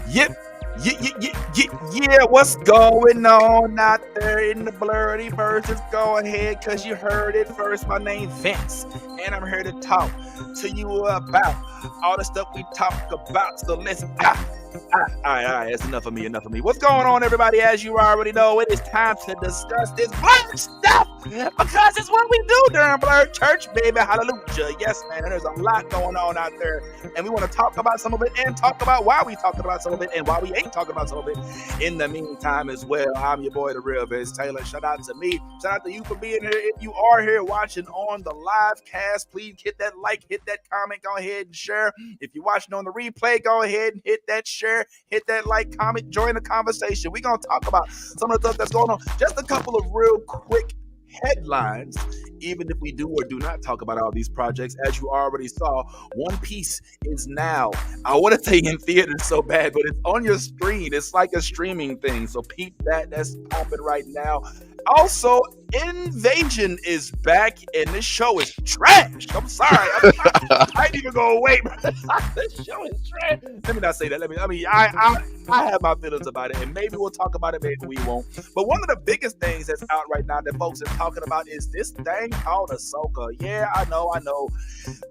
Yep. Yeah, what's going on out there in the Blerdy verses? Go ahead, cause you heard it first. My name Vince, and I'm here to talk to you about all the stuff we talk about. So let's all right, that's enough of me, enough of me. What's going on, everybody? As you already know, it is time to discuss this Blerd stuff because it's what we do during Blerd Church, baby. Hallelujah. Yes, man, there's a lot going on out there, and we want to talk about some of it and talk about why we talking about some of it and why we ain't talking about some of it in the meantime as well. I'm your boy, the real Vince Taylor. Shout out to me. Shout out to you for being here. If you are here watching on the live cast, please hit that like, hit that comment, go ahead and share. If you're watching on the replay, go ahead and hit that share, hit that like, comment, join the conversation. We're going to talk about some of the stuff that's going on. Just a couple of real quick headlines, even if we do or do not talk about all these projects. As you already saw, One Piece is now, I want to say in theaters so bad, but it's on your screen. It's like a streaming thing, so peep that. That's popping right now. Also, Invasion is back, and this show is trash. I'm sorry. I ain't even gonna wait. This show is trash. Let me not say that. I have my feelings about it, and maybe we'll talk about it, maybe we won't. But one of the biggest things that's out right now that folks are talking about is this thing called Ahsoka. Yeah, I know.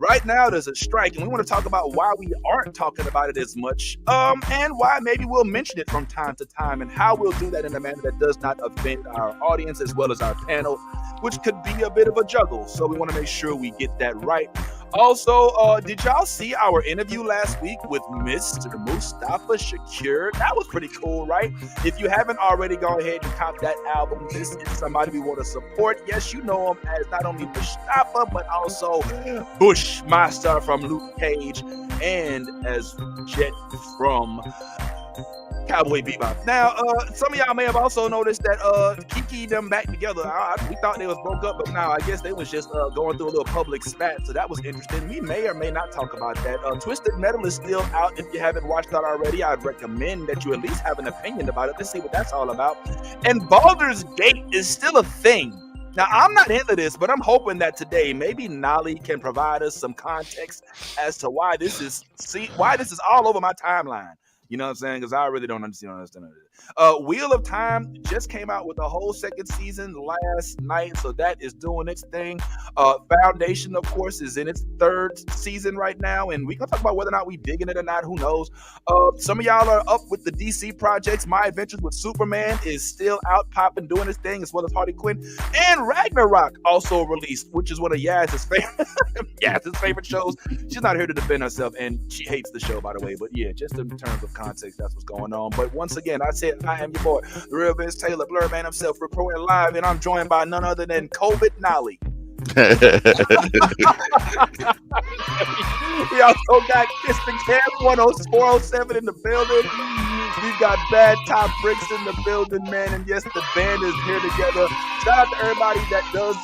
Right now there's a strike, and we want to talk about why we aren't talking about it as much, and why maybe we'll mention it from time to time, and how we'll do that in a manner that does not offend our audience as well as our panel, which could be a bit of a juggle. So we want to make sure we get that right. Also, did y'all see our interview last week with Mr. Mustafa Shakir? That was pretty cool, right? If you haven't already, go ahead and cop that album. This is somebody we want to support. Yes, you know him as not only Mustafa, but also Bushmaster from Luke Cage, and as Jet from Cowboy Bebop. Now, some of y'all may have also noticed that Kiki them back together. We thought they was broke up, but now I guess they was just going through a little public spat, so that was interesting. We may or may not talk about that. Twisted Metal is still out. If you haven't watched that already, I'd recommend that you at least have an opinion about it. Let's see what that's all about. And Baldur's Gate is still a thing. Now, I'm not into this, but I'm hoping that today maybe Nolly can provide us some context as to why this is all over my timeline. You know what I'm saying? Because I really don't understand it. Wheel of Time just came out with a whole second season last night, so that is doing its thing. Foundation, of course, is in its third season right now, and we're going to talk about whether or not we digging it or not. Who knows? Some of y'all are up with the DC projects. My Adventures with Superman is still out popping, doing its thing, as well as Harley Quinn. And Ragnarok also released, which is one of Yaz's favorite shows. She's not here to defend herself, and she hates the show, by the way. But yeah, just in terms of context, that's what's going on. But once again, I said I am your boy, the real Vince Taylor, Blerd Man himself, reporting live, and I'm joined by none other than COVID Nolly. We also got Kiston Camp 407 in the building. We've got Bad Top Bricks in the building, man. And yes, the band is here together. Shout out to everybody that does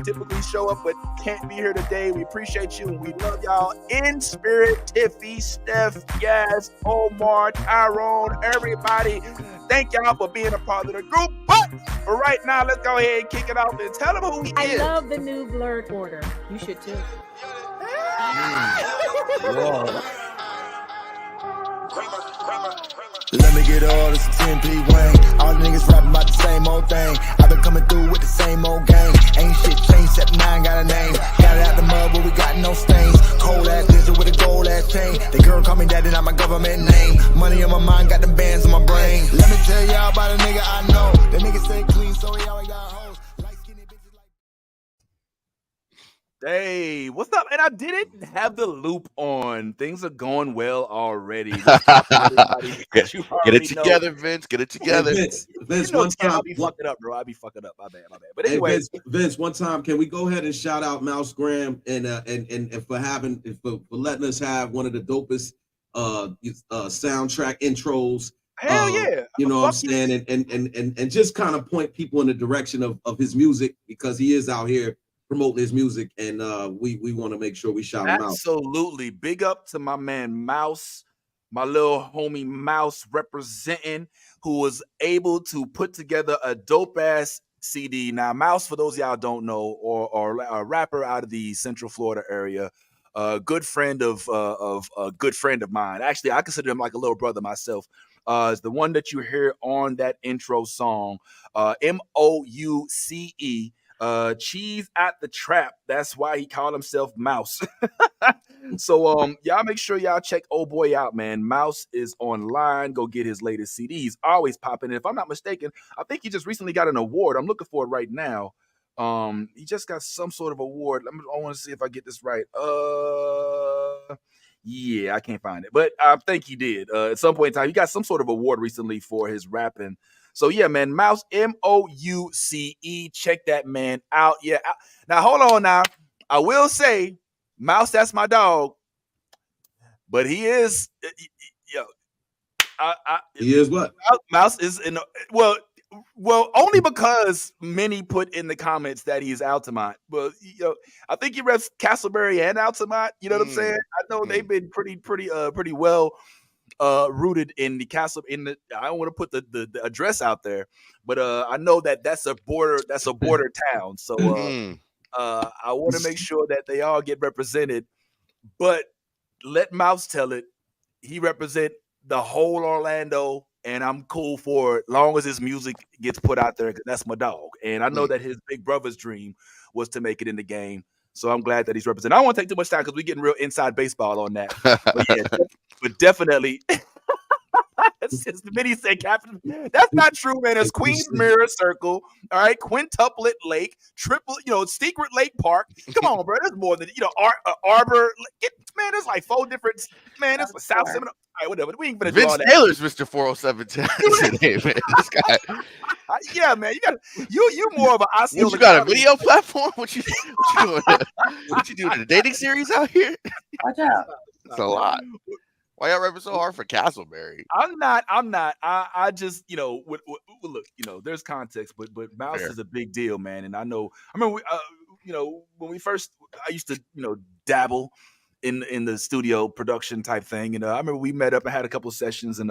typically show up but can't be here today. We appreciate you and we love y'all in spirit. Tiffy, Steph, Yaz, Omar, Tyrone, everybody. Thank y'all for being a part of the group. But for right now, let's go ahead and kick it off and tell them who he is. I love the new Blerd order. You should too. Let me get all this 10p Wayne. All the niggas rapping about the same old thing. I've been coming through with the same old gang. Ain't shit changed except mine got a name. Got it out the mud but we got no stains. Cold ass ninja with a gold ass chain. The girl call me daddy, not my government name. Money on my mind, got them bands on my brain. Let me tell y'all about a nigga I know. That nigga stay clean so he always got hoes. Light skinny bitches like. Hey, what's up? And I didn't have the loop on. Things are going well already. Get it together, Vince. Get it together. Hey, Vince, one time. I'll be fucking up, bro. I'll be fucking up. My bad. But Hey, anyway, Vince, one time, can we go ahead and shout out Mouse Graham and for letting us have one of the dopest soundtrack intros. hell yeah. You know what I'm saying? And just kind of point people in the direction of his music, because he is out here promoting his music, and we want to make sure we shout him out. Absolutely. Big up to my man Mouse, my little homie Mouse representing, who was able to put together a dope ass CD. Now, Mouse, for those of y'all don't know, or a rapper out of the Central Florida area, a good friend of a good friend of mine. Actually, I consider him like a little brother myself. Is the one that you hear on that intro song, Mouce. Cheese at the trap. That's why he called himself Mouse. So y'all make sure y'all check old boy out, man. Mouse is online. Go get his latest CDs. Always popping. If I'm not mistaken, I think he just recently got an award. I'm looking for it right now. He just got some sort of award. I want to see if I get this right. Yeah, I can't find it, but I think he did. At some point in time, he got some sort of award recently for his rapping. So yeah, man, Mouse, Mouce. Check that man out. Yeah. Now hold on. Now I will say, Mouse, that's my dog, but he is, yo, He is what? Mouse is in. Well, only because many put in the comments that he's Altamont. Well, I think he reps Castleberry and Altamont. You know what I'm saying? I know they've been pretty well rooted in the castle. I don't want to put the address out there, but I know that's a border town. So I want to make sure that they all get represented. But let Mouse tell it. He represent the whole Orlando, and I'm cool for it, long as his music gets put out there. Cause that's my dog, and I know that his big brother's dream was to make it in the game. So I'm glad that he's represented. I don't want to take too much time because we're getting real inside baseball on that. But yeah, but definitely. Since the video said Captain, that's not true, man. It's Queens Mirror Circle, all right, Quintuplet Lake, Secret Lake Park. Come on, bro. There's more than Arbor. Man, there's like 4 different. Man, there's South Seminole. All right, whatever. We ain't gonna do all that. Vince Taylor's Mr. 407 today, man. This guy. Yeah, man. You more of an Osceola. What, you got a video platform? What you doing? What you doing? The dating series out here? Watch out. It's a lot. Why y'all rapping so hard for Castleberry? I'm not. I just, look, there's context, but Mouse is a big deal, man. And I remember, when we first, I used to, dabble in the studio production type thing. And I remember we met up and had a couple sessions, and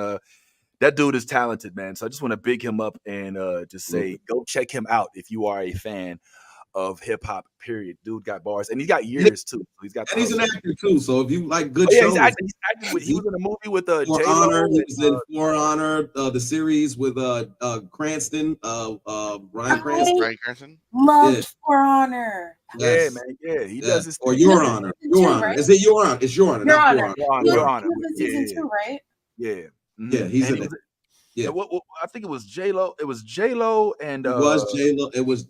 that dude is talented, man. So I just want to big him up and just say, go check him out if you are a fan of hip hop. Period. Dude got bars, and he's got years too. So he's got. And he's an actor too. So if you like good shows, he's acting he was in a movie with For Honor. He was in For Honor, the series with Cranston, Bryan Cranston. Bryan Cranston loved For Honor. Yes. Yeah, man. Yeah, he does this. Or Your Honor. Your Honor. Right? Is it Your Honor? It's Your Honor. Your Honor. Your Honor. Season 2, right? Yeah. Mm-hmm. Yeah, he's in it. Yeah, I think it was J-Lo. It was J-Lo and it was J-Lo. It was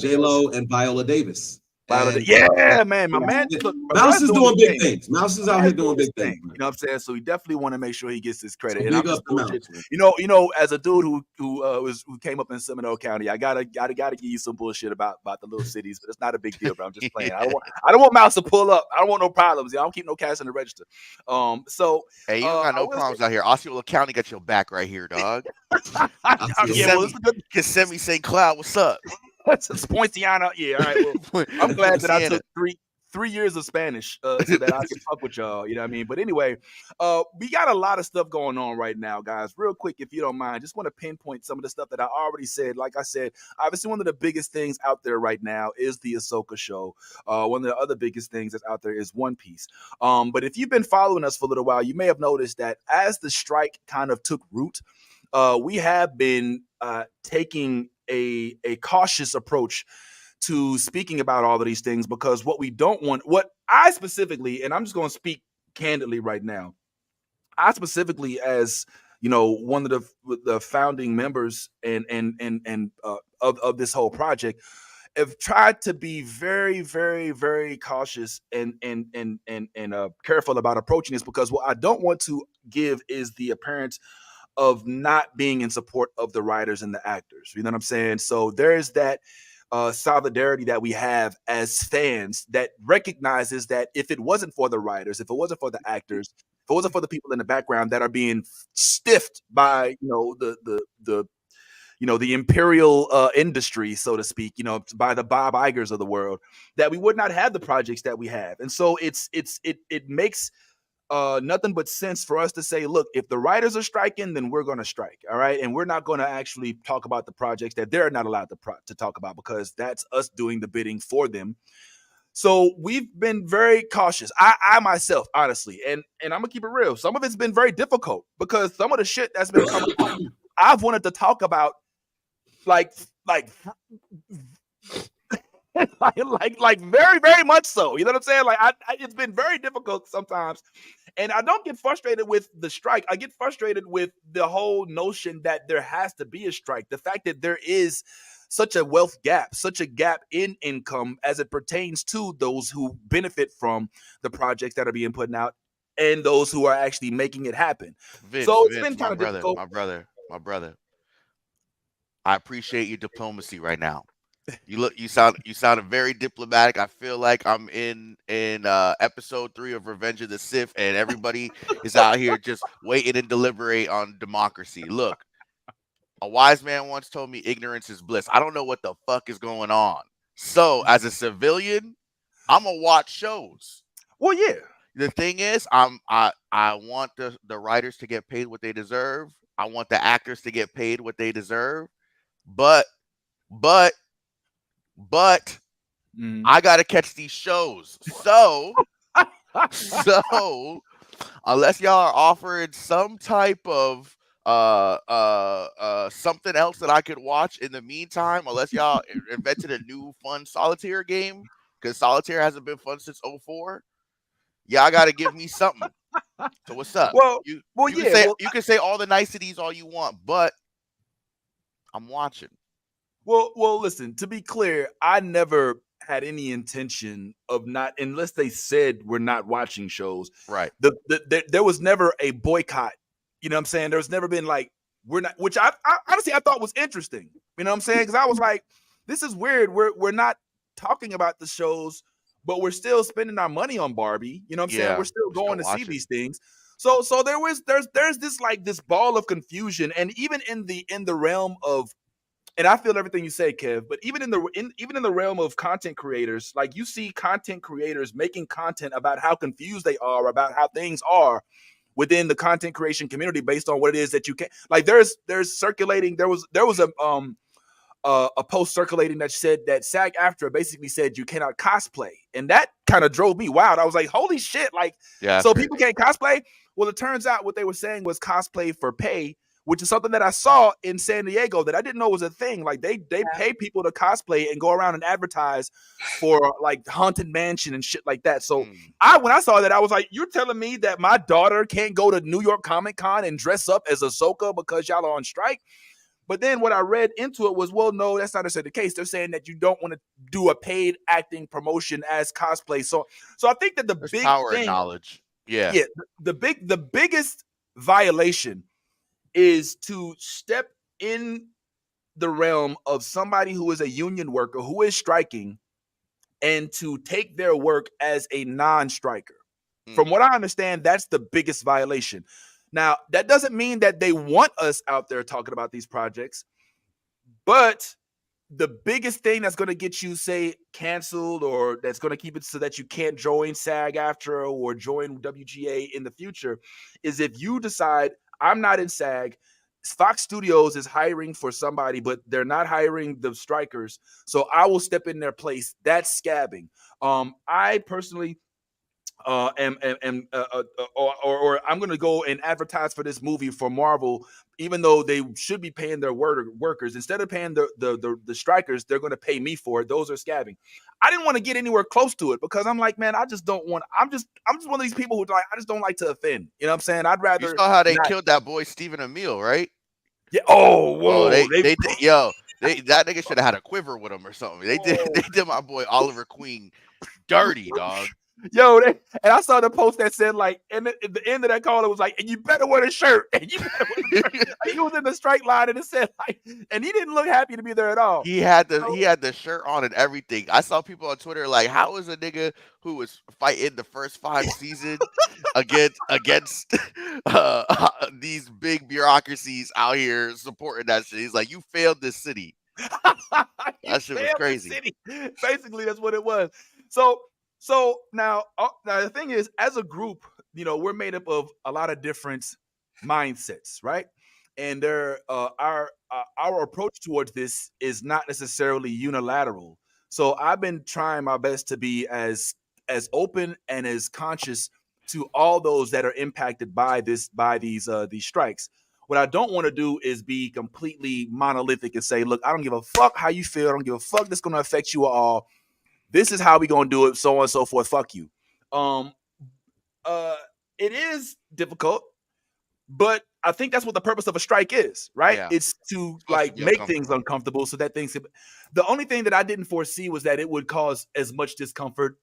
J-Lo and Viola Davis. Yeah, man, my man. Look, Mouse is doing big things. Mouse is out here doing big things. You know what I'm saying? So we definitely want to make sure he gets his credit. So and big up to Mouse. As a dude who came up in Seminole County, I gotta give you some bullshit about the little cities, but it's not a big deal. But I'm just playing. I don't want Mouse to pull up. I don't want no problems. I don't keep no cash in the register. So hey, you don't got no problems out here. Osceola County got your back right here, dog. Kissimmee St. Cloud, what's up? It's Poinciana. Yeah, all right. Well, I'm glad that I took three years of Spanish so that I can fuck with y'all. You know what I mean? But anyway, we got a lot of stuff going on right now, guys. Real quick, if you don't mind, just want to pinpoint some of the stuff that I already said. Like I said, obviously one of the biggest things out there right now is the Ahsoka show. One of the other biggest things that's out there is One Piece. But if you've been following us for a little while, you may have noticed that as the strike kind of took root, we have been taking a cautious approach to speaking about all of these things, because what I specifically, and I'm just going to speak candidly right now, I specifically, as one of the founding members and of this whole project, have tried to be very, very, very cautious and careful about approaching this, because what I don't want to give is the appearance of not being in support of the writers and the actors. You know what I'm saying? So there's that solidarity that we have as fans that recognizes that if it wasn't for the writers, if it wasn't for the actors, if it wasn't for the people in the background that are being stiffed by the imperial industry, so to speak, by the Bob Igers of the world, that we would not have the projects that we have. And so it makes nothing but sense for us to say, look, if the writers are striking, then we're going to strike. All right. And we're not going to actually talk about the projects that they're not allowed to talk about, because that's us doing the bidding for them. So we've been very cautious. I myself, honestly, and I'm gonna keep it real. Some of it's been very difficult because some of the shit that's been coming out, I've wanted to talk about, like like very very much so. You know what I'm saying? Like it's been very difficult sometimes, and I don't get frustrated with the strike. I get frustrated with the whole notion that there has to be a strike. The fact that there is such a wealth gap, such a gap in income as it pertains to those who benefit from the projects that are being put out and those who are actually making it happen. So it's Vince, been kind of difficult. my brother. I appreciate your diplomacy right now. You sounded very diplomatic. I feel like I'm in episode 3 of Revenge of the Sith, and everybody is out here just waiting and deliberate on democracy. Look, a wise man once told me ignorance is bliss. I don't know what the fuck is going on. So as a civilian, I'm gonna watch shows. Well, yeah. The thing is, I want the writers to get paid what they deserve. I want the actors to get paid what they deserve. But I gotta catch these shows. So unless y'all are offering some type of something else that I could watch in the meantime, unless y'all invented a new fun solitaire game, because solitaire hasn't been fun since 04. Y'all gotta give me something. So what's up? You can say all the niceties all you want, but I'm watching. Well, listen, to be clear, I never had any intention of not, unless they said we're not watching shows. Right. There was never a boycott. You know what I'm saying? There's never been like, we're not, which I honestly I thought was interesting. You know what I'm saying? Because I was like, this is weird. We're not talking about the shows, but we're still spending our money on Barbie. You know what I'm saying? We're still going to see these things. So there's this like this ball of confusion, and even in the realm of, and I feel everything you say, Kev, but even in the realm of content creators, like you see content creators making content about how confused they are about how things are within the content creation community based on what it is that you can, like there's circulating, there was a post circulating that said that SAG-AFTRA basically said you cannot cosplay, and that kind of drove me wild. I was like, holy shit, like, so people can't cosplay? Well, it turns out what they were saying was cosplay for pay, which is something that I saw in San Diego that I didn't know was a thing. Like they pay people to cosplay and go around and advertise for like Haunted Mansion and shit like that. So when I saw that, I was like, you're telling me that my daughter can't go to New York Comic Con and dress up as Ahsoka because y'all are on strike? But then what I read into it was, well, no, that's not necessarily the case. They're saying that you don't want to do a paid acting promotion as cosplay. So I think that there's big power thing, and knowledge. Yeah. The biggest violation is to step in the realm of somebody who is a union worker who is striking and to take their work as a non-striker. From what I understand, that's the biggest violation. Now, that doesn't mean that they want us out there talking about these projects, but the biggest thing that's going to get you, say, canceled, or that's going to keep it so that you can't join SAG-AFTRA or join WGA in the future, is if you decide, I'm not in SAG, Fox Studios is hiring for somebody, but they're not hiring the strikers, so I will step in their place. That's scabbing. I personally or I'm going to go and advertise for this movie for Marvel, even though they should be paying their workers. Instead of paying the strikers, they're going to pay me for it. Those are scabbing. I didn't want to get anywhere close to it because I'm like, man, I just don't want. I'm just one of these people who like, I just don't like to offend. You know what I'm saying? I'd rather. You saw how they killed that boy Stephen Amell, right? Yeah. Oh, whoa. That nigga should have had a quiver with him or something. They did my boy Oliver Queen dirty, dog. Yo, and I saw the post that said like, and at the end of that call, it was like, and you better wear a shirt. And you better wear a shirt. Like, he was in the strike line, and it said like, and he didn't look happy to be there at all. He had the shirt on and everything. I saw people on Twitter like, how is a nigga who was fighting the first 5 seasons against these big bureaucracies out here supporting that shit? He's like, you failed this city. That shit was crazy. Basically, that's what it was. So now the thing is, as a group, you know, we're made up of a lot of different mindsets, right? And our approach towards this is not necessarily unilateral. So I've been trying my best to be as open and as conscious to all those that are impacted by these strikes. What I don't want to do is be completely monolithic and say, look, I don't give a fuck how you feel. I don't give a fuck that's going to affect you at all. This is how we going to do it, so on and so forth. Fuck you. It is difficult, but I think that's what the purpose of a strike is, right? Yeah. It's to Supposed to be make things uncomfortable so that things. The only thing that I didn't foresee was that it would cause as much discomfort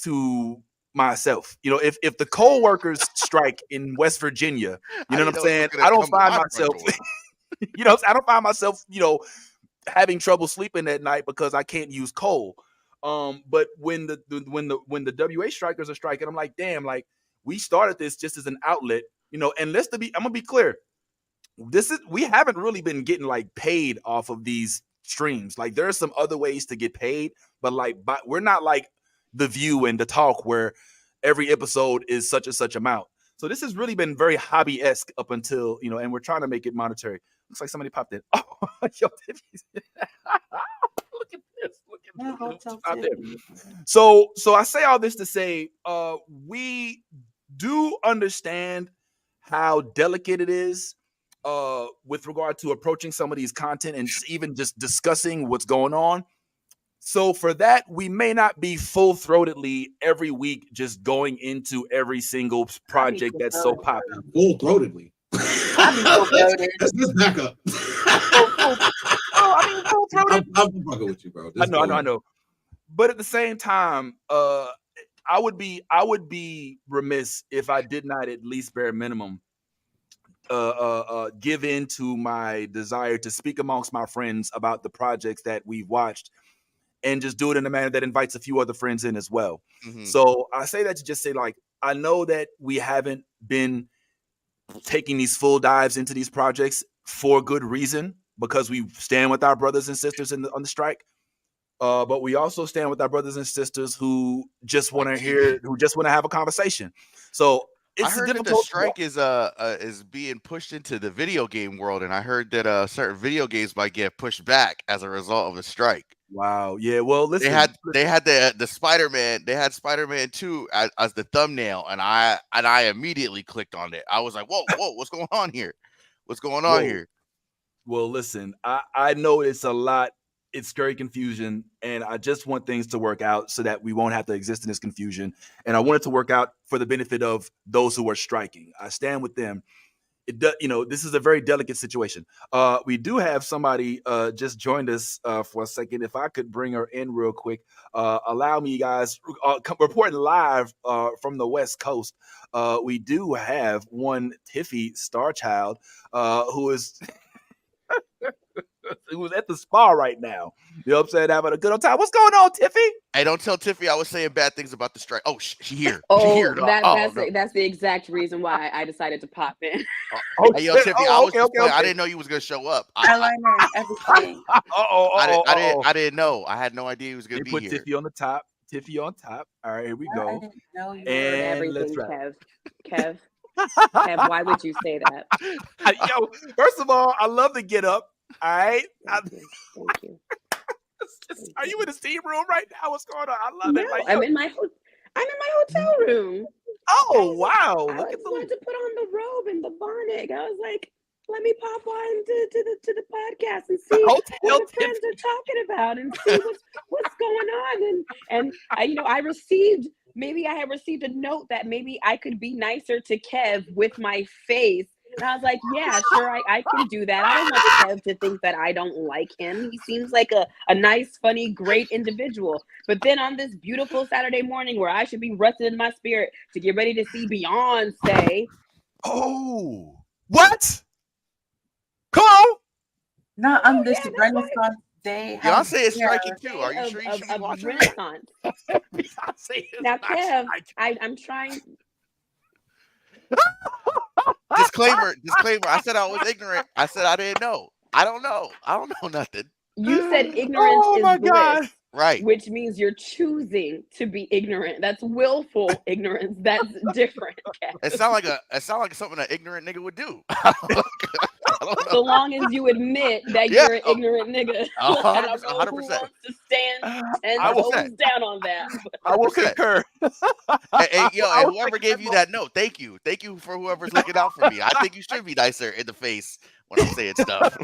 to myself. You know, if the coal workers strike in West Virginia, you know what I'm saying? I don't find myself, you know, I don't find myself, you know, having trouble sleeping at night because I can't use coal. But when the WA strikers are striking, I'm like, damn, like we started this just as an outlet, you know. And I'm gonna be clear, we haven't really been getting like paid off of these streams. Like there are some other ways to get paid, but we're not like The View and The Talk where every episode is such and such amount. So this has really been very hobby-esque up until, you know, and we're trying to make it monetary. Looks like somebody popped in. Oh, yo, look at this. Look at this. So I say all this to say, we do understand how delicate it is with regard to approaching some of these content and even just discussing what's going on. So for that, we may not be full-throatedly every week just going into every single project that's so popular. Full-throatedly. Let's back up. I mean, full-throated. I'm fucking with you, bro. I know. But at the same time, I would be remiss if I did not at least bare minimum give in to my desire to speak amongst my friends about the projects that we've watched and just do it in a manner that invites a few other friends in as well. Mm-hmm. So I say that to just say, like, I know that we haven't been taking these full dives into these projects for good reason, because we stand with our brothers and sisters on the strike. But we also stand with our brothers and sisters who just want to have a conversation. So I heard that the strike is being pushed into the video game world, and I heard that certain video games might get pushed back as a result of the strike. Wow. Yeah. Well, listen. They had the Spider-Man. They had Spider-Man 2 as the thumbnail, and I immediately clicked on it. I was like, whoa, what's going on here? What's going on here? Well, listen. I know it's a lot. It's scary confusion, and I just want things to work out so that we won't have to exist in this confusion. And I want it to work out for the benefit of those who are striking. I stand with them. This is a very delicate situation. We do have somebody just joined us for a second. If I could bring her in real quick, allow me, guys, reporting live from the West Coast. We do have one Tiffy Starchild who is who's at the spa right now. You know what I'm saying? Having a good old time. What's going on, Tiffy? Hey, don't tell Tiffy I was saying bad things about the strike. Oh, she here. That's the exact reason why I decided to pop in. Hey, yo, Tiffy, I didn't know you was gonna show up. Eyeliner, everything. I didn't know. I had no idea he was gonna be here. Put Tiffy on the top. Tiffy on top. All right, here we go. I didn't know you and let's Kev. Kev, why would you say that? Yo, first of all, I love the get up. All right. Thank you. Are you in the steam room right now? What's going on? I love it. Like, I'm in my hotel room. Oh, wow. I wanted to put on the robe and the bonnet. I was like, let me pop on to the podcast and see what the friends are talking about and see what's going on. And I received a note that maybe I could be nicer to Kev with my face. And I was like, yeah, sure, I can do that. I don't want Kev to think that I don't like him. He seems like a nice, funny, great individual. But then on this beautiful Saturday morning where I should be rested in my spirit to get ready to see Beyonce. Oh, what? Come on. Not on this Renaissance day. Beyonce is striking too. Are you sure you should be watching Renaissance? Beyonce is now, Kev, I'm trying... Disclaimer. I said I was ignorant. I said I didn't know. I don't know nothing. You said ignorance is bliss. God. Right. Which means you're choosing to be ignorant. That's willful ignorance. That's different. It sounds like something an ignorant nigga would do. don't So know. long as you admit that Yeah, you're an ignorant nigga. a Like, I hundred don't know who 100%. wants to stand 10 I will. 100%. toes down on that. I will 100%. concur. Hey, yo, I and was whoever thinking gave that you that note, thank you. Thank you for whoever's looking out for me. I think you should be nicer in the face when I'm saying stuff.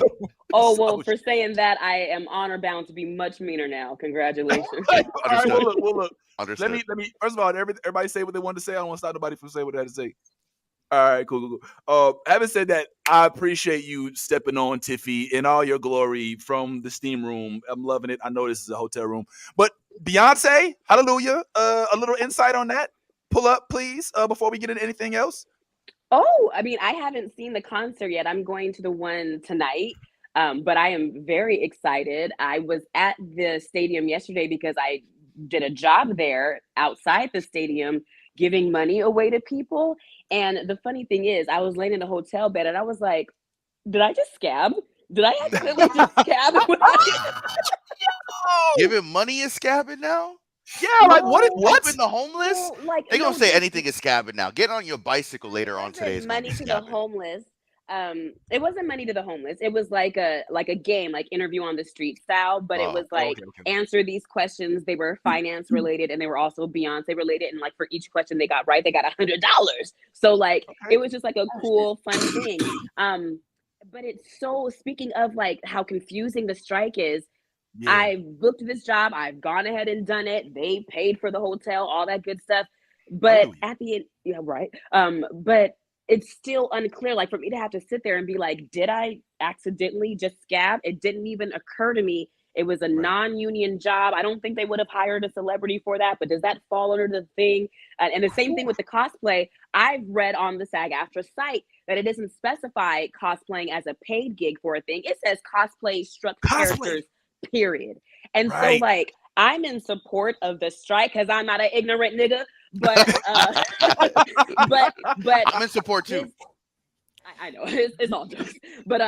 Oh, so well, for saying that, I am honor bound to be much meaner now. Congratulations. All right, Understood. well, look. Let Understood. me. First of all, everybody say what they wanted to say. I don't want to stop nobody from saying what they had to say. All right, cool. Having said that, I appreciate you stepping on Tiffy in all your glory from the steam room. I'm loving it. I know this is a hotel room, but Beyonce, hallelujah. A little insight on that. Pull up, please, before we get into anything else. Oh, I mean, I haven't seen the concert yet. I'm going to the one tonight, but I am very excited. I was at the stadium yesterday because I did a job there outside the stadium giving money away to people. And the funny thing is, I was laying in a hotel bed and I was like, did I just scab? Did I accidentally just scab? Oh, Giving money is scabbing now? yeah, like what? No. What? Helping the homeless? Well, like, They gonna no, say this anything is scabbing now. Get on your bicycle later on wasn't today is gonna be money to the scabbing. homeless. It wasn't money to the homeless. It was like a game, like interview on the street style, but it was like Okay. answer these questions. They were finance related and they were also Beyonce related. And like for each question they got right, they got $100. So like Okay. it was just like a cool, fun thing. But it's so, speaking of like how confusing the strike is, Yeah. I booked this job. I've gone ahead and done it. They paid for the hotel, all that good stuff. But Hallelujah. at the end, yeah, right. But it's still unclear. Like for me to have to sit there and be like, did I accidentally just scab? It didn't even occur to me. It was a Right. non-union job. I don't think they would have hired a celebrity for that. But does that fall under the thing? And the same thing with the cosplay. I've read on the SAG-AFTRA site that it doesn't specify cosplaying as a paid gig for a thing. It says cosplay struck Cosplay. characters, period. And so Right. like I'm in support of the strike because I'm not an ignorant nigga, but but I'm in support too. this, I know it's all jokes, but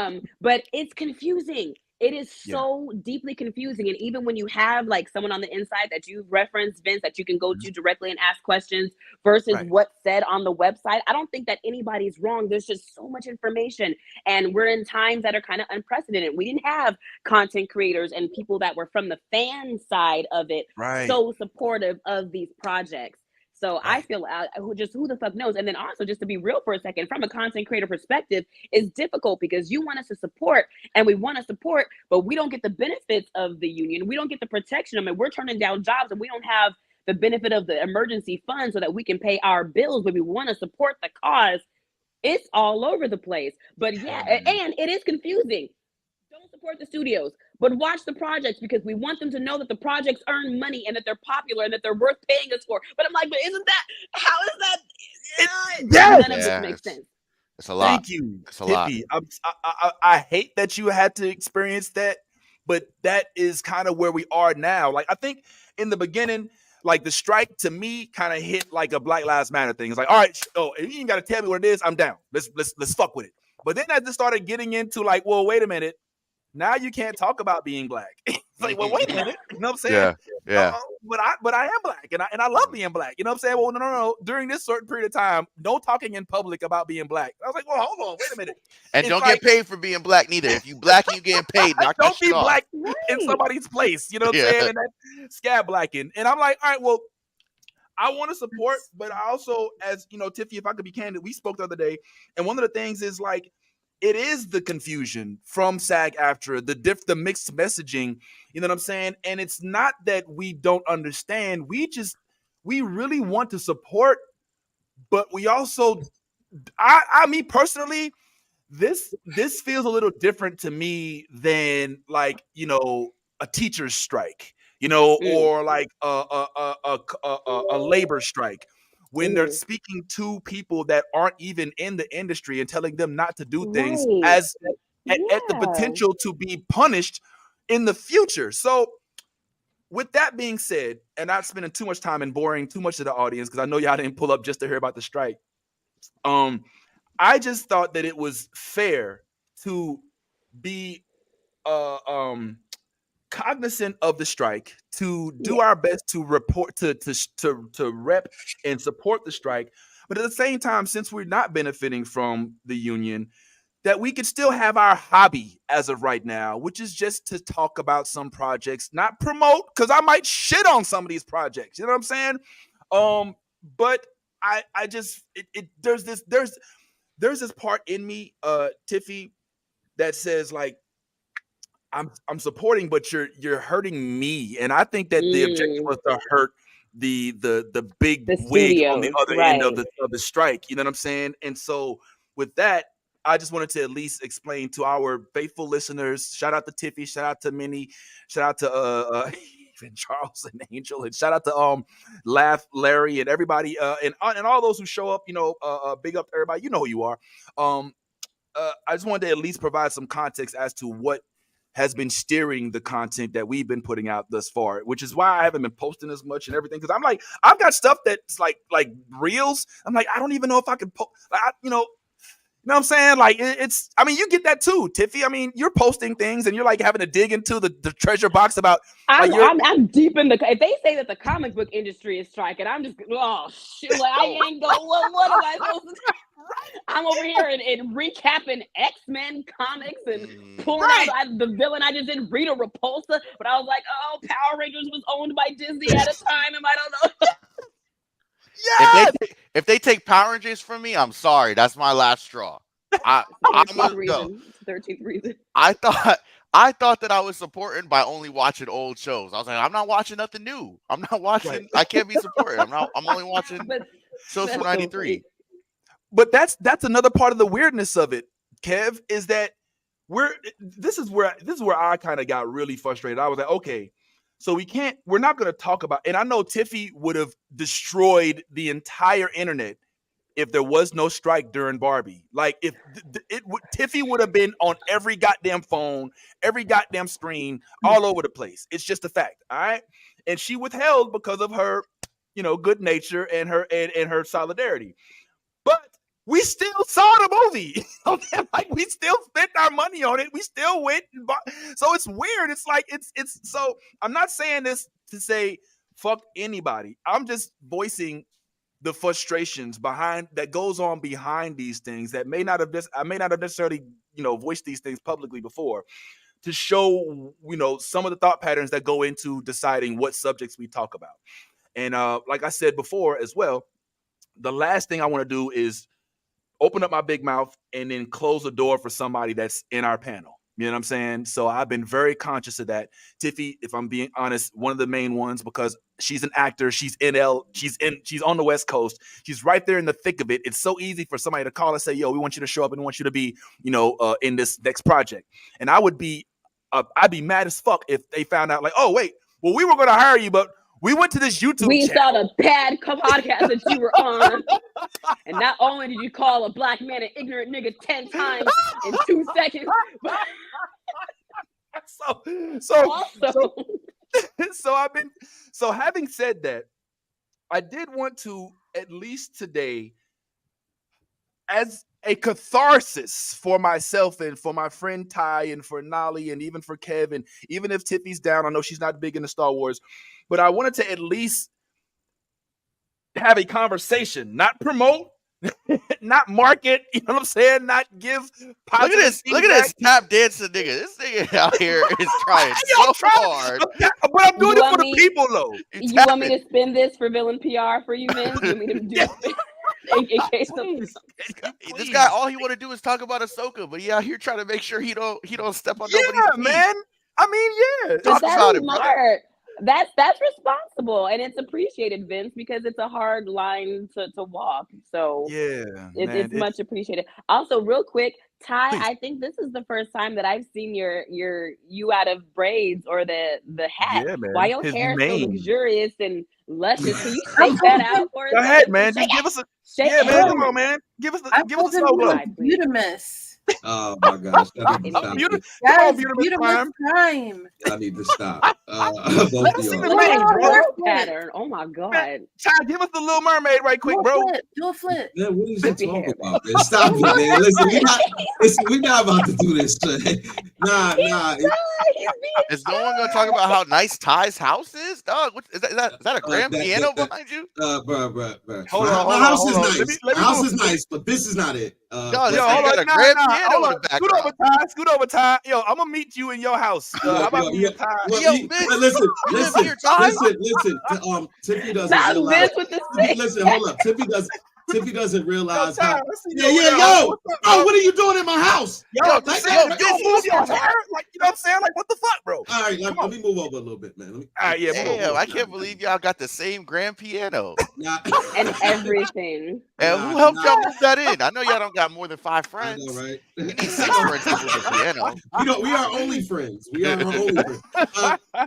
it's confusing. It is Yeah. so deeply confusing, and even when you have like someone on the inside that you've referenced, Vince, that you can go to directly and ask questions versus Right. what's said on the website, I don't think that anybody's wrong. There's just so much information, and we're in times that are kind of unprecedented. We didn't have content creators and people that were from the fan side of it Right. so supportive of these projects. So I Right. feel who the fuck knows? And then also, just to be real for a second, from a content creator perspective, it's difficult because you want us to support and we want to support, but we don't get the benefits of the union. We don't get the protection. I mean, we're turning down jobs and we don't have the benefit of the emergency fund so that we can pay our bills, but we want to support the cause. It's all over the place. But yeah, and it is confusing. Don't support the studios, but watch the projects because we want them to know that the projects earn money and that they're popular and that they're worth paying us for. But I'm like, but isn't that, how is that? Yes. None of this Yeah, makes sense. it's a lot. Thank you, It's a lot. Tiffy. I hate that you had to experience that, but that is kind of where we are now. Like I think in the beginning, like the strike to me kind of hit like a Black Lives Matter thing. It's like, all right, if you ain't got to tell me what it is, I'm down. Let's fuck with it. But then I just started getting into like, well, wait a minute. Now you can't talk about being black. It's like, well, wait a minute. You know what I'm saying? Yeah. But I am black and I love being black. You know what I'm saying? Well, no. During this certain period of time, no talking in public about being black. I was like, well, hold on, wait a minute. And It's don't like, get paid for being black neither. If you black and you getting paid, knock that don't shit be off. black Right. in somebody's place. You know what I'm Yeah. saying? And that scab blacking. And I'm like, all right, well, I want to support, but I also, as you know, Tiffy, if I could be candid, we spoke the other day, and one of the things is like, it is the confusion from SAG-AFTRA, the mixed messaging, you know what I'm saying? And it's not that we don't understand. We really want to support, but we also, me personally, this feels a little different to me than like, you know, a teacher's strike, you know, or like a labor strike, when they're speaking to people that aren't even in the industry and telling them not to do things Right. as at the Yeah. potential to be punished in the future. So with that being said, and not spending too much time and boring too much of the audience, because I know y'all didn't pull up just to hear about the strike. I just thought that it was fair to be cognizant of the strike, to do our best to report to rep and support the strike, but at the same time, since we're not benefiting from the union, that we could still have our hobby as of right now, which is just to talk about some projects, not promote, because I might shit on some of these projects. You know what I'm saying? But I just there's this part in me, Tiffy, that says like I'm supporting, but you're hurting me, and I think that the objective was to hurt the big The wig on the studios, other end of right. the strike. You know what I'm saying? And so with that, I just wanted to at least explain to our faithful listeners. Shout out to Tiffy, shout out to Minnie, shout out to even Charles and Angel, and shout out to Laugh Larry and everybody, and all those who show up. You know, big up to everybody. You know who you are. I just wanted to at least provide some context as to what has been steering the content that we've been putting out thus far, which is why I haven't been posting as much and everything. Because I'm like, I've got stuff that's like reels. I'm like, I don't even know if I can post. You know what I'm saying? Like it's. I mean, you get that too, Tiffy. I mean, you're posting things and you're like having to dig into the treasure box about. I'm deep in the. If they say that the comic book industry is striking, I'm just oh shit. Like I ain't go. What am I supposed to do? I'm over here and recapping X-Men comics and pulling out the villain. I just didn't read a Repulsa, but I was like, oh, Power Rangers was owned by Disney at a time, and I don't know. Yes! If they take Power Rangers from me, I'm sorry. That's my last straw. I'm gonna go. 13th reason. I thought that I was supporting by only watching old shows. I was like, I'm not watching nothing new. I'm not watching. Right. I can't be supporting. I'm only watching shows from '93. But that's another part of the weirdness of it, Kev, is that this is where I kind of got really frustrated. I was like, okay, so we're not going to talk about, and I know Tiffy would have destroyed the entire internet if there was no strike during Barbie. Like if Tiffy would have been on every goddamn phone, every goddamn screen, all over the place. It's just a fact, all right? And she withheld because of her, good nature and her solidarity. But we still saw the movie. Like we still spent our money on it. We still went and bought. So it's weird. It's like it's so I'm not saying this to say fuck anybody. I'm just voicing the frustrations that goes on behind these things that I may not have necessarily, voiced these things publicly before, to show, some of the thought patterns that go into deciding what subjects we talk about. And like I said before as well, the last thing I want to do is open up my big mouth and then close the door for somebody that's in our panel. You know what I'm saying? So I've been very conscious of that. Tiffy, if I'm being honest, one of the main ones, because she's an actor. She's she's on the West Coast. She's right there in the thick of it. It's so easy for somebody to call and say, yo, we want you to show up and we want you to be, in this next project. And I'd be mad as fuck if they found out like, oh, wait, well, we were going to hire you, but we went to this YouTube We channel. saw the bad podcast that you were on. And not only did you call a black man an ignorant nigga 10 times in 2 seconds, but so having said that, I did want to at least today, as a catharsis for myself and for my friend Ty and for Nolly and even for Kevin, even if Tiffy's down, I know she's not big into Star Wars, but I wanted to at least have a conversation, not promote, not market, you know what I'm saying? Not give positive Look at this tap dancing nigga. This nigga out here is trying so hard. But I'm doing it for the people, though. You want me to spin this for villain PR for you, man? You want me to do it? In case This guy, all he want to do is talk about Ahsoka, but he out here trying to make sure he don't step on nobody's feet. Man. I mean, yeah. Talk about it, brother. That's responsible, and it's appreciated, Vince, because it's a hard line to walk. So it's much appreciated. Also, real quick, Ty, please. I think this is the first time that I've seen you out of braids or the hat. Yeah, man. Why your hair is so luxurious and luscious? Can you shake that out for us? Go ahead, man. Just give us a man. Come on, man. Give us a slow glow. Beautimus. Oh my gosh! I need to stop. Beautimus Prime. I need to stop. Let us see the name, bro. Pattern. Oh my god! Ty, give us the Little Mermaid right quick, bro. Do a flip. Yeah, what is you talking about, man? Stop it, man. Listen, we're not about to do this. Nah. Is no one gonna talk about how nice Ty's house is, dog? Is that a grand piano behind you? Bro. Hold on. My house is nice. My house is nice, but this is not it. Yo, this Yo, nigga hold got on, a grand nah, piano hold in on. the Scoot over, background. Ty. Scoot over, Ty. Yo, I'm gonna meet you in your house. How about me and Ty? Yo, Vince, listen, you live listen, here, Ty? listen. Tiffy doesn't Not realize. Vince with the stick. Listen, hold up. Tiffy doesn't Yo, realize Ty, how. I see Yeah, you over yeah, there. yo, What's up, bro, bro? what are you doing in my house? Yo, Yo, I'm just Vince, saying, yo, you don't Vince, move your hair. Like, you know what I'm saying? Like, what the fuck, bro? All right, Come let on. me move over a little bit, man. All right, yeah, move over. Damn, I can't believe y'all got the same grand piano. Nah. And everything. And Nah, who helped nah. y'all move that in? I know y'all don't got more than 5 I friends. know, right? You need 6 friends to move a piano. We are only friends. We are only friends.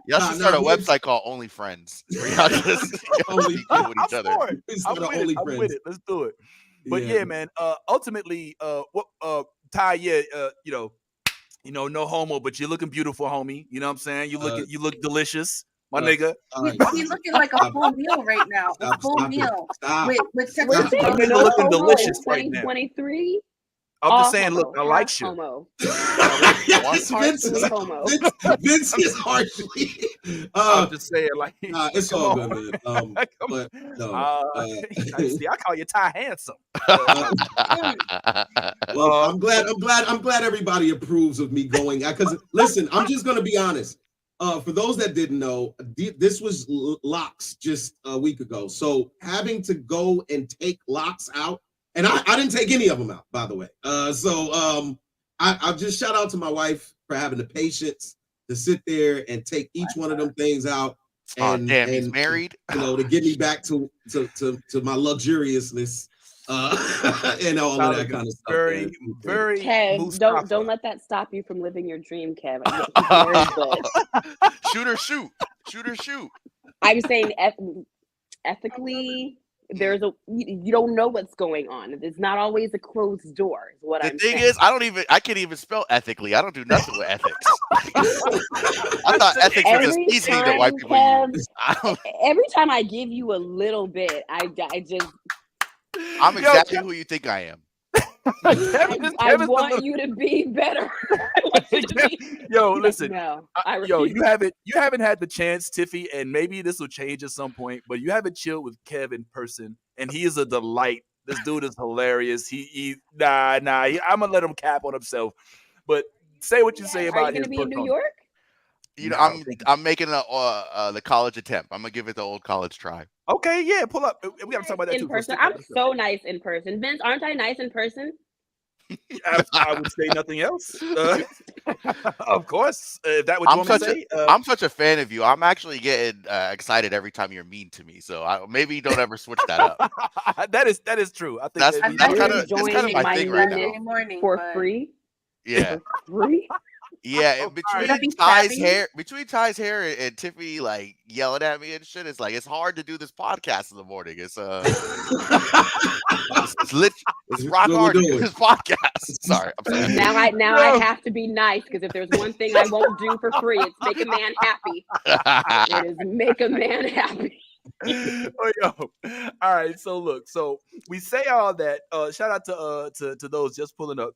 Y'all should start a we- website called Only Friends. Where y'all just Only be cool with each I'm other. for it. We I'm start with it. only I'm friends. with it. Let's do it. But yeah, man. Ultimately, what Ty, yeah, you know, no homo, but you're looking beautiful, homie. You know what I'm saying? You look delicious, my nigga. He's looking like a full meal right now. A full meal. Stop. With Listen, Texas My nigga no looking homo delicious in right now. 2023. I'm All just saying, look, homo, I like half you. homo. Yes, Partially homo. Vince is harshly. I'm just saying, like, It's come all on. good, man. But no. See, I call you Ty handsome. Well, I'm glad everybody approves of me going. Because listen, I'm just gonna be honest. For those that didn't know, this was locks just a week ago. So having to go and take locks out, and I didn't take any of them out, by the way. I just shout out to my wife for having the patience to sit there and take each one of them things out. And damn, he's married. You know, to get me back to my luxuriousness. And all of that kind of stuff. Very, very. Kev, don't let that stop you from living your dream, Kev. Shoot or shoot. Shoot or shoot. I'm saying ethically, you don't know what's going on. It's not always a closed door. Is what The I'm thing saying. is, I can't even spell ethically. I don't do nothing with ethics. I thought ethics was a seasoning that white people use. Every time I give you a little bit, I'm exactly who you think I am. I want you to be better. Yo, listen. No, you haven't had the chance, Tiffy, and maybe this will change at some point. But you haven't chilled with Kev in person, and he is a delight. This dude is hilarious. I'm gonna let him cap on himself. But say what you say about. Are you gonna be in New York? You know, I'm making the college attempt. I'm gonna give it the old college try. Okay, yeah, pull up. We gotta talk about that in too. person. I'm so nice in person. Vince, aren't I nice in person? I would say nothing else. Of course, that what you want me to say. I'm such a fan of you. I'm actually getting excited every time you're mean to me. So maybe don't ever switch that up. that is true. I think that's kind of my thing right now. For free. Yeah. For free. Yeah, between Ty's hair and Tiffy like yelling at me and shit, it's hard to do this podcast in the morning. It's rock hard to do this podcast. Sorry, I'm sorry. Now I have to be nice because if there's one thing I won't do for free, it's make a man happy. It is make a man happy. All right. So look, we say all that. Shout out to those just pulling up.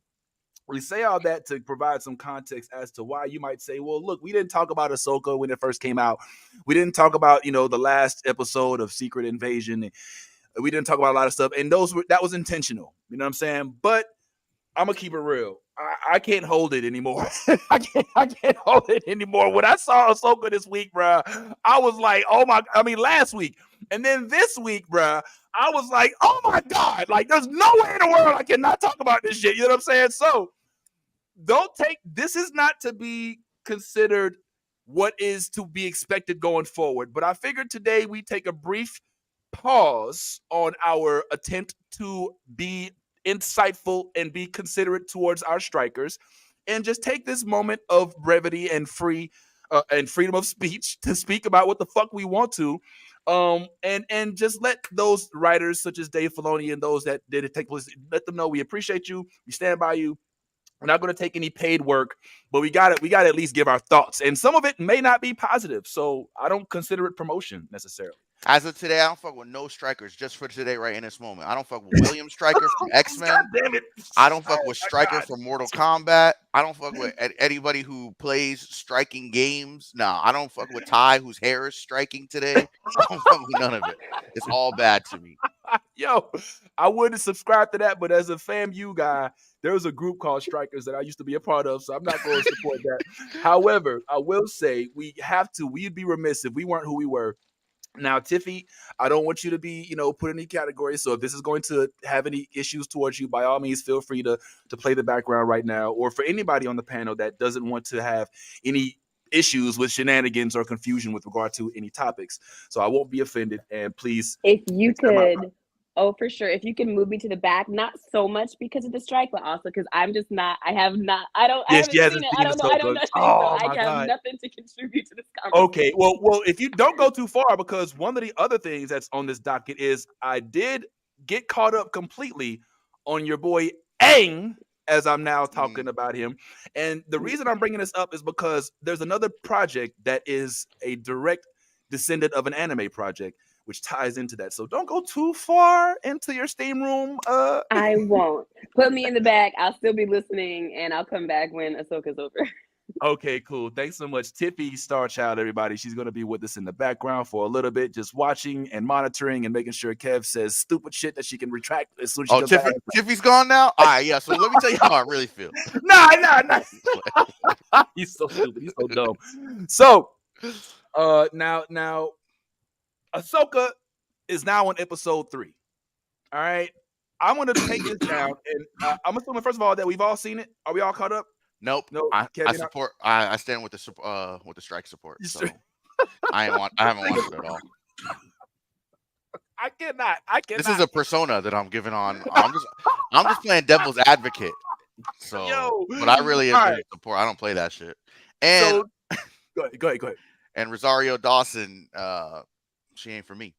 We say all that to provide some context as to why you might say, well, look, we didn't talk about Ahsoka when it first came out. We didn't talk about, the last episode of Secret Invasion. We didn't talk about a lot of stuff. And that was intentional. You know what I'm saying? But I'm going to keep it real. I can't hold it anymore. I can't hold it anymore. When I saw Ahsoka this week, bro, I was like, last week. And then this week, bro, I was like, oh my God, like there's no way in the world I cannot talk about this shit. You know what I'm saying? So this is not to be considered what is to be expected going forward. But I figured today we take a brief pause on our attempt to be insightful and be considerate towards our strikers and just take this moment of brevity and freedom of speech to speak about what the fuck we want to. And just let those writers such as Dave Filoni and those that did it take place, let them know we appreciate you. We stand by you. We're not going to take any paid work, but we got to at least give our thoughts. And some of it may not be positive. So I don't consider it promotion necessarily. As of today, I don't fuck with no strikers just for today, right in this moment. I don't fuck with William Stryker from X-Men. God damn it. I don't fuck with Stryker from Mortal Kombat. I don't fuck with anybody who plays striking games. No, I don't fuck with Ty, whose hair is striking today. I don't fuck with none of it. It's all bad to me. Yo, I wouldn't subscribe to that, but as a FAMU guy, there was a group called Strikers that I used to be a part of, so I'm not going to support that. However, I will say we'd be remiss if we weren't who we were. Now, Tiffy, I don't want you to be, put in any category. So if this is going to have any issues towards you, by all means, feel free to play the background right now. Or for anybody on the panel that doesn't want to have any issues with shenanigans or confusion with regard to any topics. So I won't be offended. And please, if you could, oh, for sure. If you can move me to the back, not so much because of the strike, but also because I'm just not, I haven't seen it. I don't know. Oh, so I my have God. nothing to contribute to this conversation. Okay, well, if you don't go too far, because one of the other things that's on this docket is I did get caught up completely on your boy Aang, as I'm now talking about him. And the reason I'm bringing this up is because there's another project that is a direct descendant of an anime project, which ties into that. So don't go too far into your steam room. I won't. Put me in the back. I'll still be listening, and I'll come back when Ahsoka's over. Okay, cool. Thanks so much. Tiffy, Star Child, everybody. She's going to be with us in the background for a little bit, just watching and monitoring and making sure Kev says stupid shit that she can retract as soon as she comes back. Tiffy's gone now? All right, yeah. So let me tell you how I really feel. Nah. He's so stupid. He's so dumb. So, now, Ahsoka is now on episode 3. All right. I'm going to take this down, and I'm assuming, first of all, that we've all seen it. Are we all caught up? Nope. No, I support. I stand with the strike support. So I haven't watched it at all. I cannot. This is a persona that I'm giving on. I'm just playing devil's advocate. So, but I really am support. I don't play that shit. And go ahead. And Rosario Dawson, she ain't for me.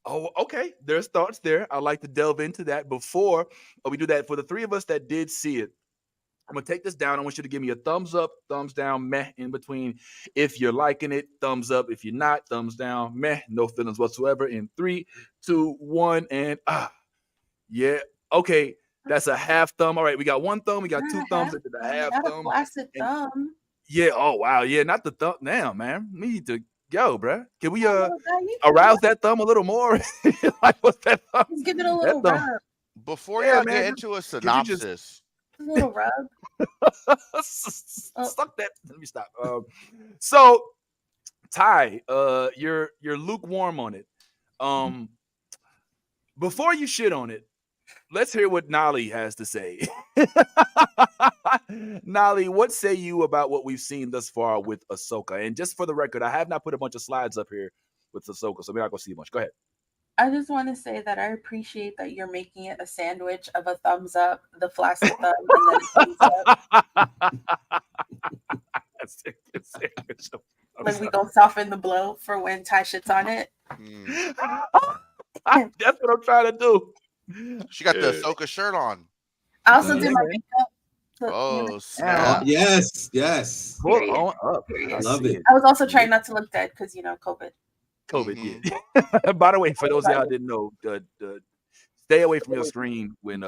Oh, okay. There's thoughts there. I'd like to delve into that before we do that. For the three of us that did see it, I'm going to take this down. I want you to give me a thumbs up, thumbs down, meh, in between. If you're liking it, thumbs up. If you're not, thumbs down, meh, no feelings whatsoever. In 3, 2, 1, and yeah. Okay, that's a half thumb. All right, we got one thumb. We got two thumbs into the half thumb. Flaccid thumb. Yeah, oh, wow. Yeah, not the thumb. Damn, man. We need to go, bro. Can we arouse that thumb a little more? Like, what's that thumb? Just give it a little rub. Before y'all get into a synopsis. A little rub. Suck that. Let me stop. So, Ty, you're lukewarm on it. Before you shit on it, let's hear what Nolly has to say. Nolly, what say you about what we've seen thus far with Ahsoka? And just for the record, I have not put a bunch of slides up here with Ahsoka, so we're not going to see much. Go ahead. I just want to say that I appreciate that you're making it a sandwich of a thumbs up, the flaccid thumb, and then a thumbs up. Like we gonna soften the blow for when Ty shits on it. That's what I'm trying to do. She got the Ahsoka shirt on. I also did my makeup. Oh, snap. Yes. Pull on up. I love it. I was also trying not to look dead because, COVID. Yeah. By the way, for those of y'all didn't know, stay away from your screen when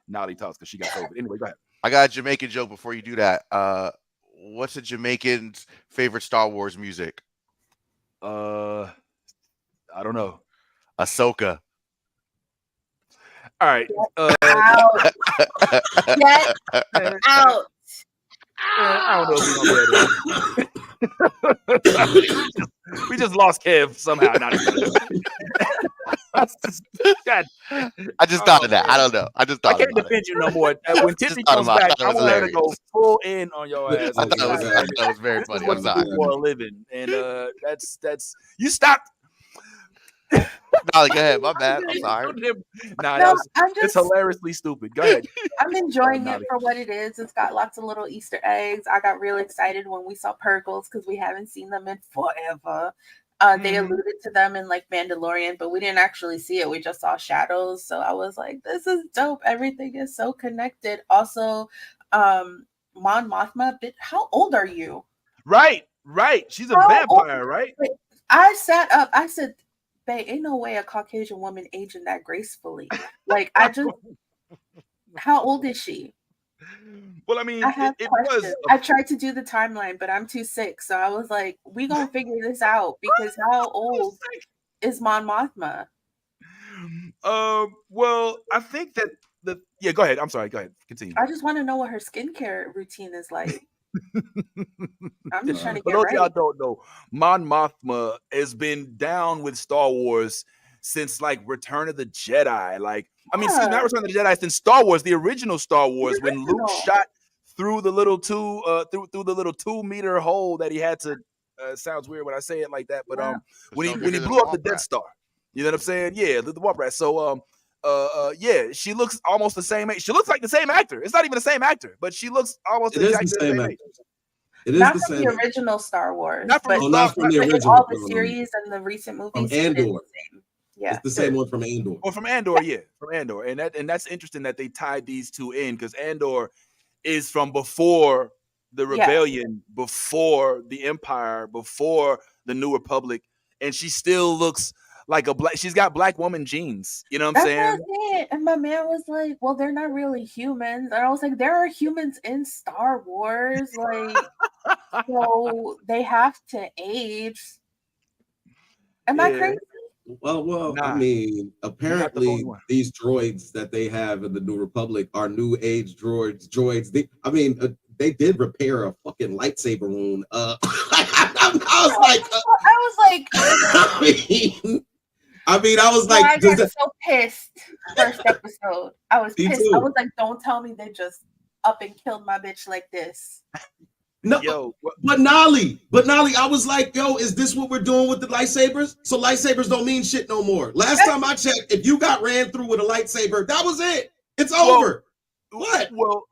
Nolly talks because she got COVID. Anyway, go ahead. I got a Jamaican joke before you do that. What's a Jamaican's favorite Star Wars music? I don't know. Ahsoka. All right. Out. Get out. I don't know if we're gonna we just lost Kev somehow. God. I just thought of that. I don't know. I can't defend you no more. When Tiffy comes back, I want her to go full in on your ass. I thought it was very funny. I'm sorry. For a living, and that's you stopped. Nolly, go ahead. My bad. I'm sorry. It's hilariously stupid. Go ahead. I'm enjoying it for what it is. It's got lots of little Easter eggs. I got real excited when we saw Purgles because we haven't seen them in forever. They alluded to them in like Mandalorian, but we didn't actually see it. We just saw shadows. So I was like, this is dope. Everything is so connected. Also, Mon Mothma, how old are you? Right. She's a vampire, right? I sat up. I said, babe, ain't no way a Caucasian woman aging that gracefully. Like, how old is she? Well, I mean, it was. I tried to do the timeline, but I'm too sick. So I was like, we gonna figure this out because how old is Mon Mothma? Well, I think that yeah. Go ahead. I'm sorry. Go ahead. Continue. I just want to know what her skincare routine is like. I'm just trying to For get those of y'all right. don't know, Mon Mothma has been down with Star Wars since like Return of the Jedi. Like, I mean, excuse me, not Yeah, Return of the Jedi, since Star Wars, the original Star the Wars, when Luke original. shot through the little through the little 2 meter hole that he had to. Sounds weird when I say it like that, but Yeah. It's no when he bigger than blew a up the swamp Death rat. Star, you know what I'm saying? Yeah, the Warp Rat. So yeah, she looks almost the same age. She looks like the same actor. It's not even the same actor, but she looks almost It is the exactly the same same age. actor. It is Not the from same the actor. original Star Wars, Not from the but Oh, Star. not from the in original. all the series and the recent From movies, it is Andor. the same. Yeah. It's the same one from Andor. Or from Andor, yeah, from Andor, and that's interesting that they tied these two in because Andor is from before the Yeah. rebellion, before the Empire, before the New Republic, and she still looks like a black. She's got black woman genes. You know what I'm That's what I saying? was saying. And my man was like, well, they're not really humans. And I was like, there are humans in Star Wars. Like, so they have to age. Am I Yeah, crazy? Well, I nah, mean, you're not the only apparently one. these droids that they have in the New Republic are new age droids. They did repair a fucking lightsaber wound. I was like, I was like, I was no, like, I does got that? so pissed first episode. I was Me pissed. I too. was like, don't tell me they just up and killed my bitch like this. No, Yo, but Nolly, I was like, yo, is this what we're doing with the lightsabers? So lightsabers don't mean shit no more. Last time I checked, if you got ran through with a lightsaber, that was it. It's over. What? Well,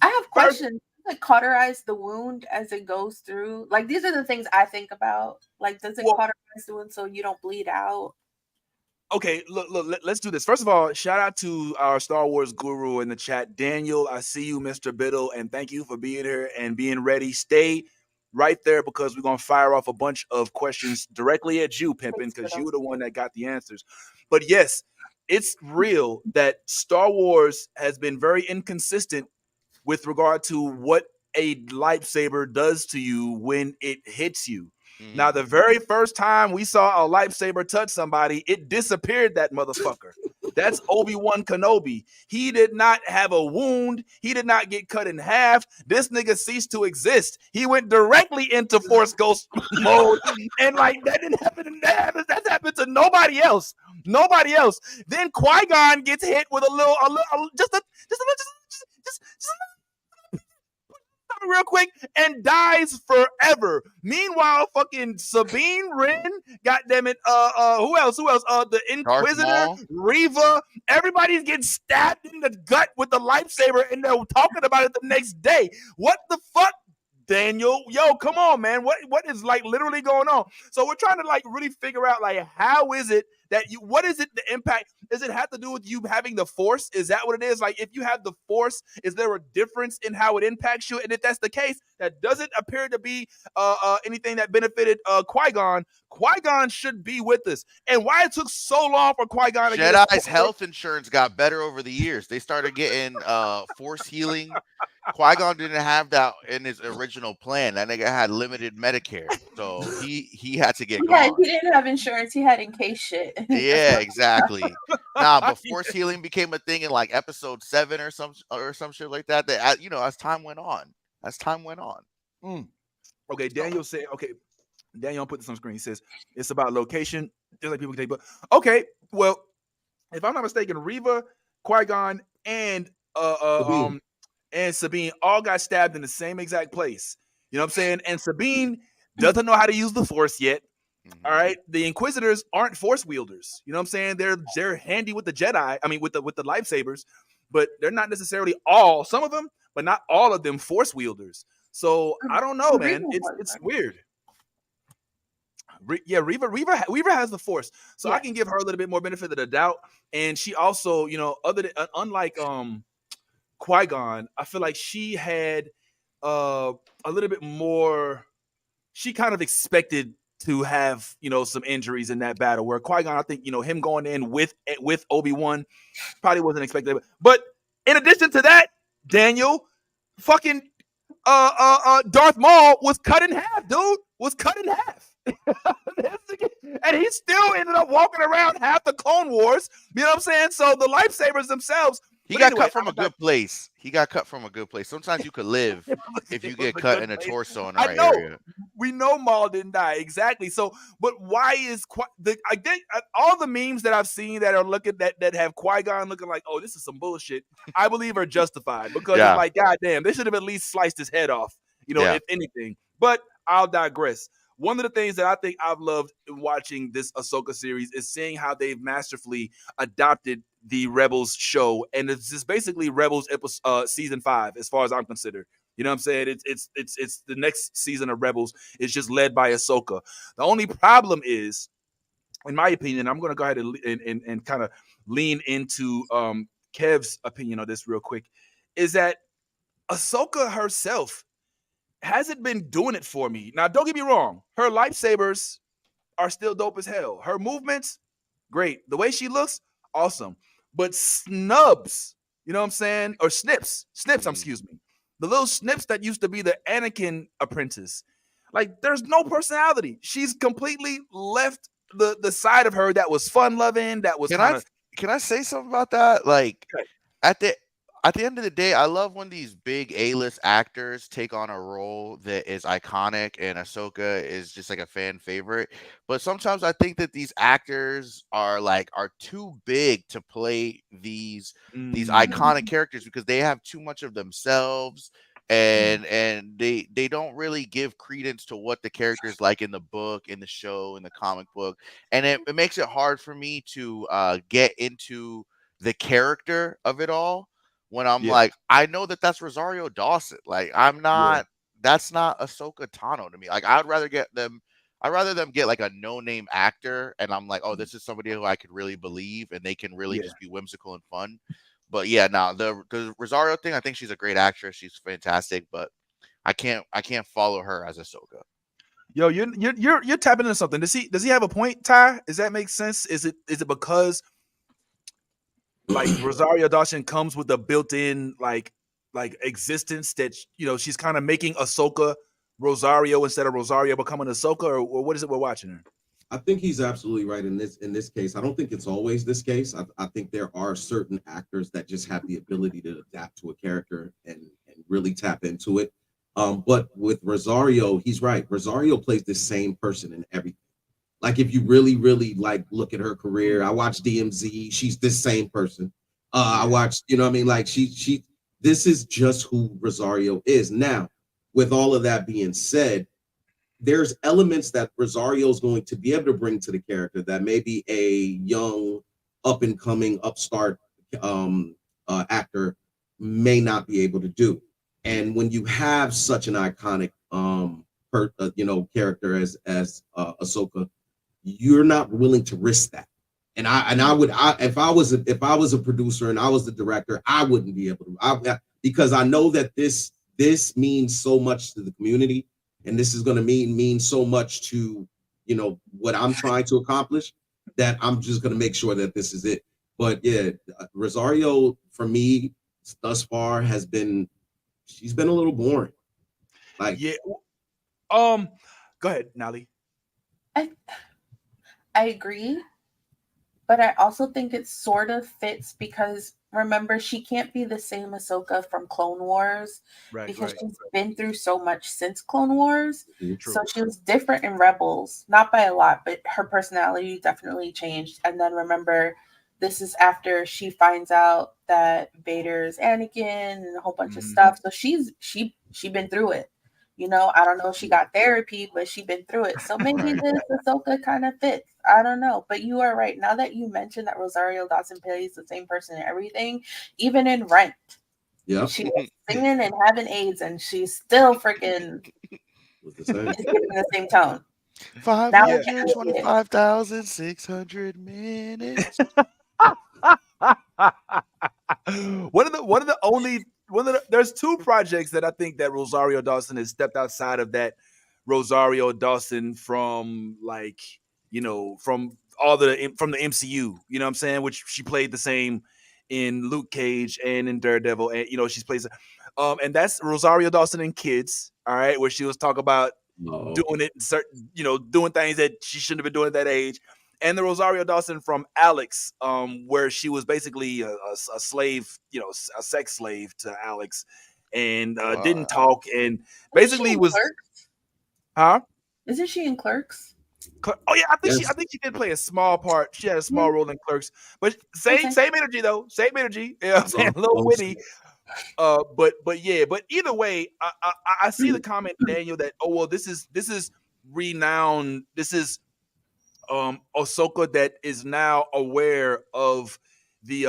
I have first, questions. Like cauterize the wound as it goes through. Like these are the things I think about. Like, does it well, cauterize the wound so you don't bleed out? okay, look, let's do this. First of all, shout out to our Star Wars guru in the chat, Daniel. I see you, Mr. Biddle, and thank you for being here and being ready. Stay right there because we're gonna fire off a bunch of questions directly at you, Pimpin, Thanks, because Fiddle. you were the one that got the answers. But yes, it's real that Star Wars has been very inconsistent with regard to what a lightsaber does to you when it hits you. Now, the very first time we saw a lightsaber touch somebody, it disappeared that motherfucker. That's Obi-Wan Kenobi. He did not have a wound. He did not get cut in half. This nigga ceased to exist. He went directly into Force Ghost mode. And like that didn't happen. That happened to nobody else. Nobody else. Then Qui-Gon gets hit with just real quick and dies forever. Meanwhile, fucking Sabine Wren, goddamn it, who else? The Inquisitor, Reva, everybody's getting stabbed in the gut with the lightsaber, and they're talking about it the next day. What the fuck? Daniel, yo, come on, man. What is like literally going on? So we're trying to like really figure out like how is it that what is it the impact? Does it have to do with you having the force? Is that what it is? Like if you have the force, is there a difference in how it impacts you? And if that's the case, that doesn't appear to be anything that benefited Qui-Gon. Qui-Gon should be with us. And why it took so long for Qui-Gon to get Jedi's health insurance got better over the years. They started getting force healing. Qui-Gon didn't have that in his original plan. That nigga had limited Medicare, so he had to get gone. He didn't have insurance. He had in case shit. Yeah, exactly. Nah, but force healing became a thing in like episode 7 or some shit like that. That as time went on. Okay, Daniel said. Okay, Daniel put this on screen. He says it's about location, just like people can take. But okay, well, if I'm not mistaken, Reva, Qui-Gon, and Sabine all got stabbed in the same exact place. You know what I'm saying? And Sabine doesn't know how to use the Force yet. All right, the Inquisitors aren't Force wielders. You know what I'm saying? They're handy with the Jedi. I mean, with the lightsabers, but they're not necessarily all. Some of them, but not all of them, Force wielders. So I don't know, man. It's weird. Reva has the Force, so I can give her a little bit more benefit of the doubt. And she also, unlike Qui-Gon, I feel like she had a little bit more. She kind of expected to have some injuries in that battle. Where Qui-Gon, I think him going in with Obi-Wan probably wasn't expected. But in addition to that, Daniel, fucking Darth Maul was cut in half, dude. Was cut in half. And he still ended up walking around half the Clone Wars. You know what I'm saying? So the lightsabers themselves. He But got anyway, cut from a good place. He got cut from a good place. Sometimes you could live if you it was get a cut good in a place. torso in the I right know. area. We know Maul didn't die exactly. So, but why is I think all the memes that I've seen that are looking that have Qui-Gon looking like, oh, this is some bullshit. I believe are justified because it's Yeah, like, goddamn, they should have at least sliced his head off. yeah. If anything. But I'll digress. One of the things that I think I've loved in watching this Ahsoka series is seeing how they've masterfully adopted the Rebels show, and it's just basically Rebels season 5, as far as I'm considered. You know what I'm saying? It's the next season of Rebels. It's just led by Ahsoka. The only problem is, in my opinion, I'm going to go ahead and kind of lean into Kev's opinion on this real quick, is that Ahsoka herself hasn't been doing it for me. Now, don't get me wrong. Her lightsabers are still dope as hell. Her movements, great. The way she looks, awesome. But snubs, you know what I'm saying? Or snips, Mm. excuse me. The little snips that used to be the Anakin apprentice. Like, there's no personality. She's completely left the side of her that was fun loving, that was Can kind I of can I say something about that? Like at the at the end of the day, I love when these big A-list actors take on a role that is iconic, and Ahsoka is just like a fan favorite. But sometimes I think that these actors are too big to play these iconic characters because they have too much of themselves, and they don't really give credence to what the characters like in the book, in the show, in the comic book, and it makes it hard for me to get into the character of it all when I'm yeah, like, I know that that's Rosario Dawson. Like, I'm yeah, not. That's not Ahsoka Tano to me. Like, I'd rather get them. I'd rather them get like a no-name actor, and I'm like, oh, this is somebody who I could really believe, and they can really yeah. just be whimsical and fun. But yeah, now the Rosario thing, I think she's a great actress. She's fantastic, but I can't follow her as Ahsoka. Yo, you're tapping into something. Does he have a point, Ty? Does that make sense? Is it because like Rosario Dawson comes with a built-in like existence that she's kind of making Ahsoka Rosario instead of Rosario becoming Ahsoka, or what is it we're watching her? I think he's absolutely right in this case. I don't think it's always this case. I think there are certain actors that just have the ability to adapt to a character and really tap into it. But with Rosario, he's right. Rosario plays the same person in everything. Like if you really, really like look at her career, I watch DMZ. She's this same person. I watched, you know what I mean? Like she. This is just who Rosario is now. With all of that being said, there's elements that Rosario is going to be able to bring to the character that maybe a young, up and coming, upstart actor may not be able to do. And when you have such an iconic, character as Ahsoka, you're not willing to risk that. If I was a producer and I was the director, I wouldn't be able to. Because I know that this means so much to the community, and this is going to mean so much to what I'm trying to accomplish, that I'm just going to make sure that this is it. But yeah, Rosario for me thus far she's been a little boring. Like Yeah. Go ahead, Nally. I agree, but I also think it sort of fits because remember, she can't be the same Ahsoka from Clone Wars because she's been through so much since Clone Wars. True. So she was different in Rebels, not by a lot, but her personality definitely changed. And then remember, this is after she finds out that Vader's Anakin and a whole bunch of stuff. So she been through it. I don't know if she got therapy, but she been through it. So maybe Right. this Ahsoka kind of fits. I don't know. But you are right. Now that you mentioned that Rosario Dawson plays the same person in everything, even in Rent, yeah, she was singing and having AIDS, and she's still freaking was the same. giving the same tone. Five Now hundred twenty-five thousand 600 minutes. There's two projects that I think that Rosario Dawson has stepped outside of that Rosario Dawson from from the MCU, you know what I'm saying, which she played the same in Luke Cage and in Daredevil, and she's plays and that's Rosario Dawson in Kids, all right, where she was talking about doing it, certain, doing things that she shouldn't have been doing at that age. And the Rosario Dawson from Alex, where she was basically a slave, a sex slave to Alex, and didn't talk, and basically was, Clerks? huh? Isn't she in Clerks? Oh yeah, I think she did play a small part. She had a small role in Clerks, but same energy though, same energy. You know what I'm saying? A little witty. But either way, I see the comment, Daniel, that this is renowned. This is Ahsoka that is now aware of the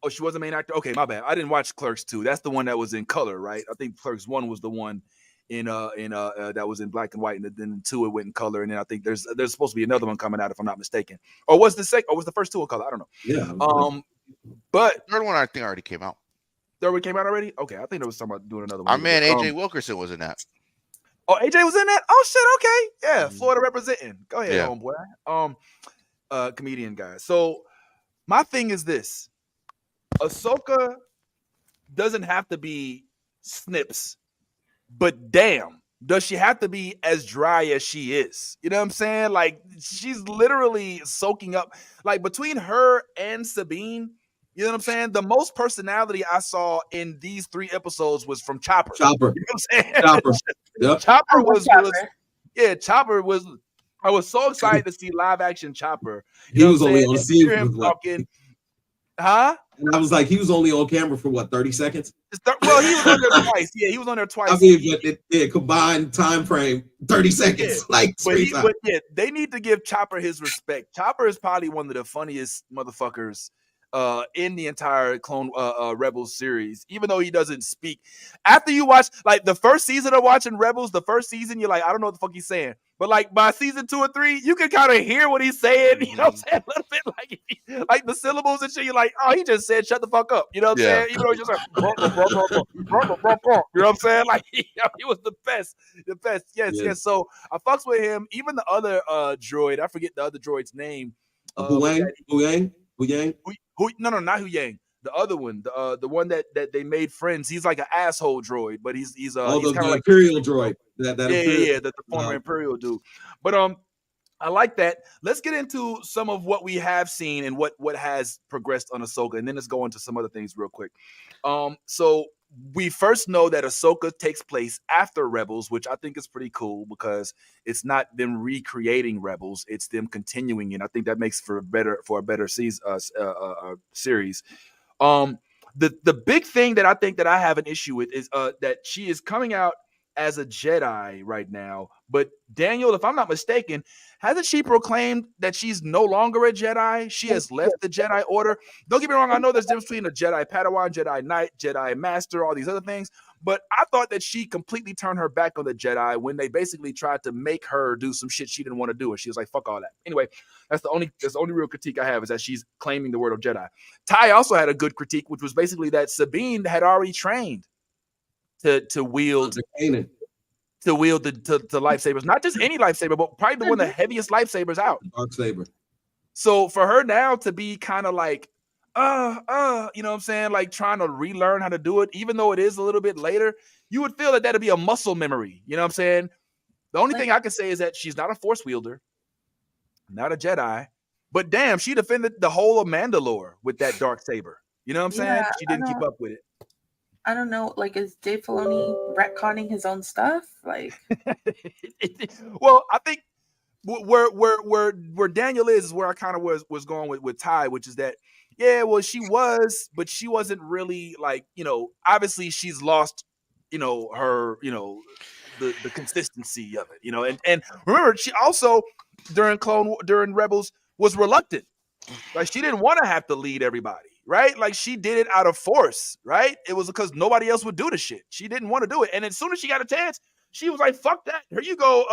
she was the main actor. Okay, my bad. I didn't watch Clerks 2. That's the one that was in color, right? I think Clerks 1 was the one in that was in black and white, and then 2 it went in color, and then I think there's supposed to be another one coming out if I'm not mistaken. Or was the first 2 in color? I don't know. Yeah. But third one I think already came out. Third one came out already? Okay, I think there was something about doing another one. Our man AJ Wilkerson was in that. Oh, AJ was in that? Oh shit, okay. Yeah, Florida representing. Go ahead, homeboy. Comedian guy. So my thing is this. Ahsoka doesn't have to be Snips, but damn, does she have to be as dry as she is? You know what I'm saying? Like, she's literally soaking up, like, between her and Sabine. You know what I'm saying? The most personality I saw in these 3 episodes was from Chopper. You know what I'm saying? Chopper. Yep. Chopper was Chopper was. I was so excited to see live action Chopper. He was only on scene for talking. Huh? And I was like, he was only on camera for what, 30 seconds? Well, he was on there twice. Yeah, he was on there twice. I mean, but combined time frame, 30 seconds. Yeah. But they need to give Chopper his respect. Chopper is probably one of the funniest motherfuckers in the entire Clone Rebels series, even though he doesn't speak. After you watch, like, the first season of watching Rebels, the first season, you're like, I don't know what the fuck he's saying. But, like, by season 2 or 3, you can kind of hear what he's saying. You know what I'm saying? A little bit like the syllables and shit. You're like, oh, he just said, shut the fuck up. You know what I'm saying? Even though he's just like, you know what I'm saying? Like, he was the best. The best. Yes. So I fucks with him. Even the other droid, I forget the other droid's name. Huyang? No, not Huyang. The other one, the one that they made friends. He's like an asshole droid, but he's he's kind of like Imperial droid. The former Imperial dude. But I like that. Let's get into some of what we have seen and what has progressed on Ahsoka, and then let's go into some other things real quick. So we first know that Ahsoka takes place after Rebels, which I think is pretty cool because it's not them recreating Rebels; it's them continuing it. I think that makes for a better series. The big thing that I think that I have an issue with is that she is coming out as a Jedi right now. But Daniel, if I'm not mistaken, hasn't she proclaimed that she's no longer a Jedi? She has left the Jedi Order. Don't get me wrong, I know there's a difference between a Jedi Padawan, Jedi Knight, Jedi Master, all these other things. But I thought that she completely turned her back on the Jedi when they basically tried to make her do some shit she didn't want to do. And she was like, fuck all that. Anyway, that's the only real critique I have, is that she's claiming the word of Jedi. Ty also had a good critique, which was basically that Sabine had already trained to wield the lightsabers. Not just any lightsaber, but probably the one of the heaviest lightsabers out. Dark saber. So for her now to be kind of like, you know what I'm saying? Like trying to relearn how to do it, even though it is a little bit later, you would feel that that'd be a muscle memory. You know what I'm saying? The only thing I can say is that she's not a force wielder, not a Jedi, but damn, she defended the whole of Mandalore with that dark saber. You know what I'm saying? She didn't keep up with it. I don't know. Like, is Dave Filoni retconning his own stuff? Like, well, I think where Daniel is where I kind of was going with Ty, which is that, yeah, well, she was, but she wasn't really like, obviously she's lost, her, the consistency of it, and remember, she also during Rebels was reluctant. Like, she didn't want to have to lead everybody, right? Like, she did it out of force, right? It was because nobody else would do the shit. She didn't want to do it. And as soon as she got a chance, she was like, fuck that. Here you go,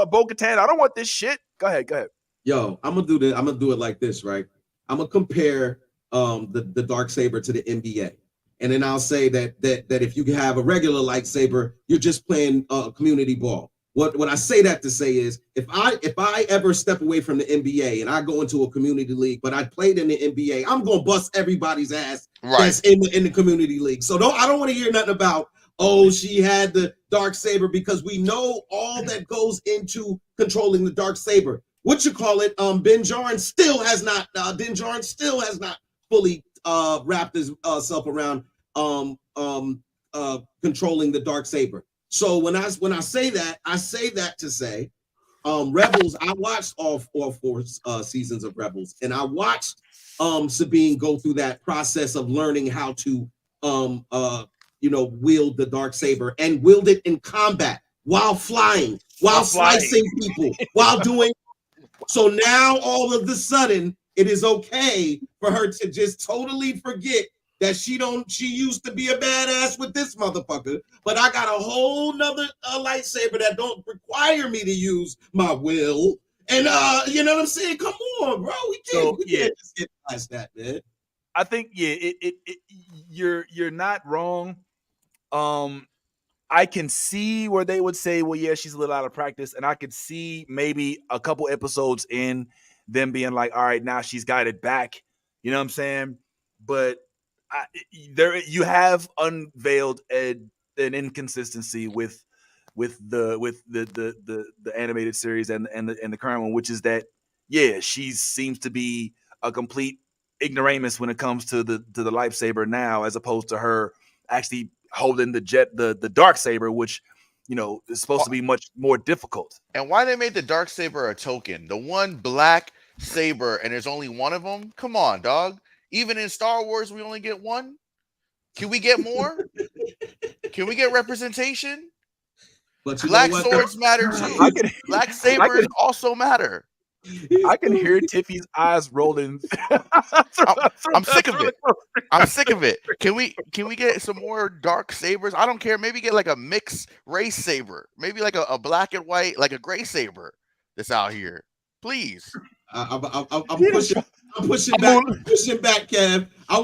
Bo-Katan. I don't want this shit. Go ahead. Yo, I'm gonna do it like this, right? I'm gonna compare the dark saber to the NBA. And then I'll say that if you have a regular lightsaber, you're just playing community ball. What I say that to say is, if I ever step away from the NBA and I go into a community league, but I played in the NBA, I'm gonna bust everybody's ass that's in the community league. So I don't want to hear nothing about, oh, she had the dark saber because we know all that goes into controlling the dark saber. What you call it? Din Djarin still has not fully wrapped himself around controlling the dark saber. So when I say that to say, Rebels. I watched all four seasons of Rebels, and I watched Sabine go through that process of learning how to wield the dark saber and wield it in combat while flying, while slicing people, while doing. So now all of the sudden it is okay for her to just totally forget that she used to be a badass with this motherfucker, but I got a whole nother lightsaber that don't require me to use my will. And you know what I'm saying? Come on, bro. We can't just get past that, man. I think you're not wrong. I can see where they would say, well, yeah, she's a little out of practice. And I could see maybe a couple episodes in them being like, all right, now she's got it back. You know what I'm saying? But you have unveiled an inconsistency with the animated series and the current one, which is that, yeah, she seems to be a complete ignoramus when it comes to the lightsaber now, as opposed to her actually holding the dark saber, which is supposed to be much more difficult. And why they made the dark saber a token, the one black saber, and there's only one of them? Come on, dog. Even in Star Wars, we only get one. Can we get more? Can we get representation? But black swords matter too. Black sabers also matter. I can hear Tiffy's eyes rolling. I'm sick of it. I'm sick of it. Can we get some more dark sabers? I don't care. Maybe get like a mixed race saber. Maybe like a black and white, like a gray saber that's out here. Please. I'm pushing back, Kev. I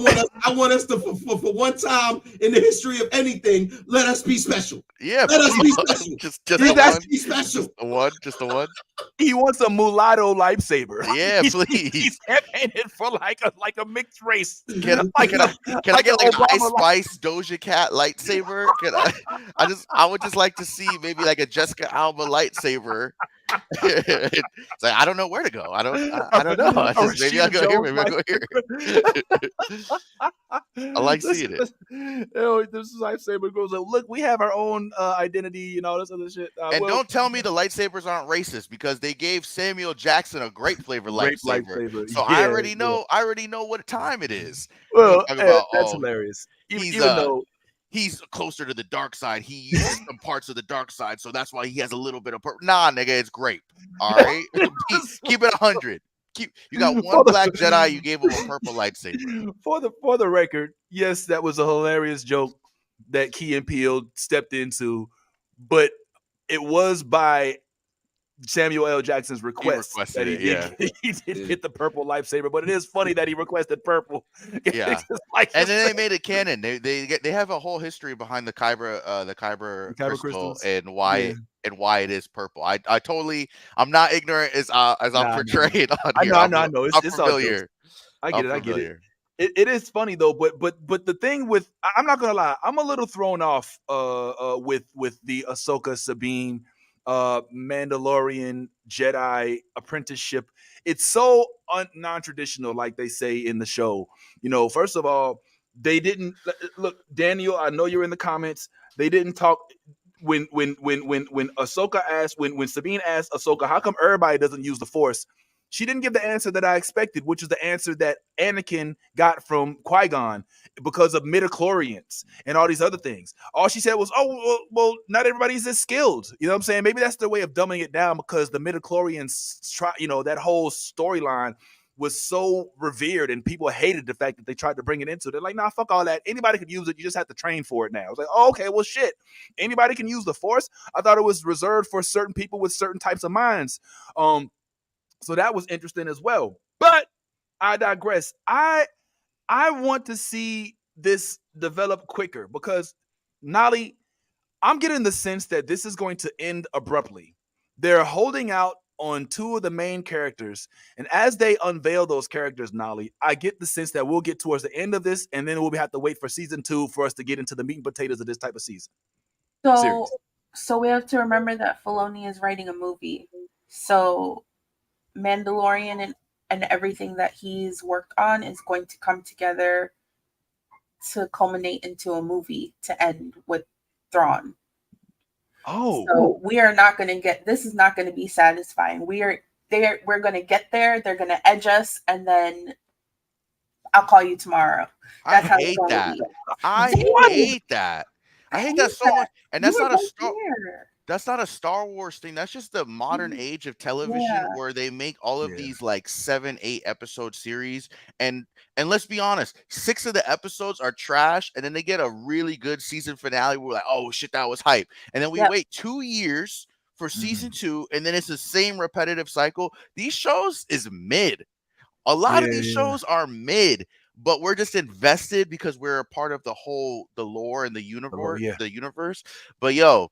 want us to for one time in the history of anything, let us be special. Yeah, let us be special. Just be special. Just the one. He wants a mulatto lightsaber. Yeah, please. He's campaigning for like a mixed race. Can I get like an Ice Spice Doja Cat lightsaber? I would just like to see maybe like a Jessica Alba lightsaber. It's like I don't know where to go. I don't know. Maybe I'll go here. Maybe I'll go here. I like seeing it. This lightsaber goes like, look, we have our own identity and all this other shit. And don't tell me the lightsabers aren't racist, because they gave Samuel Jackson a grape flavored lightsaber. So I already know. I already know what time it is. Well, that's hilarious. Even though he's closer to the dark side. He uses some parts of the dark side, so that's why he has a little bit of purple. Nah, nigga, it's grape. All right, keep it 100. You got one black Jedi. You gave him a purple lightsaber. For the record, yes, that was a hilarious joke that Key and Peele stepped into, but it was by Samuel L. Jackson's request that he did hit the purple lightsaber. But it is funny that he requested purple. Yeah, and then they made it canon. They have a whole history behind the Kyber crystal and why it is purple. I'm not ignorant as I'm portrayed on here. I know. It's familiar. I get it. It is funny though, but the thing with, I'm not gonna lie, I'm a little thrown off with the Ahsoka Sabine Mandalorian Jedi apprenticeship. It's so non-traditional, like they say in the show. First of all, they didn't look. Daniel, I know you're in the comments. They didn't talk when Ahsoka asked, when Sabine asked Ahsoka, how come everybody doesn't use the Force? She didn't give the answer that I expected, which is the answer that Anakin got from Qui-Gon because of midichlorians and all these other things. All she said was, well, not everybody's as skilled. You know what I'm saying? Maybe that's the way of dumbing it down, because the midichlorians, that whole storyline was so revered and people hated the fact that they tried to bring it into it. They're like, nah, fuck all that. Anybody could use it. You just have to train for it now. I was like, oh, okay, well, shit. Anybody can use the Force? I thought it was reserved for certain people with certain types of minds. So that was interesting as well. But I digress. I want to see this develop quicker, because Nolly, I'm getting the sense that this is going to end abruptly. They're holding out on two of the main characters, and as they unveil those characters, Nolly, I get the sense that we'll get towards the end of this, and then we'll have to wait for season 2 for us to get into the meat and potatoes of this type of season. So So we have to remember that Filoni is writing a movie. So Mandalorian and everything that he's worked on is going to come together to culminate into a movie to end with Thrawn. Oh, so we are not going to get. This is not going to be satisfying. We're going to get there. They're going to edge us, and then I'll call you tomorrow. I That's how it's hate going to that. be. I Damn, hate that. I hate that so that. much. And You that's were not a right Star there. that's not a Star Wars thing. That's just the modern age of television Yeah. where they make all of Yeah. these like 7, 8 episode series, and let's be honest, 6 of the episodes are trash, and then they get a really good season finale where we're like, oh shit, that was hype. And then we Yep. wait 2 years for season Mhm. 2, and then it's the same repetitive cycle. These shows is mid. A lot of these Yeah. shows are mid, but we're just invested because we're a part of the lore and the universe, yeah. the universe. But yo,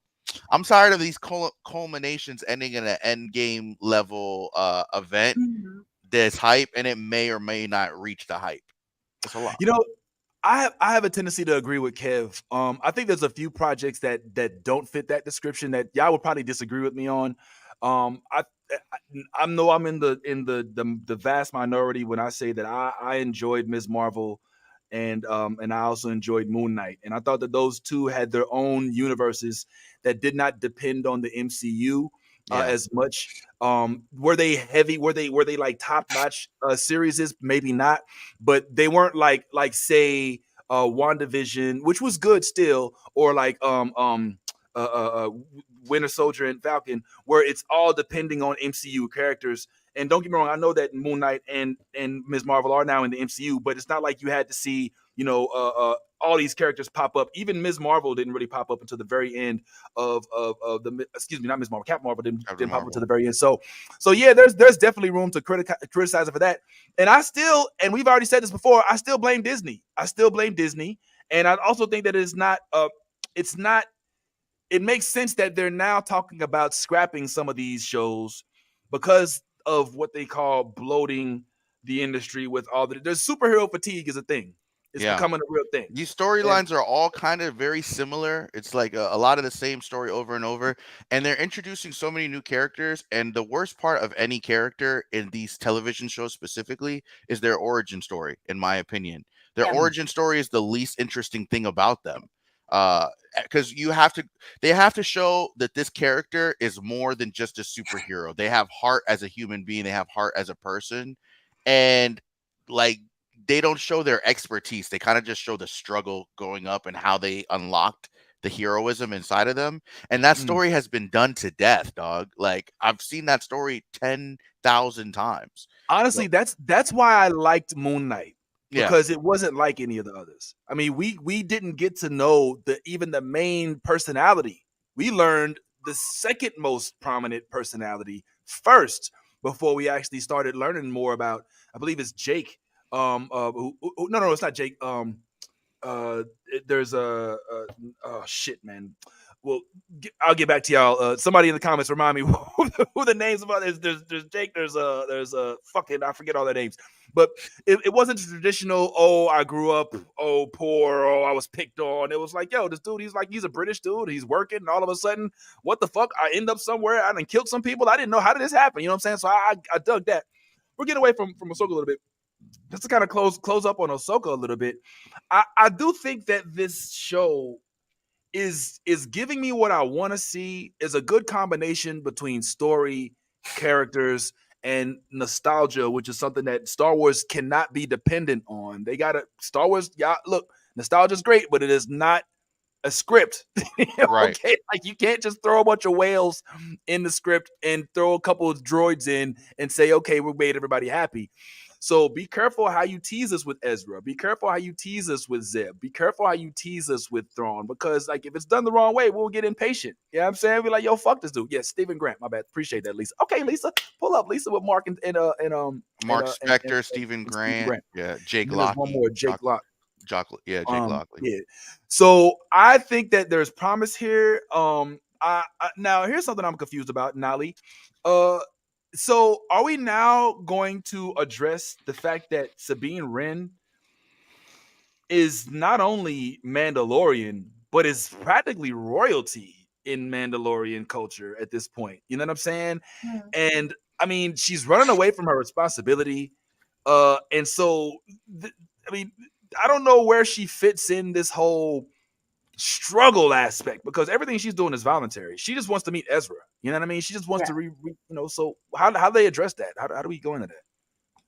I'm tired of these culminations ending in an end game level event Mhm. that's hype, and it may or may not reach the hype. It's a lot. You know, I have a tendency to agree with Kev. I think there's a few projects that don't fit that description that y'all would probably disagree with me on. I know I'm in the vast minority when I say that I enjoyed Ms. Marvel and I also enjoyed Moon Knight, and I thought that those two had their own universes that did not depend on the MCU Yeah, as much. Were they heavy? Were they like top notch series? Maybe not, but they weren't like say WandaVision, which was good still, or like Winter Soldier and Falcon, where it's all depending on MCU characters. And don't get me wrong, I know that Moon Knight and Ms. Marvel are now in the MCU, but it's not like you had to see all these characters pop up. Even Ms. Marvel didn't really pop up until the very end of the excuse me, not Ms. Marvel, Captain Marvel Captain didn't pop up until Marvel. the very end. So yeah, there's definitely room to criticize it for that. And I still, and we've already said this before, I still blame Disney. And I also think that it's not. It makes sense that they're now talking about scrapping some of these shows because of what they call bloating the industry with all there's superhero fatigue is a thing. It's Yeah. becoming a real thing. These And storylines are all kind of very similar. It's like a lot of the same story over and over, and they're introducing so many new characters. And the worst part of any character in these television shows specifically is their origin story, in my opinion. Their Yeah. origin story is the least interesting thing about them. Because they have to show that this character is more than just a superhero. They have heart as a human being, they have heart as a person, and like they don't show their expertise. They kind of just show the struggle going up and how they unlocked the heroism inside of them. And that story has been done to death, dog. Like I've seen that story 10,000 times. honestly, that's why I liked Moon Knight Yeah. because it wasn't like any of the others. I mean, we didn't get to know even the main personality. We learned the second most prominent personality first before we actually started learning more about. I believe it's Jake. No, it's not Jake. There's oh shit, man. Well, I'll get back to y'all. Somebody in the comments remind me who the names of others. There's Jake. There's fucking I forget all their names. But it wasn't traditional. Oh, I grew up. Oh, poor. Oh, I was picked on. It was like, yo, this dude. He's a British dude. He's working. And all of a sudden, what the fuck? I end up somewhere. I done killed some people. I didn't know how did this happen. You know what I'm saying? So I dug that. We're getting away from Ahsoka a little bit. Just to kind of close up on Ahsoka a little bit. I do think that this show is giving me what I want to see. Is a good combination between story, characters, and nostalgia, which is something that Star Wars cannot be dependent on. They gotta Star Wars. Yeah, look, nostalgia is great, but it is not a script. Right. Okay, like you can't just throw a bunch of whales in the script and throw a couple of droids in and say, okay, we made everybody happy. So be careful how you tease us with Ezra. Be careful how you tease us with Zeb. Be careful how you tease us with Thrawn. Because like if it's done the wrong way, we'll get impatient. You know what I'm saying? Be like, yo, fuck this dude. Yes, Stephen Grant. My bad. Appreciate that, Lisa. Okay, Lisa, pull up Lisa with Mark Mark Spector, and Stephen Stephen Grant. Yeah. Jake And then there's one Lockley. more, Jake Lock. Jake Lockley. Yeah. So I think that there's promise here. Now here's something I'm confused about, Nali. So are we now going to address the fact that Sabine Wren is not only Mandalorian, but is practically royalty in Mandalorian culture at this point. You know what I'm saying? Hmm. And I mean, she's running away from her responsibility. And so, I mean, I don't know where she fits in this whole struggle aspect because everything she's doing is voluntary. She just wants to meet Ezra. You know what I mean? She just wants to so how do they address that? How do we go into that?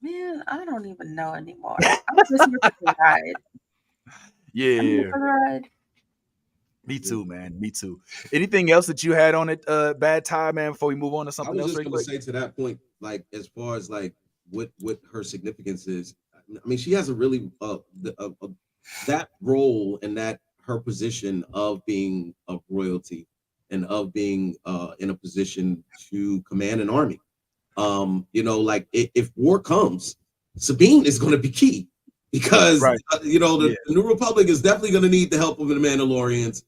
Man, I don't even know anymore. I'm just here for the ride. Yeah. I'm here for the ride. Me too, man. Me too. Anything else that you had on it, bad time, man, before we move on to something I was else just really going to quick? say to that point, like as far as like what her significance is. I mean, she has a really that role and that her position of being of royalty and of being in a position to command an army. Like if war comes, Sabine is going to be key because Right. the New Republic is definitely going to need the help of the Mandalorians.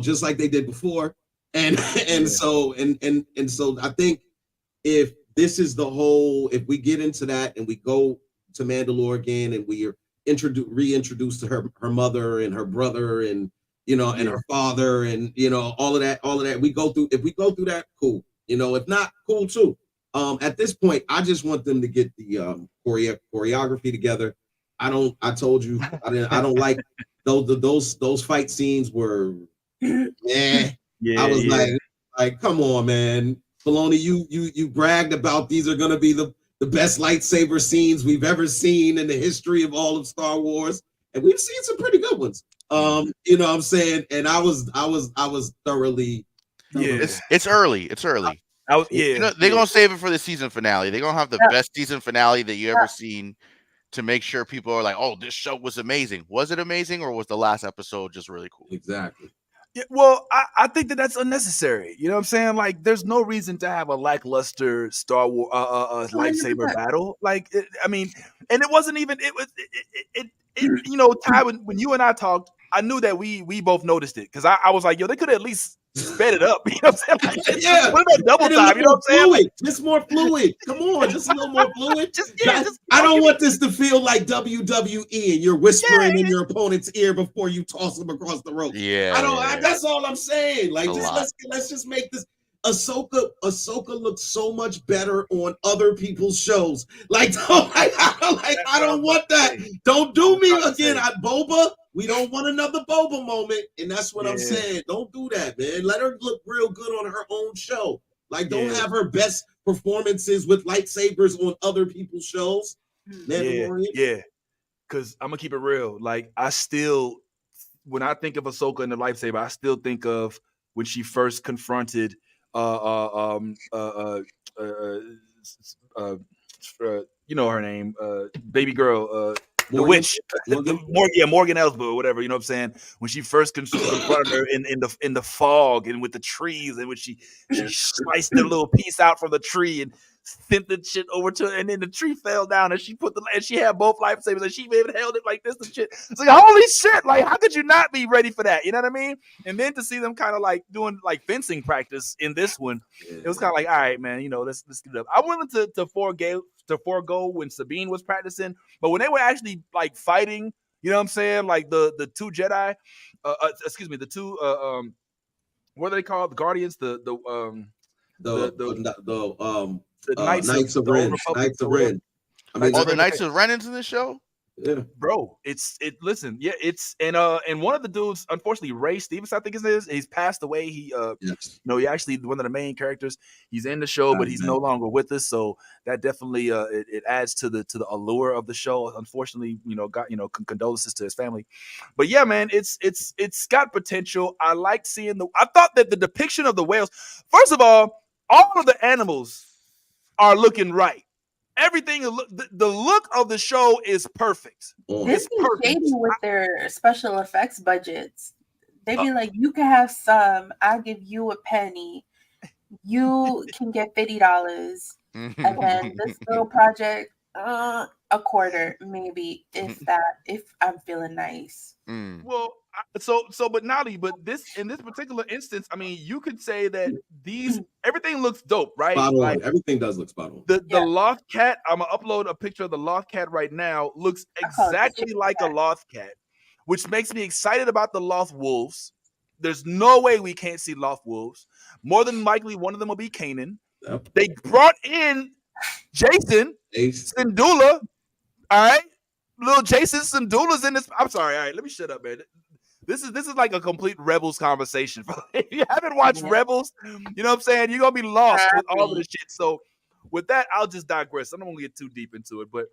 Just like they did before, and so I think if this is the whole, if we get into that and we go to Mandalore again and we are reintroduced to her mother and her brother and and her father and all of that, if we go through that, cool. If not, cool too. At this point, I just want them to get the choreography together. I told you I don't like those fight scenes were I was like, come on, man. Filoni, you bragged about these are gonna be the best lightsaber scenes we've ever seen in the history of all of Star Wars. And we've seen some pretty good ones. You know what I'm saying? And I was thoroughly. It's early. It's early. They're gonna save it for the season finale. They're gonna have the best season finale that you ever seen to make sure people are like, oh, this show was amazing. Was it amazing, or was the last episode just really cool? Exactly. Yeah, well, I think that's unnecessary. You know what I'm saying? Like, there's no reason to have a lackluster Star Wars lightsaber battle. Like, I mean, and it wasn't even. It was. Ty, when you and I talked, I knew that we both noticed it because I was like, yo, they could at least sped it up. You know what I'm saying? Like, what about double time? You know what I'm saying? Like, just more fluid. Come on, just a little more fluid. I don't want this to feel like WWE and you're whispering in your opponent's ear before you toss them across the rope. That's all I'm saying. Like, let's just make this. Ahsoka looks so much better on other people's shows. Like, I don't want that. Don't do me again. Boba. We don't want another Boba moment, and that's what I'm saying. Don't do that, man. Let her look real good on her own show. Like, don't have her best performances with lightsabers on other people's shows. Yeah. Because I'm gonna keep it real. Like, when I think of Ahsoka and the lightsaber, I still think of when she first confronted her name, baby girl, the witch, Morgan Elsbeth, or whatever. You know what I'm saying? When she first confronted her in the fog and with the trees, and when she sliced the little piece out from the tree and sent the shit over to her, and then the tree fell down, and she had both lightsabers, and she even held it like this and shit. It's like, holy shit! Like, how could you not be ready for that? You know what I mean? And then to see them kind of like doing like fencing practice in this one, it was kind of like, all right, man, let's get it up. I wanted to forego when Sabine was practicing, but when they were actually like fighting, you know what I'm saying? Like the two Jedi, the two what are they called? The Guardians, the Knights of Ren. Knights of Ren. The Knights of Ren into the show? Yeah, bro. Listen, yeah, and one of the dudes, unfortunately, Ray Stevens, I think his name is, he's passed away. He he actually one of the main characters. He's in the show, but he's no longer with us. So that definitely it adds to the allure of the show. Unfortunately, condolences to his family. But yeah, man, it's got potential. I like seeing I thought that the depiction of the whales, first of all of the animals are looking right. Everything, the look of the show is perfect. It's shady with their special effects budgets. They be like, you can have some, I'll give you a penny. You can get $50. And then this little project, a quarter, maybe, if I'm feeling nice. Well, but Nolly, but in this particular instance, I mean, you could say that everything looks dope, right? Spot on. Like, everything does look spot on. The loth cat, I'm gonna upload a picture of the loth cat right now. Looks exactly like a loth cat, which makes me excited about the loth wolves. There's no way we can't see Loft Wolves. More than likely, one of them will be Kanan. Yep. They brought in Jason Ace. Syndulla. All right, little Jason Syndulla's in this. I'm sorry. All right, let me shut up, man. This is like a complete Rebels conversation. If you haven't watched Rebels, you know what I'm saying? You're gonna be lost with all of this shit. So with that, I'll just digress. I don't want to get too deep into it, but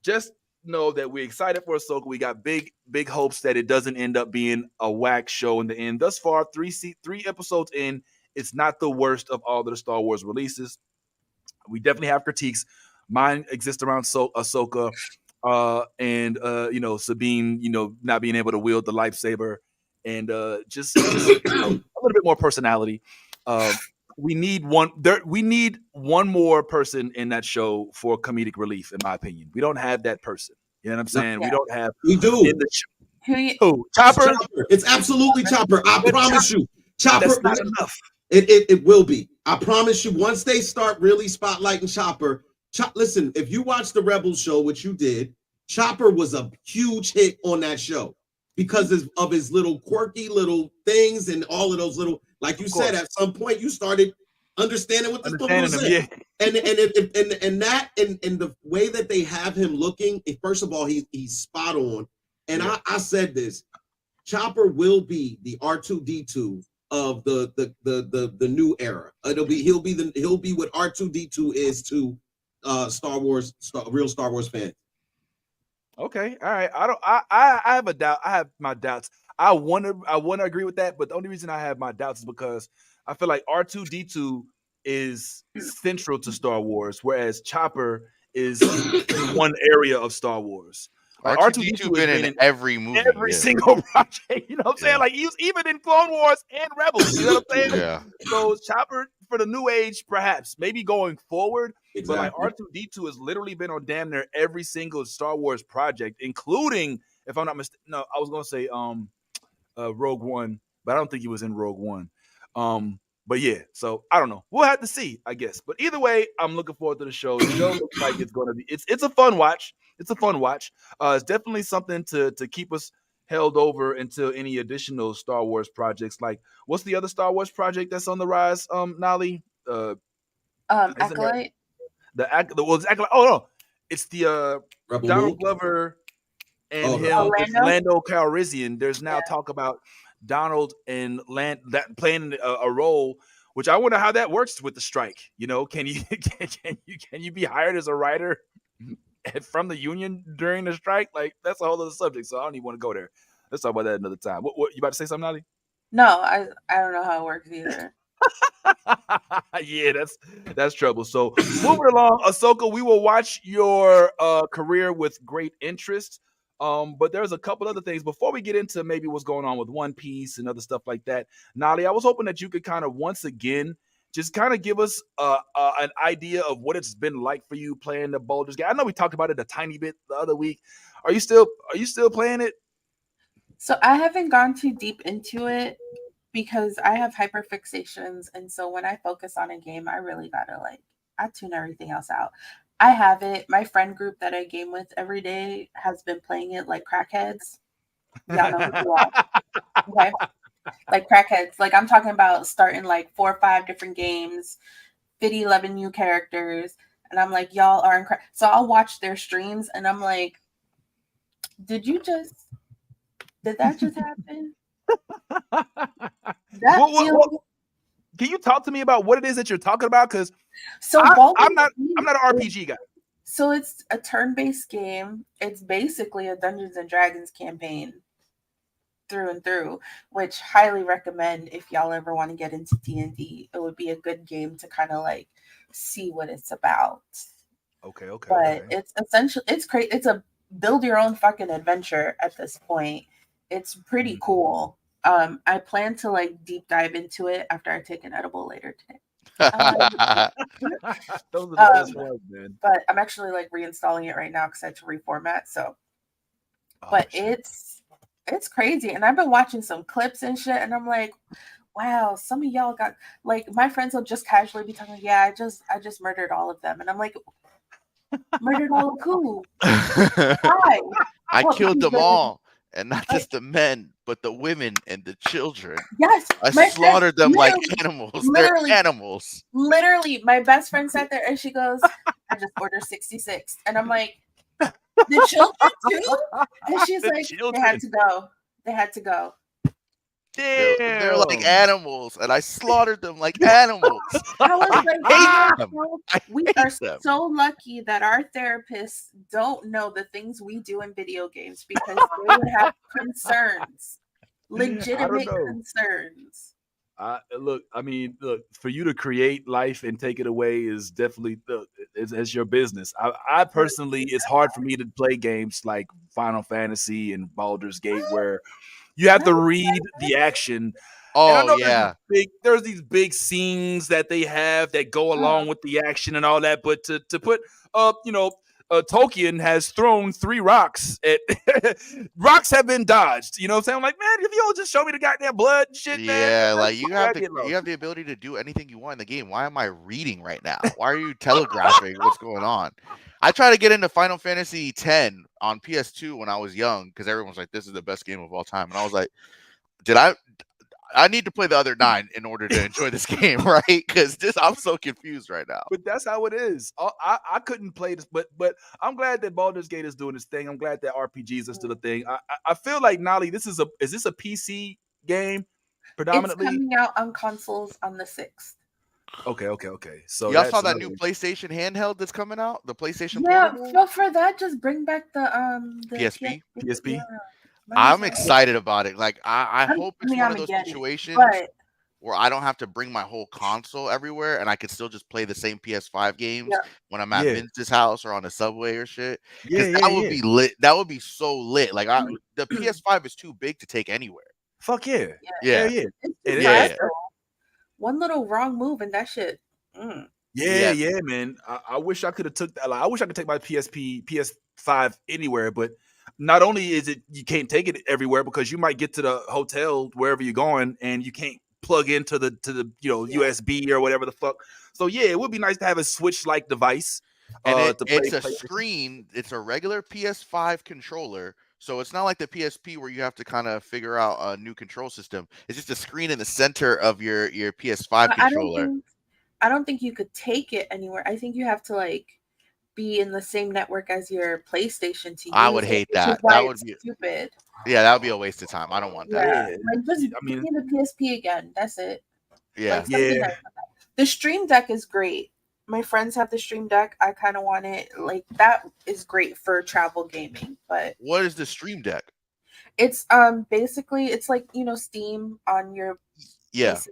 just know that we're excited for Ahsoka. We got big hopes that it doesn't end up being a whack show in the end. Thus far, three episodes in, it's not the worst of all of the Star Wars releases. We definitely have critiques. Mine exist around Ahsoka. And Sabine, not being able to wield the lightsaber, and just a little bit more personality. We need one more person in that show for comedic relief, in my opinion. We don't have that person. You know what I'm saying? We don't have. We do. In the show. Chopper? It's absolutely Chopper. I promise you, Chopper. That's not enough. It will be. I promise you. Once they start really spotlighting Chopper. Listen, if you watch the Rebels show, which you did, Chopper was a huge hit on that show because of his little quirky little things and all of those little, like you said, at some point you started understanding what this woman was saying. And the way that they have him looking, first of all, he's spot on. And I said this, Chopper will be the R2D2 of the new era. He'll be what R2D2 is to Star Wars, real Star Wars fans. Okay, all right. I have a doubt. I have my doubts. I want to agree with that, but the only reason I have my doubts is because I feel like R2D2 is central to Star Wars, whereas Chopper is one area of Star Wars. Like R2D2 been in every movie, single project. You know what I'm saying? Like he was even in Clone Wars and Rebels. You know what I'm saying? Yeah. So Chopper for the new age, perhaps, maybe going forward. Exactly. But like R2D2 has literally been on damn near every single Star Wars project, including, if I'm not mistaken, no, I was gonna say Rogue One, but I don't think he was in Rogue One. But yeah, so I don't know. We'll have to see, I guess. But either way, I'm looking forward to the show. The show looks like it's gonna be it's a fun watch. It's a fun watch. It's definitely something to keep us held over until any additional Star Wars projects. Like, what's the other Star Wars project that's on the rise, Nolly? Acolyte. Acolyte. Oh no, it's the Donald Glover and him, Lando Calrissian. There's now talk about Donald and playing a role, which I wonder how that works with the strike. You know, can you be hired as a writer from the union during the strike? Like, that's a whole other subject. So I don't even want to go there. Let's talk about that another time. What you about to say something, Nolly? No, I don't know how it works either. Yeah, that's trouble. So moving along, Ahsoka, we will watch your career with great interest. But there's a couple other things before we get into maybe what's going on with One Piece and other stuff like that. Nolly, I was hoping that you could kind of once again just kind of give us an idea of what it's been like for you playing the Baldur's Gate. I know we talked about it a tiny bit the other week. Are you still playing it? So I haven't gone too deep into it because I have hyperfixations, and so when I focus on a game, I really gotta I tune everything else out. I have it. My friend group that I game with every day has been playing it like crackheads. Y'all know who you are. Okay. Like crackheads. Like I'm talking about starting like 4 or 5 different games, 50, 11 new characters. And I'm like, y'all are incredible. So I'll watch their streams and I'm like, did that just happen? Can you talk to me about what it is that you're talking about? Because I'm not an RPG guy. So it's a turn-based game. It's basically a Dungeons and Dragons campaign through and through, which highly recommend if y'all ever want to get into D&D. It would be a good game to kind of like see what it's about. Okay. But it's essentially it's a build your own fucking adventure at this point. It's pretty cool. I plan to like deep dive into it after I take an edible later today. Those are the best ones, man. But I'm actually like reinstalling it right now because I had to reformat. So, but it's crazy, and I've been watching some clips and shit, and I'm like, wow, some of y'all got like my friends will just casually be talking, yeah, I just murdered all of them, and I'm like, murdered all of who? Why? I killed them all, and not just the men. but the women and the children, Yes, I my slaughtered them like literally, animals. They're animals. literally, my best friend sat there and she goes, "I just ordered 66," and I'm like, "The children too?" And she's The like, "They children. had to go. They had to go." They're like Damn. animals, and I slaughtered them like animals. I was I like, hate them. we hate are them. so lucky that our therapists don't know the things we do in video games because they would have concerns, legitimate know. concerns. Look, for you to create life and take it away is definitely it's your business. I personally, it's hard for me to play games like Final Fantasy and Baldur's Gate where you have to read the action. And I Oh know yeah, there's these big scenes that they have that go along with the action and all that, but to put Tolkien has thrown 3 rocks at rocks have been dodged. You know what I'm saying? I'm like, man, if y'all just show me the goddamn blood and shit, man. yeah. Like you have the ability to do anything you want in the game. Why am I reading right now? Why are you telegraphing what's going on? I tried to get into Final Fantasy X on PS2 when I was young because everyone's like, "This is the best game of all time," and I was like, "Did I need to play the other 9 in order to enjoy this game, right? Because I'm so confused right now." But that's how it is. I couldn't play this, but I'm glad that Baldur's Gate is doing this thing. I'm glad that RPGs are still a thing. I feel like, Nolly, is this a PC game predominantly? It's coming out on consoles on the 6th. Okay. So y'all saw that new PlayStation handheld that's coming out, the PlayStation Portable? But for that, just bring back the PSP. PSP. Yeah. I'm excited about it. Like I hope it's one of those situations where I don't have to bring my whole console everywhere, and I can still just play the same PS5 games when I'm at Vince's house or on the subway or shit. Because that would be lit. That would be so lit. Like the PS5 is too big to take anywhere. Fuck yeah. Yeah. One little wrong move and that shit. Yeah, man. I wish I could have took that. Like, I wish I could take my PS5 anywhere, but not only is it you can't take it everywhere because you might get to the hotel wherever you're going and you can't plug into the USB or whatever the fuck. So yeah, it would be nice to have a Switch-like device. And it's a screen. It's a regular PS5 controller. So it's not like the PSP where you have to kind of figure out a new control system. It's just a screen in the center of your PS5 controller. I don't think you could take it anywhere. I think you have to be in the same network as your PlayStation to use I would hate that. That would be stupid. Yeah, that would be a waste of time. I don't want that. Yeah. Just give me the PSP again. That's it. Yeah. The Stream Deck is great. My friends have the Stream Deck. I kind of want it. That is great for travel gaming. But what is the Stream Deck? It's basically it's like Steam on your PC.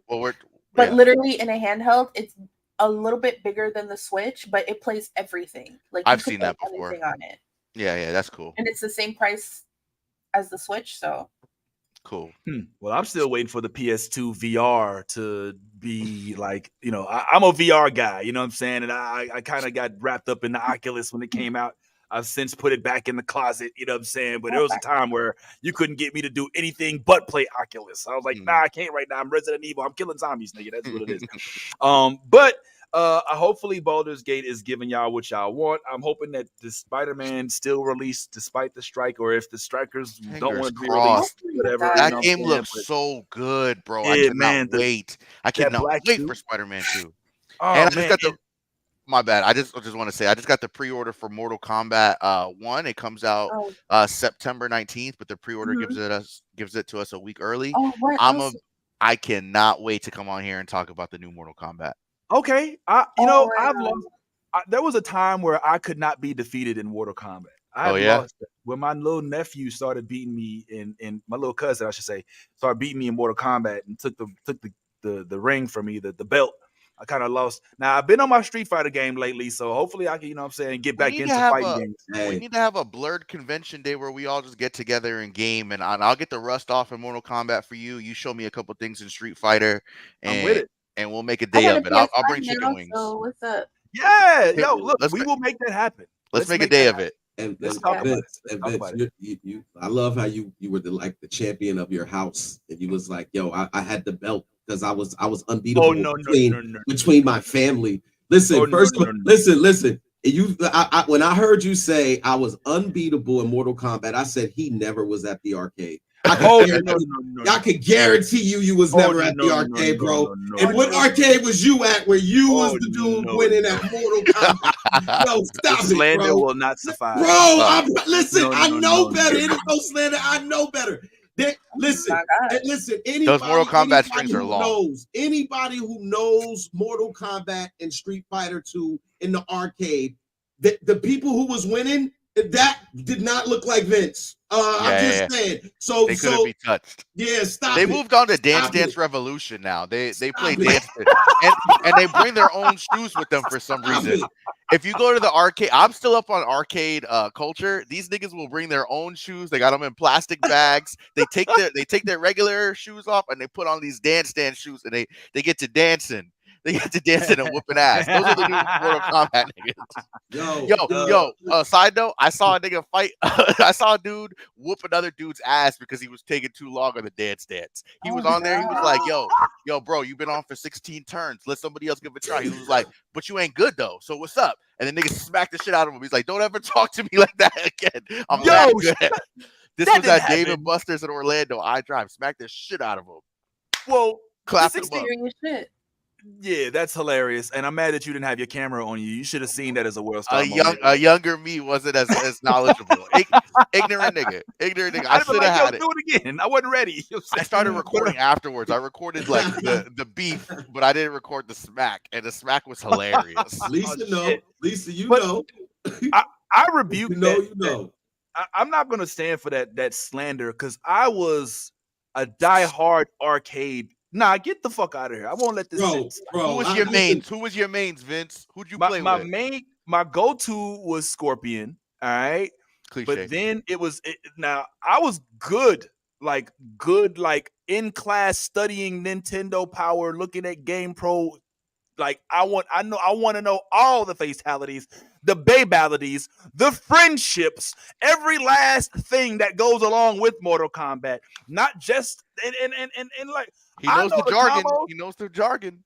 But literally in a handheld, it's a little bit bigger than the Switch, but it plays everything. I've seen that before. On it. Yeah, that's cool. And it's the same price as the Switch, so cool. Well, I'm still waiting for the PS2 VR to be I'm a VR guy, you know what I'm saying? And I kind of got wrapped up in the Oculus when it came out. I've since put it back in the closet, you know what I'm saying? But there was a time where you couldn't get me to do anything but play Oculus. I was like, nah, I can't right now. I'm Resident Evil. I'm killing zombies, nigga. That's what it is. But hopefully Baldur's Gate is giving y'all what y'all want. I'm hoping that the Spider-Man still released despite the strike, or if the strikers don't want to be released, whatever. That game looks so good, bro. I cannot wait. I cannot wait for Spider-Man 2. Oh, and I just got the my bad. I just want to say I just got the pre-order for Mortal Kombat 1. It comes out September 19th, but the pre-order gives it to us a week early. I cannot wait to come on here and talk about the new Mortal Kombat. Okay. There was a time where I could not be defeated in Mortal Kombat. Lost it. When my little nephew started beating me in my little cousin, I should say, started beating me in Mortal Kombat and took the ring from me, the belt. I kind of lost. Now I've been on my Street Fighter game lately, so hopefully I can, get back into fighting games. We need to have a Blerd convention day where we all just get together and game, and I'll get the rust off in Mortal Kombat for you. You show me a couple things in Street Fighter, and I'm with it. And we'll make a day of it. I'll bring chicken wings. So what's up? Yeah, look, we will make that happen. Let's make a day of it. And Vince, I love how you were the champion of your house, and you was like, yo, I had the belt because I was unbeatable between my family. Listen, listen. When I heard you say I was unbeatable in Mortal Kombat, I said he never was at the arcade. I can guarantee you was never at the arcade, bro. And what arcade was you at where you was the dude winning at Mortal Kombat? Yo, stop it, slander bro. will not suffice. Bro, listen, I know better. It is no slander. I know better. Listen. Anybody, those Mortal Kombat strings are long. Anybody who knows Mortal Kombat and Street Fighter 2 in the arcade, the people who was winning, that did not look like Vince. I'm just saying. So they couldn't be touched. Yeah, stop. They moved on to Dance Revolution now. They play dance and they bring their own shoes with them for some reason. If you go to the arcade, I'm still up on arcade culture. These niggas will bring their own shoes. They got them in plastic bags. They take their regular shoes off and they put on these dance shoes and they get to dancing. They get to dancing and whooping ass. Those are the new Mortal Kombat niggas. Yo. Side note, I saw a nigga fight. I saw a dude whoop another dude's ass because he was taking too long on the dance. He was on there. He was like, yo, bro, you've been on for 16 turns. Let somebody else give it a try. He was like, but you ain't good though. So what's up? And then nigga smacked the shit out of him. He's like, don't ever talk to me like that again. I'm that good. This was at Dave & Buster's in Orlando. I drive. Smacked the shit out of him. Well, clap him up. Yeah, that's hilarious. And I'm mad that you didn't have your camera on you. You should have seen that as a world star. A younger me wasn't as knowledgeable. Ignorant nigga. I should have had it. Do it again. I wasn't ready. I started recording afterwards. I recorded like the beef, but I didn't record the smack. And the smack was hilarious. Lisa, you know. I rebuke you know. I'm not gonna stand for that slander because I was a diehard arcade. Nah, get the fuck out of here. I won't let this sit. Bro, Who was your mains? Who was your mains, Vince? Who'd you play with? My go-to was Scorpion. All right. Cliche. But then now I was good, like in class studying Nintendo Power, looking at Game Pro. Like I want to know all the fatalities, the babalities, the friendships, every last thing that goes along with Mortal Kombat. Not just and like he knows the jargon. He knows the jargon.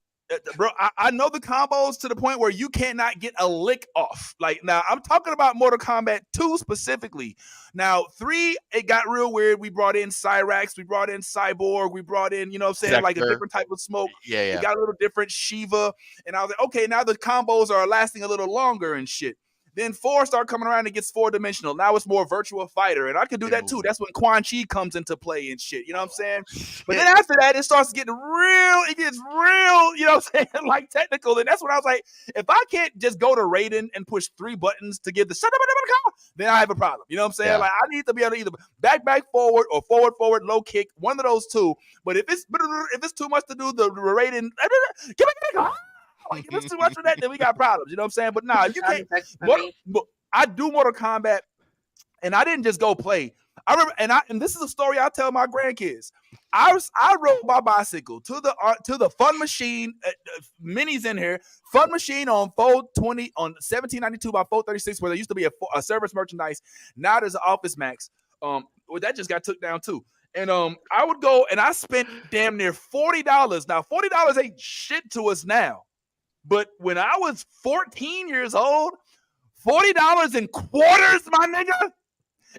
Bro, I know the combos to the point where you cannot get a lick off. Like now, I'm talking about Mortal Kombat 2 specifically. Now, 3, it got real weird. We brought in Cyrax, we brought in Cyborg, we brought in, you know what I'm saying, Sector. like a different type of smoke. Yeah. It got a little different, Shiva. And I was like, okay, now the combos are lasting a little longer and shit. Then 4 started coming around and gets 4-dimensional. Now it's more Virtua Fighter, and I could do that too. That's when Quan Chi comes into play and shit. You know what I'm saying? But then after that, it starts getting real. It gets real. You know what I'm saying? Like technical. And that's when I was like, if I can't just go to Raiden and push 3 buttons to give the shut up, then I have a problem. You know what I'm saying? Yeah. Like I need to be able to either back forward or forward low kick. One of those two. But if it's too much to do the Raiden, give me. Like, if it's too much of that, then we got problems. You know what I'm saying? But nah, you can't. I do Mortal Kombat, and I didn't just go play. I remember, and this is a story I tell my grandkids. I rode my bicycle to the Fun Machine. Minis in here, Fun Machine on 420 on 1792 by 436, where there used to be a service merchandise. Now there's an Office Max. Well, that just got took down too. And I would go and I spent damn near $40. Now $40 ain't shit to us now. But when I was 14 years old, $40 in quarters, my nigga,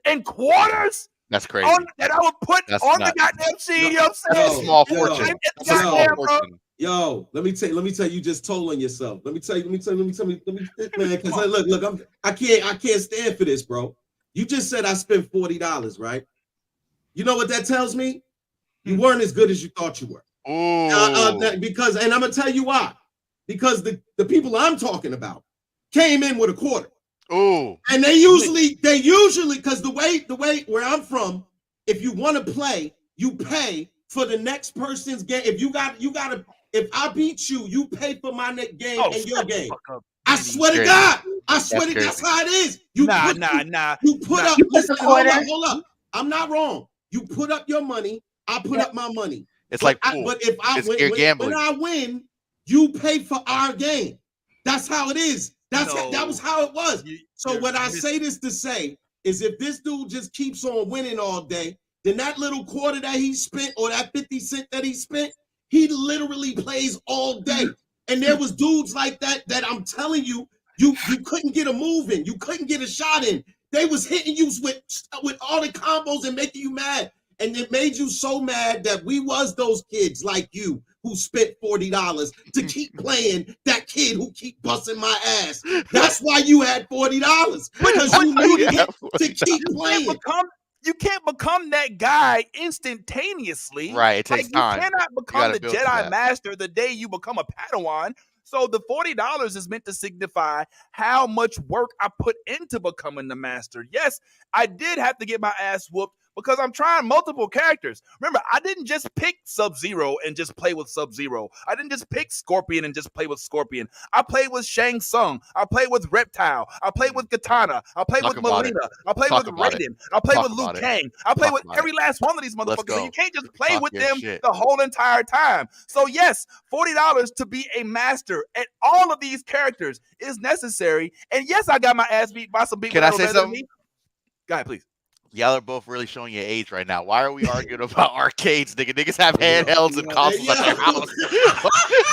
in quarters. That's crazy. That I would put on the goddamn sheet. You know what I'm saying? That's a small fortune. That's a small fortune. Yo, let me tell you, just told on yourself. Let me tell you, man, because look, I can't stand for this, bro. You just said I spent $40, right? You know what that tells me? You weren't as good as you thought you were. Because, and I'm gonna tell you why. Because the people I'm talking about came in with a quarter. Oh, and they usually because the way where I'm from, if you want to play, you pay for the next person's game. If you got to, if I beat you, you pay for my next game and your game. I swear to God, that's how it is. You put up. Listen, hold up. I'm not wrong. You put up your money. I put up my money. It's like, but if I win, when I win, you pay for our game. That's how it is. That was how it was. So what I say this to say is if this dude just keeps on winning all day, then that little quarter that he spent or that 50 cent that he spent, he literally plays all day. And there was dudes like that I'm telling you, you couldn't get a move in. You couldn't get a shot in. They was hitting you with all the combos and making you mad. and it made you so mad that we was those kids like you who spent $40 to keep playing that kid who keep busting my ass. That's why you had $40 because you needed it to keep playing. You can't become that guy instantaneously. Right, it takes time. You cannot become the Jedi Master the day you become a Padawan. So the $40 is meant to signify how much work I put into becoming the Master. Yes, I did have to get my ass whooped because I'm trying multiple characters. Remember, I didn't just pick Sub-Zero and just play with Sub-Zero. I didn't just pick Scorpion and just play with Scorpion. I played with Shang Tsung. I played with Reptile. I played with Katana. I played with Melina. I played with Raiden. I played with Liu Kang. I played with every last one of these motherfuckers. So you can't just play with them the whole entire time. So yes, $40 to be a master at all of these characters is necessary. And yes, I got my ass beat by some people. Can I say something? Go ahead, please. Y'all are both really showing your age right now. Why are we arguing about arcades, nigga? Niggas have handhelds and consoles at their house.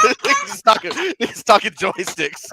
niggas talking joysticks.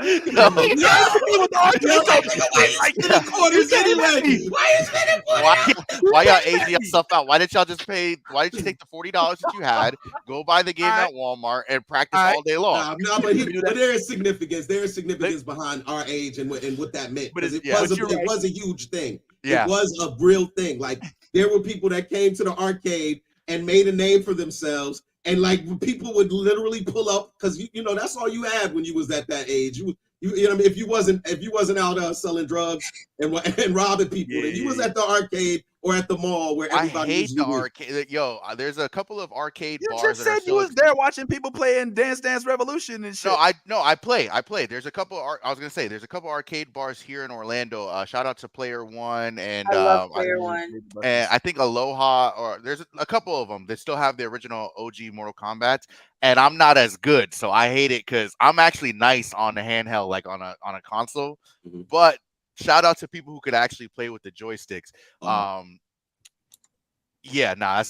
Why y'all aging yourself out? Why didn't y'all just pay? Why didn't you take the $40 that you had, go buy the game at Walmart, and practice all day long? No, but there is significance. There is significance behind our age and what that meant. Because it was a huge thing. Yeah. It was a real thing. Like there were people that came to the arcade and made a name for themselves, and like people would literally pull up because you know that's all you had when you was at that age. You know what I mean? If you wasn't out selling drugs and robbing people, then you was at the arcade or at the mall where everybody. I hate the arcade. Yo, there's a couple of arcade bars. You just said you was there watching people playing Dance Dance Revolution and shit. I play. There's a couple. I was gonna say there's a couple arcade bars here in Orlando. Shout out to Player One and I love Player One. And I think Aloha, or there's a couple of them that still have the original OG Mortal Kombat. And I'm not as good, so I hate it because I'm actually nice on the handheld, like on a console. Mm-hmm. But shout out to people who could actually play with the joysticks.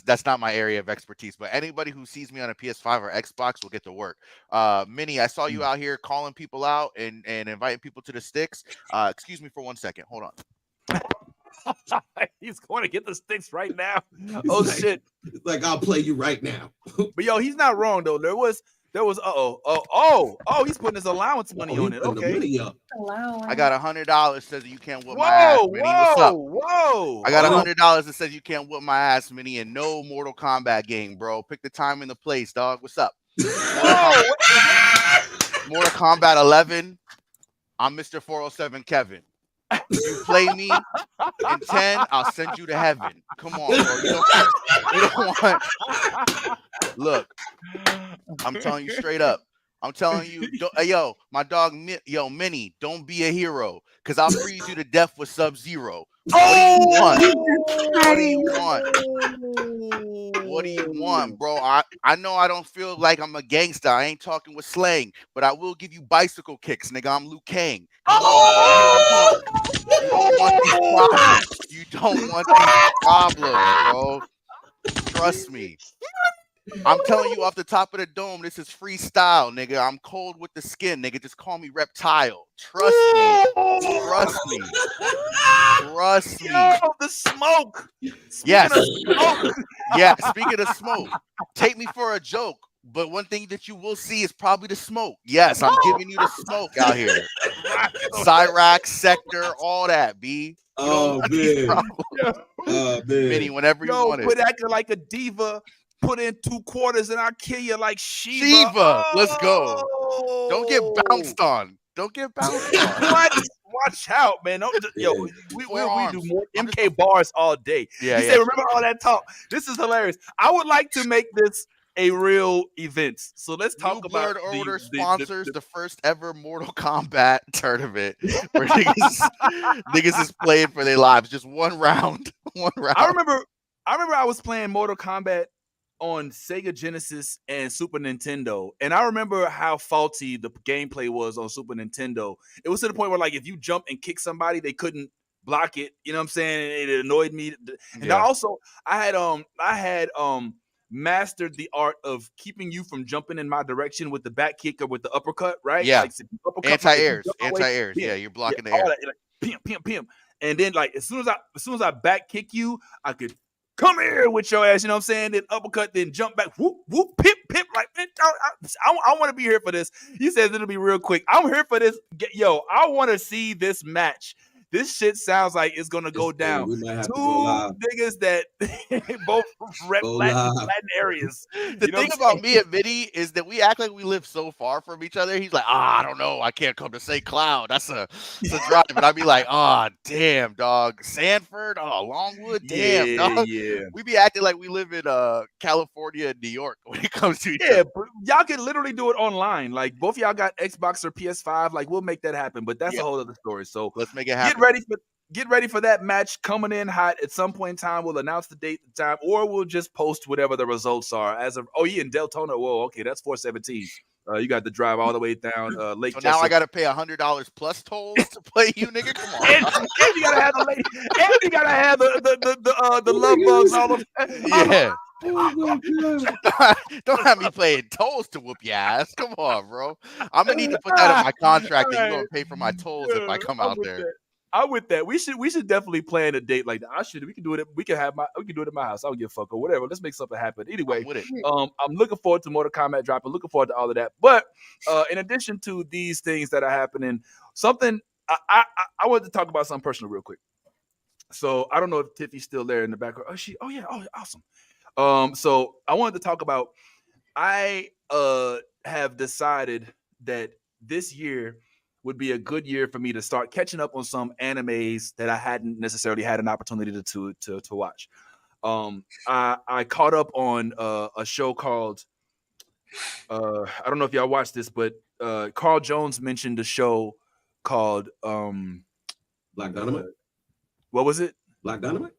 That's not my area of expertise. But anybody who sees me on a PS5 or Xbox will get to work. Minnie, I saw you out here calling people out and inviting people to the sticks. Excuse me for 1 second. Hold on. He's going to get the sticks right now. Shit! Like I'll play you right now. But yo, he's not wrong though. There was. He's putting his allowance money on it. Okay. I got $100 says you can't whoop my ass, Minnie. What's up? Whoa! I got $100 that says you can't whoop my ass, Minnie, and no Mortal Kombat game, bro. Pick the time and the place, dog. What's up? Mortal Kombat 11. I'm Mr. 407 Kevin. You play me in 10, I'll send you to heaven. Come on, bro. You don't want. Look, I'm telling you straight up. I'm telling you, yo, my dog, Minnie, don't be a hero, because I'll freeze you to death with Sub-Zero. What do you want? What do you want, bro? I know I don't feel like I'm a gangster. I ain't talking with slang, but I will give you bicycle kicks, nigga. I'm Liu Kang. You don't want these problems, bro. Trust me. I'm telling you off the top of the dome, this is freestyle, nigga. I'm cold with the skin, nigga. Just call me Reptile. Trust me. Trust me. Trust me. Yo, the smoke. Yes. Yeah, speaking of smoke, take me for a joke. But one thing that you will see is probably the smoke. Yes, I'm giving you the smoke out here. Cyrax, Sector, all that, B. Oh, man. Oh, man. Minnie, whenever you want it. Quit acting like a diva. Put in 2 quarters and I'll kill you like Shiva. Shiva, let's go. Don't get bounced on. Don't get bounced on. Watch out, man. Yo, we do more MK bars all day. Yeah, say, remember all that talk. This is hilarious. I would like to make this a real event. So let's talk about Blerd Order sponsors the first ever Mortal Kombat tournament where niggas is playing for their lives. Just one round. I remember I was playing Mortal Kombat on Sega Genesis and Super Nintendo, and I remember how faulty the gameplay was on Super Nintendo. It was to the point where, like, if you jump and kick somebody, they couldn't block it. You know what I'm saying? It annoyed me. And I had mastered the art of keeping you from jumping in my direction with the back kick or with the uppercut, right? Yeah. Like, anti-airs. Yeah, you're blocking the air. That, like, pim. And then, like, as soon as I back kick you, I could come here with your ass, you know what I'm saying? Then uppercut, then jump back, whoop, whoop, pip, pip. Like, I want to be here for this. He says it'll be real quick. I'm here for this. Yo, I want to see this match. This shit sounds like it's gonna go down. We might have to go Two live. niggas that both rep Latin areas. The thing about me and Vinny is that we act like we live so far from each other. He's like, I don't know. I can't come to St. Cloud. That's a drive. But I'd be like, damn, dog. Sanford, Longwood, damn, dog. Yeah. We be acting like we live in California and New York when it comes to each yeah, other. Y'all can literally do it online. Like both of y'all got Xbox or PS5. Like we'll make that happen. But that's a whole other story. So let's make it happen. Get ready for that match coming in hot. At some point in time, we'll announce the date, the time, or we'll just post whatever the results are. As of in Deltona. Whoa, okay, that's 417. You got to drive all the way down Lake. So now I got to pay $100 plus tolls to play you, nigga. Come on. and you gotta have the lady. And you gotta have the love bugs all of. Yeah. Don't have me playing tolls to whoop your ass. Come on, bro. I'm gonna need to put that in my contract that you're gonna pay for my tolls if I come out there. I'm with that. We should definitely plan a date like that. We can do it. We can do it at my house. I don't give a fuck or whatever. Let's make something happen. Anyway, I'm looking forward to Mortal Kombat dropping. Looking forward to all of that. But in addition to these things that are happening, something I wanted to talk about something personal real quick. So I don't know if Tiffy's still there in the background. Oh yeah. Oh, awesome. So I wanted to talk about. I have decided that this year would be a good year for me to start catching up on some animes that I hadn't necessarily had an opportunity to watch. I caught up on a show called I don't know if y'all watched this, but Carl Jones mentioned a show called Black Dynamite. What was it? Black Dynamite?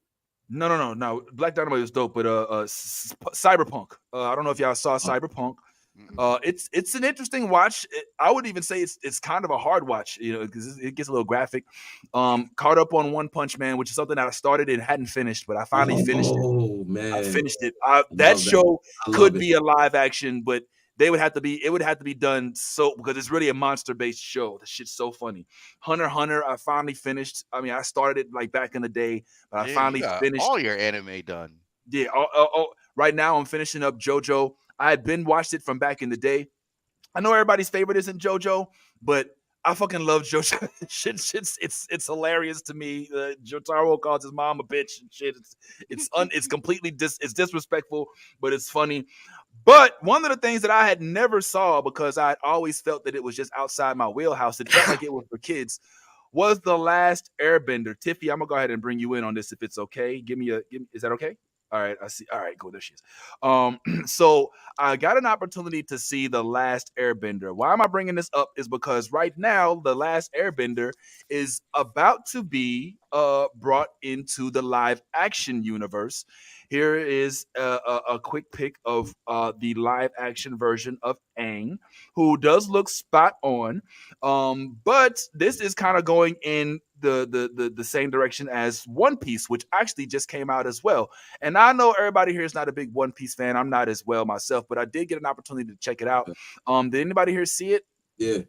No. Black Dynamite was dope, but Cyberpunk. I don't know if y'all saw Cyberpunk. It's an interesting watch. I would even say it's kind of a hard watch, because it gets a little graphic. Caught up on One Punch Man, which is something that I started and hadn't finished, but I finally finished it. Oh man, I finished it. That show could be a live action, but it would have to be done because it's really a monster based show. The shit's so funny. Hunter x Hunter, I finally finished. I mean, I started it like back in the day, but I finally finished all your anime done. Yeah. Right now I'm finishing up JoJo. I had been watched it from back in the day. I know everybody's favorite isn't JoJo, but I fucking love JoJo. It's hilarious to me. Jotaro calls his mom a bitch and shit. It's completely it's disrespectful, but it's funny. But one of the things that I had never saw because I always felt that it was just outside my wheelhouse, it felt like it was for kids, was The Last Airbender. Tiffy, I'm gonna go ahead and bring you in on this if it's okay. Is that okay? All right, I see. All right, cool. There she is. So I got an opportunity to see The Last Airbender. Why am I bringing this up? Is because right now The Last Airbender is about to be brought into the live action universe. Here is a quick pic of the live action version of Aang, who does look spot on. But this is kind of going in the same direction as One Piece, which actually just came out as well. And I know everybody here is not a big One Piece fan. I'm not as well myself, but I did get an opportunity to check it out. Did anybody here see it? Yeah.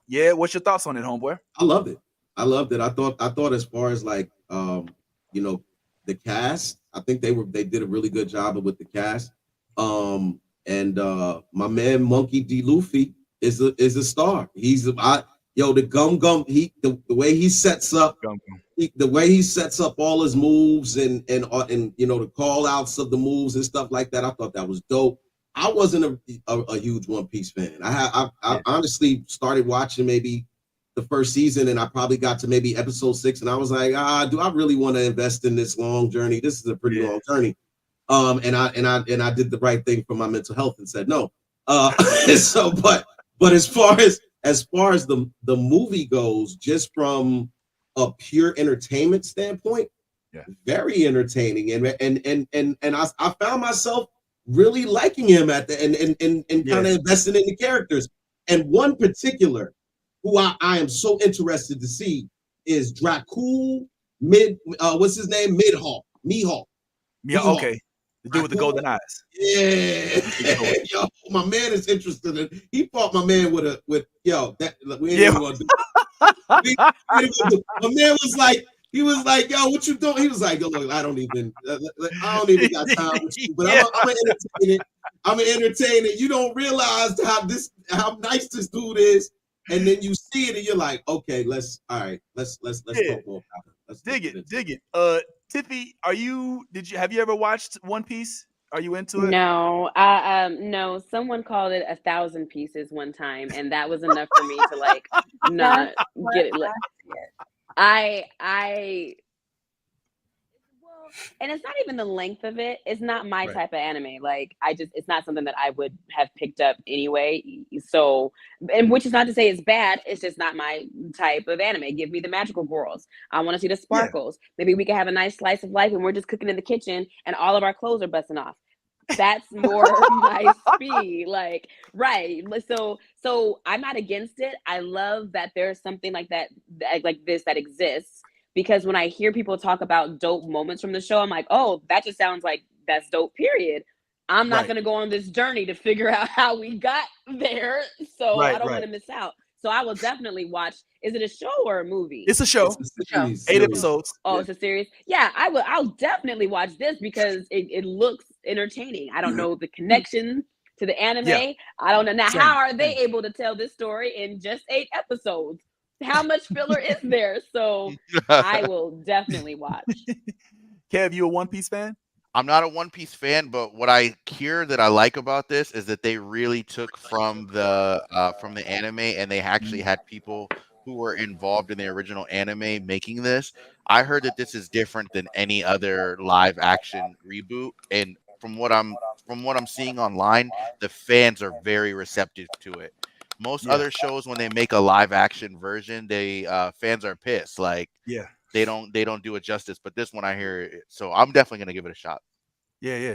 Yeah. What's your thoughts on it, homeboy? I loved it. I thought as far as like the cast, I think they did a really good job with the cast. And my man Monkey D. Luffy is a star. The gum the way he sets up all his moves and the call outs of the moves and stuff like that. I thought that was dope. I wasn't a huge One Piece fan. I honestly started watching maybe the first season and I probably got to maybe episode 6 and I was like, do I really want to invest in this long journey? This is a pretty long journey. And I did the right thing for my mental health and said no. But as far as the movie goes, just from a pure entertainment standpoint, very entertaining. And I found myself really liking him at the and kind of investing in the characters. And one particular who I am so interested to see is Dracul what's his name? Mihawk. Yeah, okay. The dude with the golden eyes. Yeah. Yo, my man is interested in. He fought my man we ain't even gonna do. My man was like, He was like, "Yo, what you doing?" He was like, "Yo, look, I don't even got time with you, but I'm gonna entertain it. I'm gonna entertain it. You don't realize how nice this dude is, and then you see it, and you're like, okay, let's talk more about it. Let's dig it. Tiffy, have you ever watched One Piece? Are you into it? No, no. Someone called it 1,000 pieces one time, and that was enough for me to like not get it. Well, and it's not even the length of it. It's not my type of anime. Like it's not something that I would have picked up anyway. So, and which is not to say it's bad. It's just not my type of anime. Give me the magical girls. I want to see the sparkles. Yeah. Maybe we can have a nice slice of life and we're just cooking in the kitchen and all of our clothes are busting off. That's more my speed. Like, right. So I'm not against it. I love that there's something like that, like this that exists. Because when I hear people talk about dope moments from the show, I'm like, oh, that just sounds like that's dope, period. I'm not going to go on this journey to figure out how we got there. So I don't want to miss out. So I will definitely watch. Is it a show or a movie? It's a show. It's a series. 8 episodes. Oh, it's a series? Yeah, I'll definitely watch this because it looks entertaining. I don't know the connection to the anime. Yeah. I don't know. Now, how are they able to tell this story in just 8 episodes? How much filler is there? So I will definitely watch. Kev, you a One Piece fan? I'm not a One Piece fan, but what I hear that I like about this is that they really took from the anime, and they actually had people who were involved in the original anime making this. I heard that this is different than any other live action reboot, and from what I'm seeing online, the fans are very receptive to it. Most other shows, when they make a live action version, they fans are pissed. Like, they don't do it justice. But this one, I hear it, so I'm definitely gonna give it a shot. Yeah.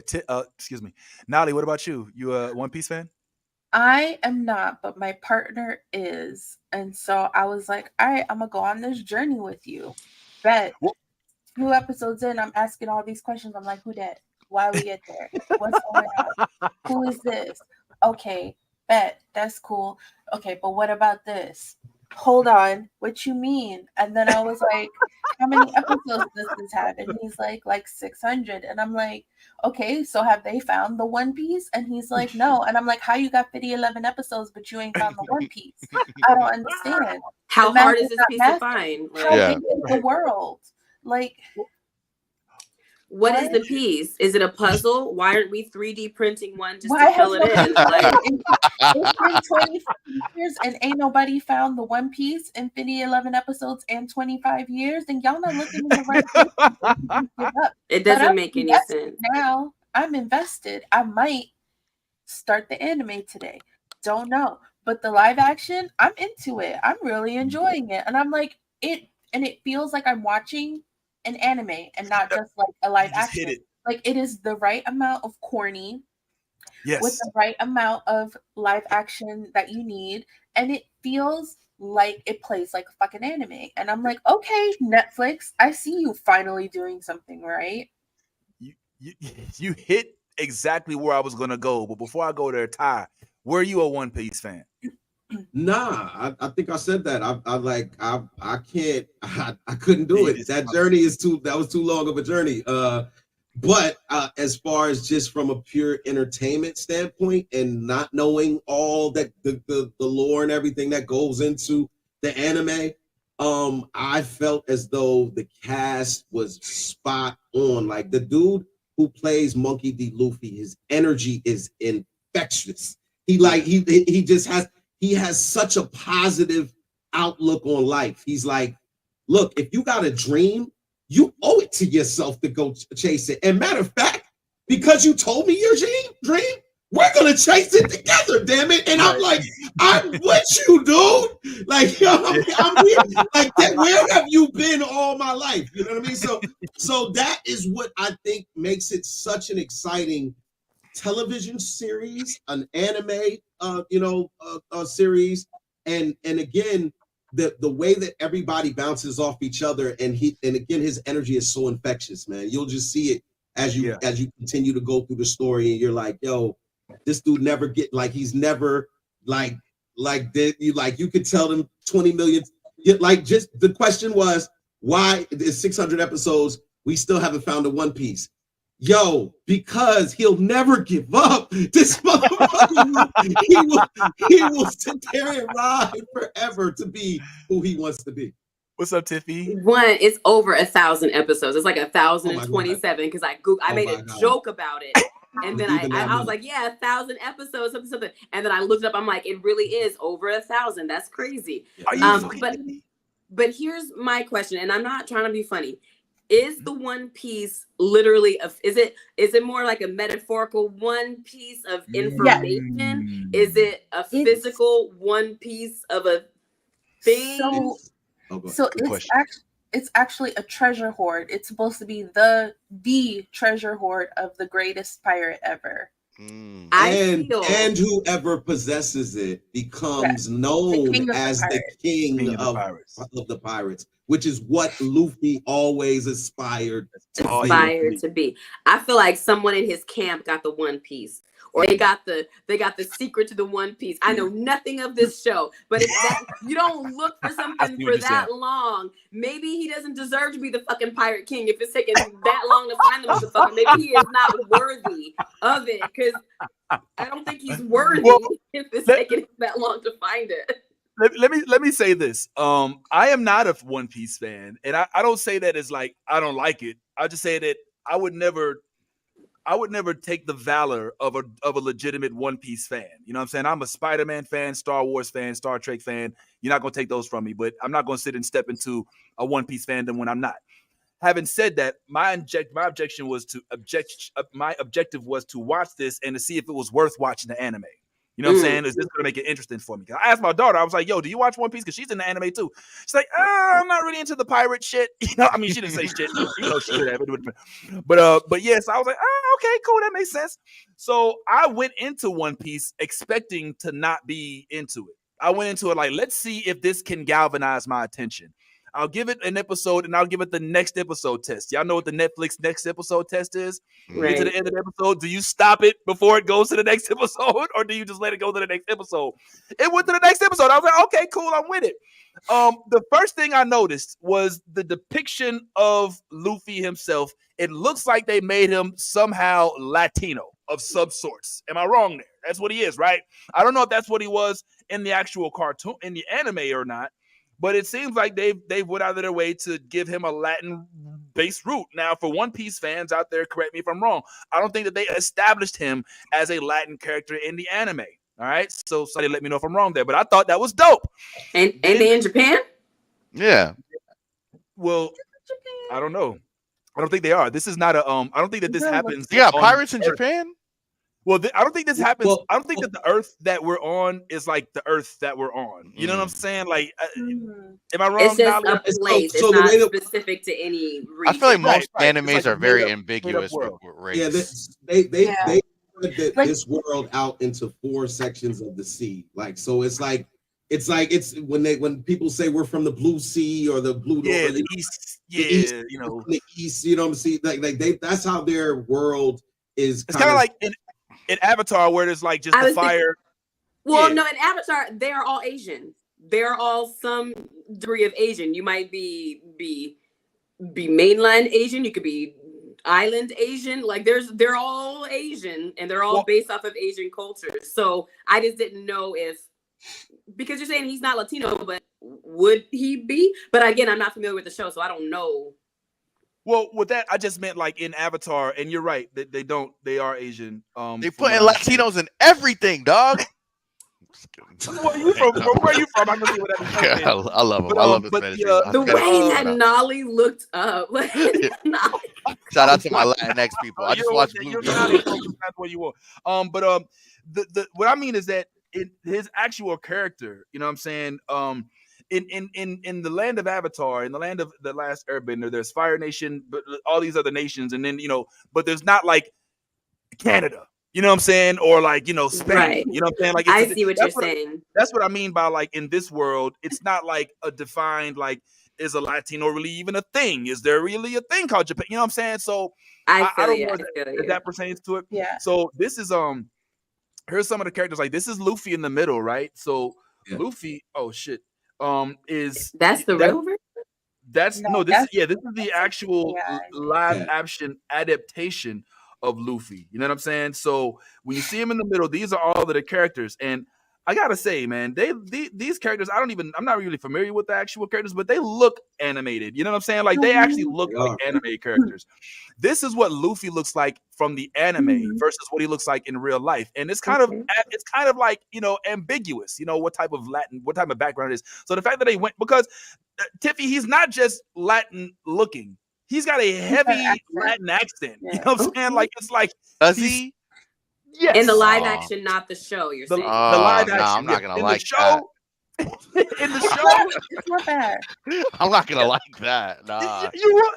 Excuse me, Nolly. What about you? You a One Piece fan? I am not, but my partner is, and so I was like, all right, I'm gonna go on this journey with you. Bet. 2 episodes in, I'm asking all these questions. I'm like, who dead? Why we get there? What's going on? Who is this? Okay. Bet, that's cool. Okay, but what about this? Hold on, what you mean? And then I was like, how many episodes does this have? And he's like 600. And I'm like, okay, so have they found the One Piece? And he's like, no. And I'm like, how you got 11 episodes, but you ain't found the One Piece? I don't understand. How hard is this piece to find? How big is the world? Like, what is the piece? Is it a puzzle? Why aren't we 3D printing one just to fill it in? Like, it's been 25 years and ain't nobody found the One Piece in 11 episodes and 25 years, and y'all not looking in the right place. It doesn't make any sense. Now I'm invested. I might start the anime today. Don't know. But the live action, I'm into it. I'm really enjoying it. And I'm like, it feels like I'm watching an anime and not just like a live action. Like, it is the right amount of corny with the right amount of live action that you need, and it feels like it plays like a fucking anime. And I'm like, okay, Netflix, I see you finally doing something right. You hit exactly where I was gonna go, but before I go there, Ty, were you a One Piece fan? Nah, I think I said that. I couldn't do it. That journey that was too long of a journey. But as far as just from a pure entertainment standpoint and not knowing all that the lore and everything that goes into the anime, I felt as though the cast was spot on. Like, the dude who plays Monkey D. Luffy, his energy is infectious. He has such a positive outlook on life. He's like, look, if you got a dream, you owe it to yourself to go chase it. And matter of fact, because you told me your dream, we're gonna chase it together, damn it. And I'm like, I'm with you, dude. Like, where have you been all my life? You know what I mean? So that is what I think makes it such an exciting television series, an anime, series, and again, the way that everybody bounces off each other, and again, his energy is so infectious, man. You'll just see it as you continue to go through the story, and you're like, yo, this dude never he's never like that. You could tell them 20 million. Like, just the question was, Why is 600 episodes? We still haven't found a One Piece. Yo, because he'll never give up. This motherfucker, he will sit there and ride forever to be who he wants to be. What's up, Tiffy? One, it's over 1,000 episodes. It's like 1,027 because I made a joke about it. And then I was like, yeah, 1,000 episodes, something. And then I looked it up. I'm like, it really is over 1,000. That's crazy. Are you but here's my question, and I'm not trying to be funny. Is the One Piece literally is it more like a metaphorical One Piece of information? Is it a physical One Piece of a thing? So it's actually a treasure hoard. It's supposed to be the treasure hoard of the greatest pirate ever. And whoever possesses it becomes known as the king of the pirates, which is what Luffy always aspired to be. I feel like someone in his camp got the One Piece, or they got the secret to the One Piece. I know nothing of this show, but if you don't look for something for that long, maybe he doesn't deserve to be the fucking pirate king. If it's taking that long to find the motherfucker, maybe he is not worthy of it, because I don't think he's worthy if it's taking that long to find it. Let me say this. I am not a One Piece fan, and I don't say that as like I don't like it. I just say that I would never take the valor of a legitimate One Piece fan. You know what I'm saying? I'm a Spider-Man fan, Star Wars fan, Star Trek fan. You're not going to take those from me, but I'm not going to sit and step into a One Piece fandom when I'm not. Having said that, my objective was to watch this and to see if it was worth watching the anime. You know what I'm saying? Is this going to make it interesting for me? I asked my daughter, I was like, yo, do you watch One Piece? Because she's in the anime too. She's like, I'm not really into the pirate shit. You know, I mean, she didn't say shit. You know, she could have. But yes, I was like, okay, cool. That makes sense. So I went into One Piece expecting to not be into it. I went into it like, let's see if this can galvanize my attention. I'll give it an episode and I'll give it the next episode test. Y'all know what the Netflix next episode test is? Right. Get to the end of the episode. Do you stop it before it goes to the next episode, or do you just let it go to the next episode? It went to the next episode. I was like, okay, cool, I'm with it. The first thing I noticed was the depiction of Luffy himself. It looks like they made him somehow Latino of some sorts. Am I wrong there? That's what he is, right? I don't know if that's what he was in the actual cartoon, in the anime or not. But it seems like they've went out of their way to give him a Latin-based root. Now, for One Piece fans out there, correct me if I'm wrong, I don't think that they established him as a Latin character in the anime. All right? So somebody let me know if I'm wrong there. But I thought that was dope. And they in Japan? Yeah. Well, I don't know. I don't think they are. This is not a I don't think that this happens. Yeah, pirates in Japan? Well, I don't think this happens. Well, I don't think that the Earth that we're on is like the Earth that we're on. You know what I'm saying? Like, am I wrong? It's just a place. It's not specific to any region. I feel like most animes are very ambiguous with race. Yeah, they split this world out into 4 sections of the sea. Like, so it's when people say we're from the blue sea or the blue, or the east, you know, the east. You know what I'm saying? Like that's how their world is. It's kind of like in Avatar, where there's like just the fire. No, in Avatar, they are all Asian. They're all some degree of Asian. You might be mainland Asian. You could be island Asian. Like they're all Asian, and they're all based off of Asian cultures. So I just didn't know because you're saying he's not Latino, but would he be? But again, I'm not familiar with the show, so I don't know. Well, with that, I just meant like in Avatar, and you're right, they are Asian. They put in Latinos in everything, dog. Where are you from? Where are you from? I can see what that I love him. I love this man. The way that Nolly looked up. Shout out to my Latinx people. I just watched Blue. That's where you are. But what I mean is that in his actual character, you know what I'm saying? In the land of Avatar, in the land of the Last Airbender, there's Fire Nation, but all these other nations, and then but there's not like Canada, you know what I'm saying, or like Spain, right. You know what I'm saying? Like I see what you're saying. That's what I mean by like in this world, it's not like a defined like is a Latino really even a thing? Is there really a thing called Japan? You know what I'm saying? So I don't know if that pertains to it. Yeah. So this is here's some of the characters. Like this is Luffy in the middle, right? So Luffy, oh shit. That's the real version? This is the actual live Yeah. action adaptation of Luffy. You know what I'm saying? So when you see him in the middle, these are all of the characters. And I gotta say, man, these characters, I'm not really familiar with the actual characters, but they look animated. You know what I'm saying? Like they actually look like anime characters. This is what Luffy looks like from the anime versus what he looks like in real life. And it's kind of like, ambiguous, what type of background it is. So the fact that they went, because Tiffy, he's not just Latin looking. He's got a heavy Latin accent. You know what I'm saying? Like it's like does he? Yes. In the live action, not the show. You're saying the live action. I'm not gonna in like the show. In the show, it's not bad. I'm not gonna like that. Nah.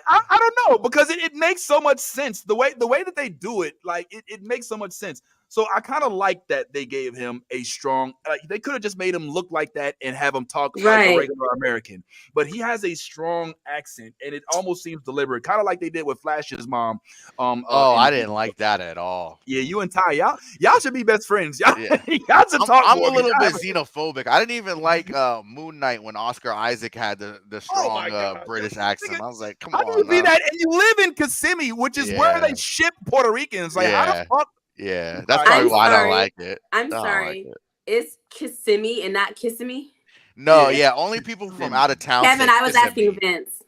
I don't know, because it makes so much sense. The way that they do it, like it makes so much sense. So I kind of like that they gave him a strong. They could have just made him look like that and have him talk like a regular American, but he has a strong accent, and it almost seems deliberate, kind of like they did with Flash's mom. I didn't like that at all. Yeah, you and Ty, y'all should be best friends. Y'all should talk. I'm a little bit xenophobic. I didn't even like Moon Knight when Oscar Isaac had the strong British accent. I was like, come on. How do you be that? And you live in Kissimmee, which is where they ship Puerto Ricans. Like, how the fuck? Yeah, that's probably why I don't like it. I'm sorry. It's Kissimmee and not Kissimmee? No, only people from out of town. Kevin, I was asking Vince.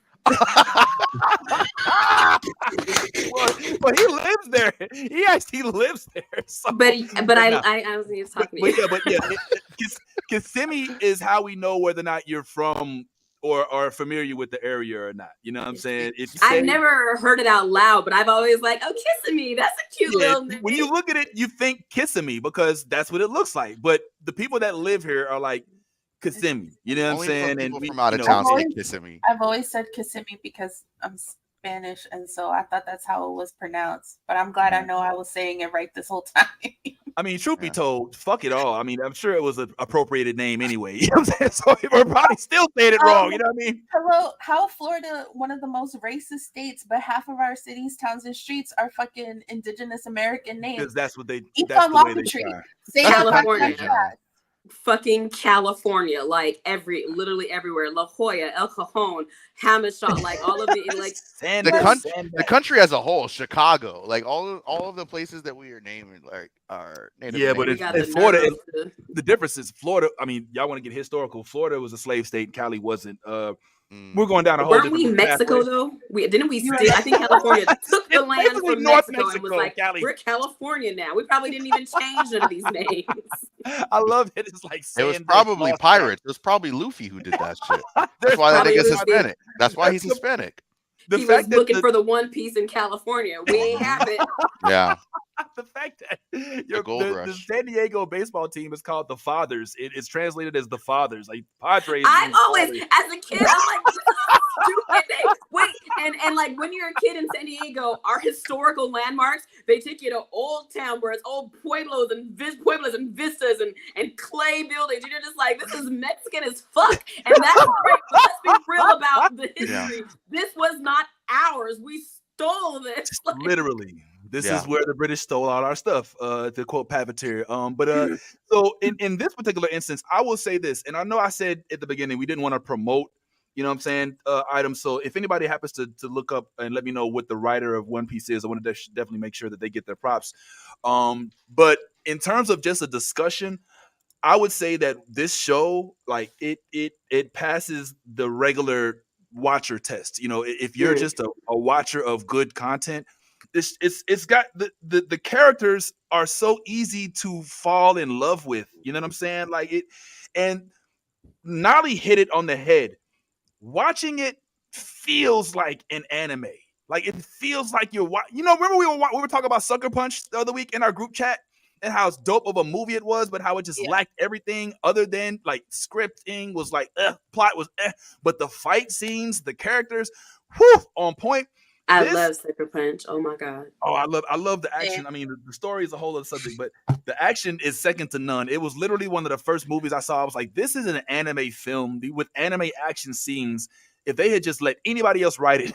well, he lives there. He actually lives there. So, but I was just talking to you. But Kissimmee is how we know whether or not you're from or are familiar with the area or not. You know what I'm saying? I've never heard it out loud, but I've always like, oh, Kissimmee. That's a cute little name. When you look at it, you think Kissimmee because that's what it looks like. But the people that live here are like Kissimmee. You know what I'm saying? And people from out of town say Kissimmee. I've always said Kissimmee because I'm Spanish, and so I thought that's how it was pronounced. But I'm glad I know I was saying it right this whole time. I mean, truth be told, fuck it all. I mean, I'm sure it was an appropriated name anyway. You know what I'm saying? So we're probably still saying it wrong. You know what I mean? Hello, how Florida, one of the most racist states, but half of our cities, towns, and streets are fucking indigenous American names. Because that's what they. That's the way they try. Say California. Fucking California, like literally everywhere. La Jolla, El Cajon, Hammershaw, like all of the country as a whole, Chicago, like all of the places that we are naming, like are native. Yeah, but in Florida, the difference is Florida. I mean, y'all want to get historical. Florida was a slave state, and Cali wasn't. We're going down a whole. Weren't we Mexico though? Didn't we? I think California took the land from Mexico and was like, we're California now. We probably didn't even change none of these names. I love it. It's like it was probably pirates. It was probably Luffy who did that shit. That's why that nigga's Hispanic. That's why he's Hispanic. He was looking for the One Piece in California. We ain't have it. Yeah. The fact that the San Diego baseball team is called the Fathers, it's translated as the Fathers. Like Padres. I'm always, as a kid, I'm like, this is a stupid name. Wait, and like when you're a kid in San Diego, our historical landmarks, they take you to Old Town where it's old pueblos and vistas and clay buildings. And you're just like, this is Mexican as fuck. And that's great. But let's be real about the history. Yeah. This was not ours. We stole this. Like, literally. This is where the British stole all our stuff, to quote Paviteur. So in this particular instance, I will say this, and I know I said at the beginning we didn't want to promote, you know what I'm saying, items. So if anybody happens to look up and let me know what the writer of One Piece is, I want to definitely make sure that they get their props. But in terms of just a discussion, I would say that this show, like it passes the regular watcher test. You know, if you're just a watcher of good content, it's got the characters are so easy to fall in love with. You know what I'm saying? Like it, and Nolly hit it on the head. Watching it feels like an anime. Like it feels like you're watching. You know, remember we were talking about Sucker Punch the other week in our group chat and how dope of a movie it was, but how it just lacked everything other than like scripting was like plot was but the fight scenes, the characters, on point. I love Sucker Punch. Oh my god. Oh, I love the action. Yeah. I mean, the story is a whole other subject, but the action is second to none. It was literally one of the first movies I saw. I was like, this is an anime film with anime action scenes. If they had just let anybody else write it,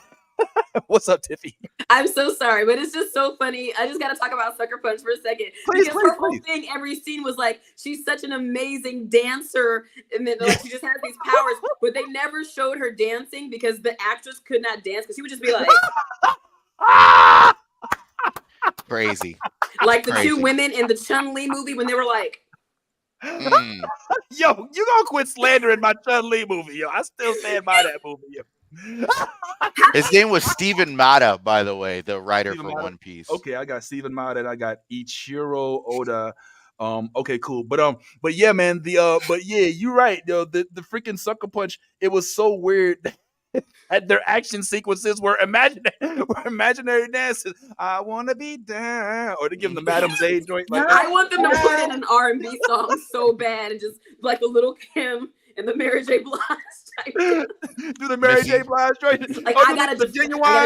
What's up, Tiffy? I'm so sorry, but it's just so funny. I just got to talk about Sucker Punch for a second. Please, because her whole thing, every scene was like, she's such an amazing dancer. And then like she just has these powers. But they never showed her dancing because the actress could not dance. Because she would just be like... Crazy. Like the two women in the Chun-Li movie when they were like... Yo, you gonna quit slandering my Chun-Li movie, yo. I still stand by that movie, yo. His name was Steven Mata, by the way, the writer Steven for Mata. One Piece. Okay, I got Steven Mata and I got Ichiro Oda. Okay, cool. But yeah, man, but yeah, you're right, yo. The freaking Sucker Punch, it was so weird. And their action sequences were imaginary dances. I wanna be down, or to give them the Madam Z joint. Like, I want them to put in an R&B song so bad, and just like the Little Kim and the Mary J. Blige type. Do the Mary J. Blige joint? Like I gotta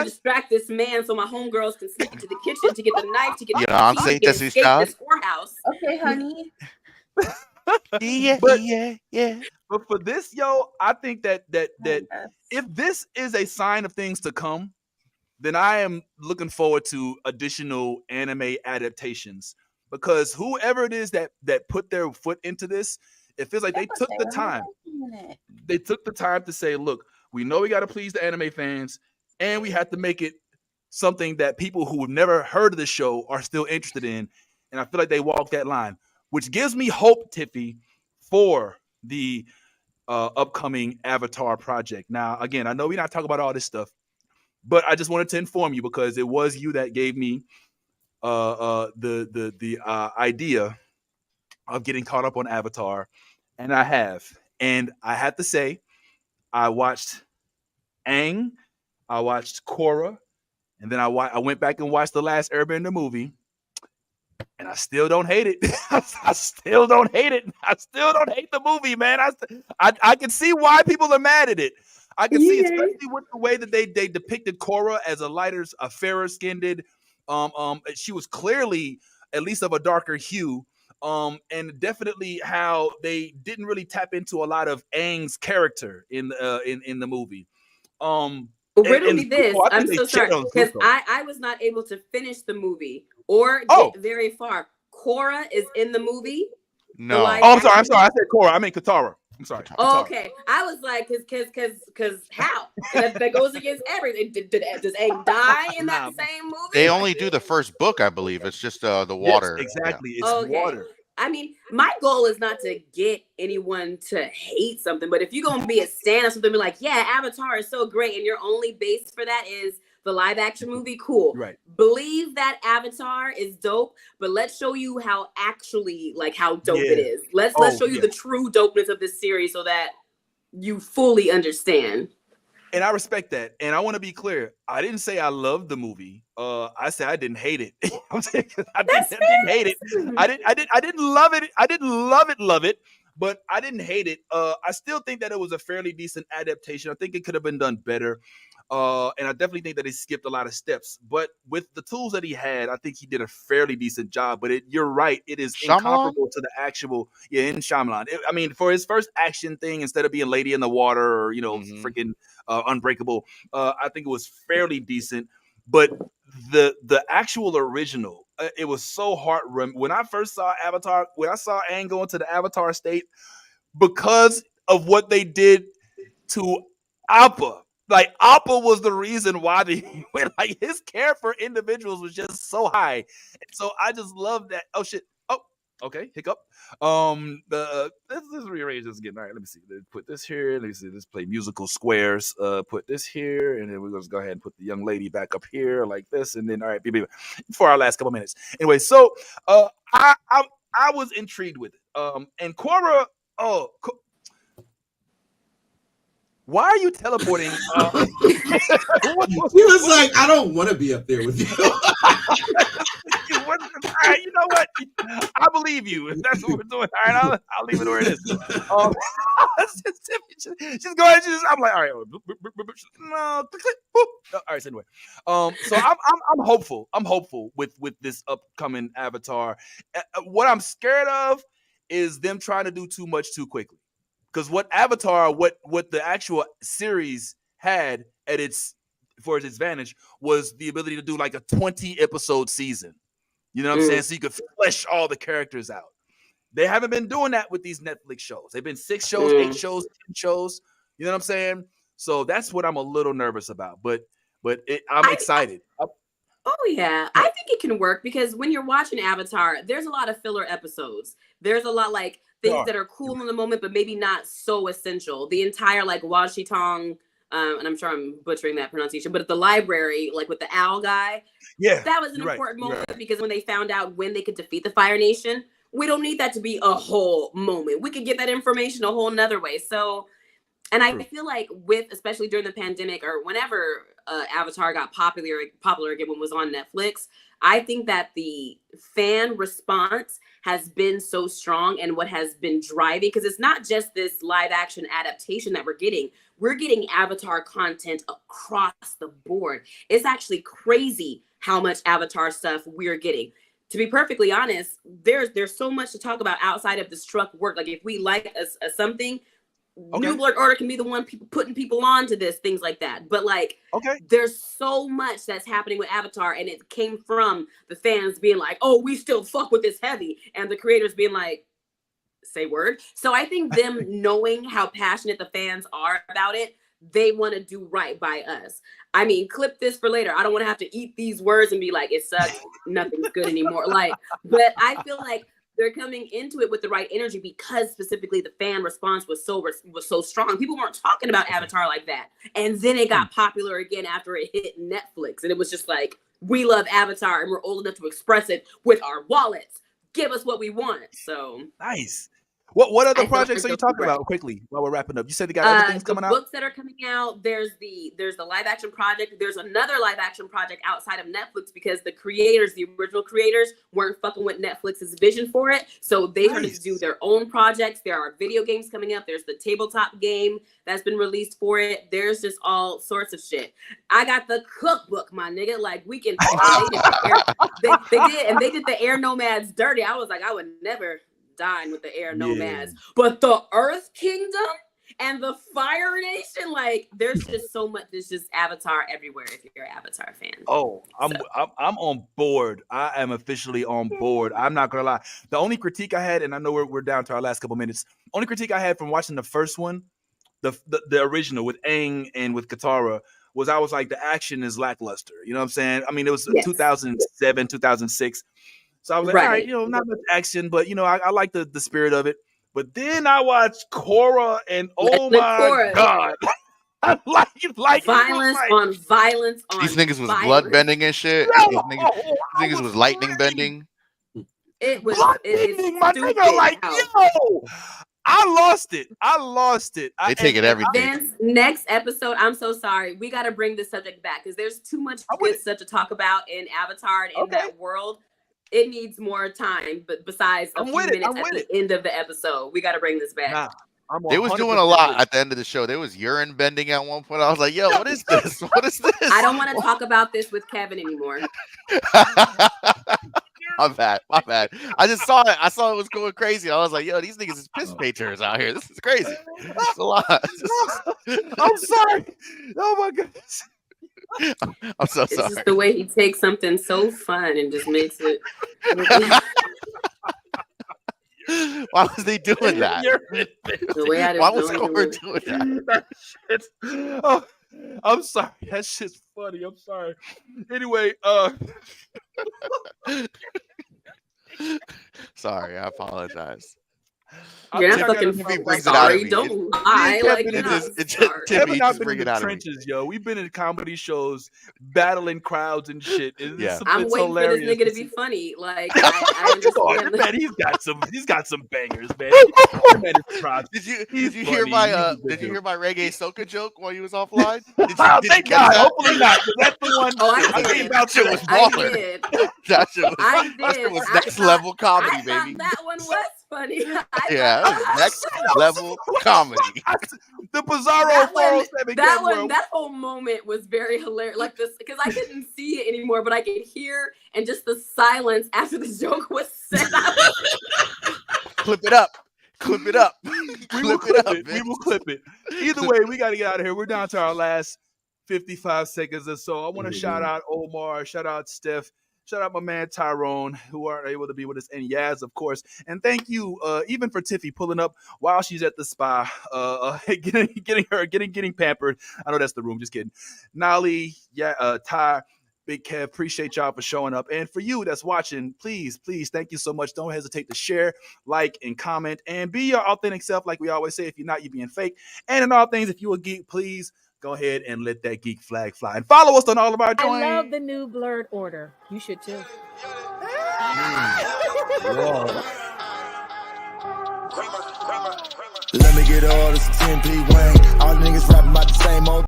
distract this man so my homegirls can sneak into the kitchen to get the knife to get the key to escape this courthouse. Okay, honey. Yeah. But for this, yo, I think that if this is a sign of things to come, then I am looking forward to additional anime adaptations, because whoever it is that put their foot into this, it feels like they took the time. They took the time to say, look, we know we got to please the anime fans, and we have to make it something that people who have never heard of the show are still interested in. And I feel like they walked that line, which gives me hope, Tiffy, for the upcoming Avatar project. Now, again, I know we're not talking about all this stuff, but I just wanted to inform you because it was you that gave me the idea of getting caught up on Avatar, and I have. And I have to say, I watched Aang, I watched Korra, and then I went back and watched the last Airbender movie. And I still don't hate it. I still don't hate it. I still don't hate the movie, man. I can see why people are mad at it. I can see, especially with the way that they depicted Korra as a fairer skinned. She was clearly at least of a darker hue. And definitely how they didn't really tap into a lot of Aang's character in the movie. Riddle me this. I'm so sorry because I was not able to finish the movie or get very far. Korra is in the movie. No. I'm sorry. I said Korra. I mean Katara. I'm sorry. Oh, okay. I was like, cause how? That goes against everything. Does Aang die in that same movie? They only do the first book, I believe. It's just the water. Yes, exactly. Yeah. It's water. I mean, my goal is not to get anyone to hate something, but if you're gonna be a stan or something, be like, yeah, Avatar is so great, and your only base for that is the live action movie, cool. Right. Believe that Avatar is dope, but let's show you how actually how dope it is. Let's show you the true dopeness of this series so that you fully understand. And I respect that. And I want to be clear. I didn't say I loved the movie. I said I didn't hate it. I didn't hate it. I didn't love it. I didn't love it, but I didn't hate it. I still think that it was a fairly decent adaptation. I think it could have been done better. And I definitely think that he skipped a lot of steps. But with the tools that he had, I think he did a fairly decent job. But you're right. It is incomparable to the actual, in Shyamalan. I mean, for his first action thing, instead of being Lady in the Water or, freaking Unbreakable, I think it was fairly decent. But the actual original, it was so heart-wrenching. When I first saw Avatar, when I saw Aang go into the Avatar state, because of what they did to Appa. Like Appa was the reason why his care for individuals was just so high. And so I just love that. Oh shit. Oh, okay. Hiccup. Let's rearrange this again. All right, let me see. Let's put this here. Let me see. Let's play musical squares. Put this here, and then we're gonna go ahead and put the young lady back up here like this, and then all right, for our last couple minutes. Anyway, so I was intrigued with it. And Korra. Why are you teleporting? He was like, I don't want to be up there with you. All right, you know what? I believe you. If that's what we're doing, all right, I'll leave it where it is. She's going. I'm like, all right. All right. So anyway, so I'm hopeful. I'm hopeful with this upcoming Avatar. What I'm scared of is them trying to do too much too quickly. Because what Avatar, what the actual series had at its for its advantage was the ability to do like a 20 episode season. You know what I'm saying? So you could flesh all the characters out. They haven't been doing that with these Netflix shows. They've been 6 shows, 8 shows, 10 shows. You know what I'm saying? So that's what I'm a little nervous about. But I'm excited. Oh yeah, I think it can work because when you're watching Avatar, there's a lot of filler episodes. There's a lot like things that are cool in the moment, but maybe not so essential. The entire like Washitong, and I'm sure I'm butchering that pronunciation, but at the library, like with the owl guy, that was an important moment because when they found out when they could defeat the Fire Nation, we don't need that to be a whole moment. We could get that information a whole nother way. So, and I feel like with, especially during the pandemic or whenever Avatar got popular again when it was on Netflix, I think that the fan response has been so strong and what has been driving, because it's not just this live action adaptation that we're getting Avatar content across the board. It's actually crazy how much Avatar stuff we're getting. To be perfectly honest, there's so much to talk about outside of the struck work. Like if we like something, New Blurred Order can be the one putting people on to this, things like that. But like, there's so much that's happening with Avatar, and it came from the fans being like, "Oh, we still fuck with this heavy," and the creators being like, "Say word." So I think them knowing how passionate the fans are about it, they want to do right by us. I mean, clip this for later. I don't want to have to eat these words and be like, "It sucks, nothing's good anymore." Like, but I feel like they're coming into it with the right energy because specifically the fan response was so strong. People weren't talking about Avatar like that. And then it got popular again after it hit Netflix. And it was just like, we love Avatar and we're old enough to express it with our wallets. Give us what we want. So nice. What other projects are you talking about quickly while we're wrapping up? You said they got other things coming out? Books that are coming out. There's the live action project. There's another live action project outside of Netflix because the original creators weren't fucking with Netflix's vision for it. So they started to do their own projects. There are video games coming up. There's the tabletop game that's been released for it. There's just all sorts of shit. I got the cookbook, my nigga. Like we can they did the Air Nomads dirty. I was like, I would never dine with the Air Nomads, but the Earth Kingdom and the Fire Nation, like there's just so much. There's just Avatar everywhere if you're an Avatar fan. I'm on board. I am officially on board. I'm not gonna lie. The only critique I had, and I know we're down to our last couple minutes. Only critique I had from watching the first one, the original with Aang and with Katara, was I was like, the action is lackluster. You know what I'm saying? I mean, it was 2007, 2006. So I was like, all right, not much action, but I like the spirit of it. But then I watched Korra, and oh my god, I like violence on violence on. These niggas was blood bending and shit. These niggas was lightning bending. It was blood bending, my nigga. Like I lost it. They taking everything. Vince, next episode, I'm so sorry. We got to bring this subject back because there's too much good stuff to talk about in Avatar and in that world. It needs more time, but besides a few minutes at the end of the episode, we got to bring this back. They was doing a lot at the end of the show. There was urine bending at one point. I was like, yo, what is this? What is this? I don't want to talk about this with Kevin anymore. My bad. I just saw it. I saw it was going crazy. I was like, yo, these niggas is piss painters out here. This is crazy. It's a lot. I'm sorry. Oh my goodness. I'm so sorry. This is the way he takes something so fun and just makes it. Why was they doing that? The way I Why was Cora doing that? Oh, I'm sorry. That shit's funny. I'm sorry. Anyway, sorry, I apologize. You're not fucking sorry. Don't lie. Like, Kevin, I've been in the trenches, yo. We've been in comedy shows, battling crowds and shit. I'm waiting for this nigga to be funny. Like, I understand. Man, he's got some bangers, man. Did you hear my reggae soca joke while you was offline? Thank God. Hopefully not. That's the one. Oh, I did. That shit was baller. That shit was next level comedy, baby. That one was funny. Next level comedy. The Bizarro 407 that whole moment was very hilarious. Like this, because I couldn't see it anymore, but I could hear and just the silence after the joke was said. Clip it up. We will clip it. Either way, we got to get out of here. We're down to our last 55 seconds or so. I want to shout out Omar, shout out Steph, shout out my man Tyrone, who aren't able to be with us, and Yaz, of course. And thank you, even for Tiffy pulling up while she's at the spa, getting pampered. I know that's the room, just kidding. Nolly, Ty, Big Kev, appreciate y'all for showing up. And for you that's watching, please, thank you so much. Don't hesitate to share, like, and comment, and be your authentic self. Like we always say, if you're not, you're being fake. And in all things, if you're a geek, please go ahead and let that geek flag fly. And follow us on all of our joints. I love the new blurred order. You should too. Let me get all this 10p Wayne. All the niggas rapping about the same old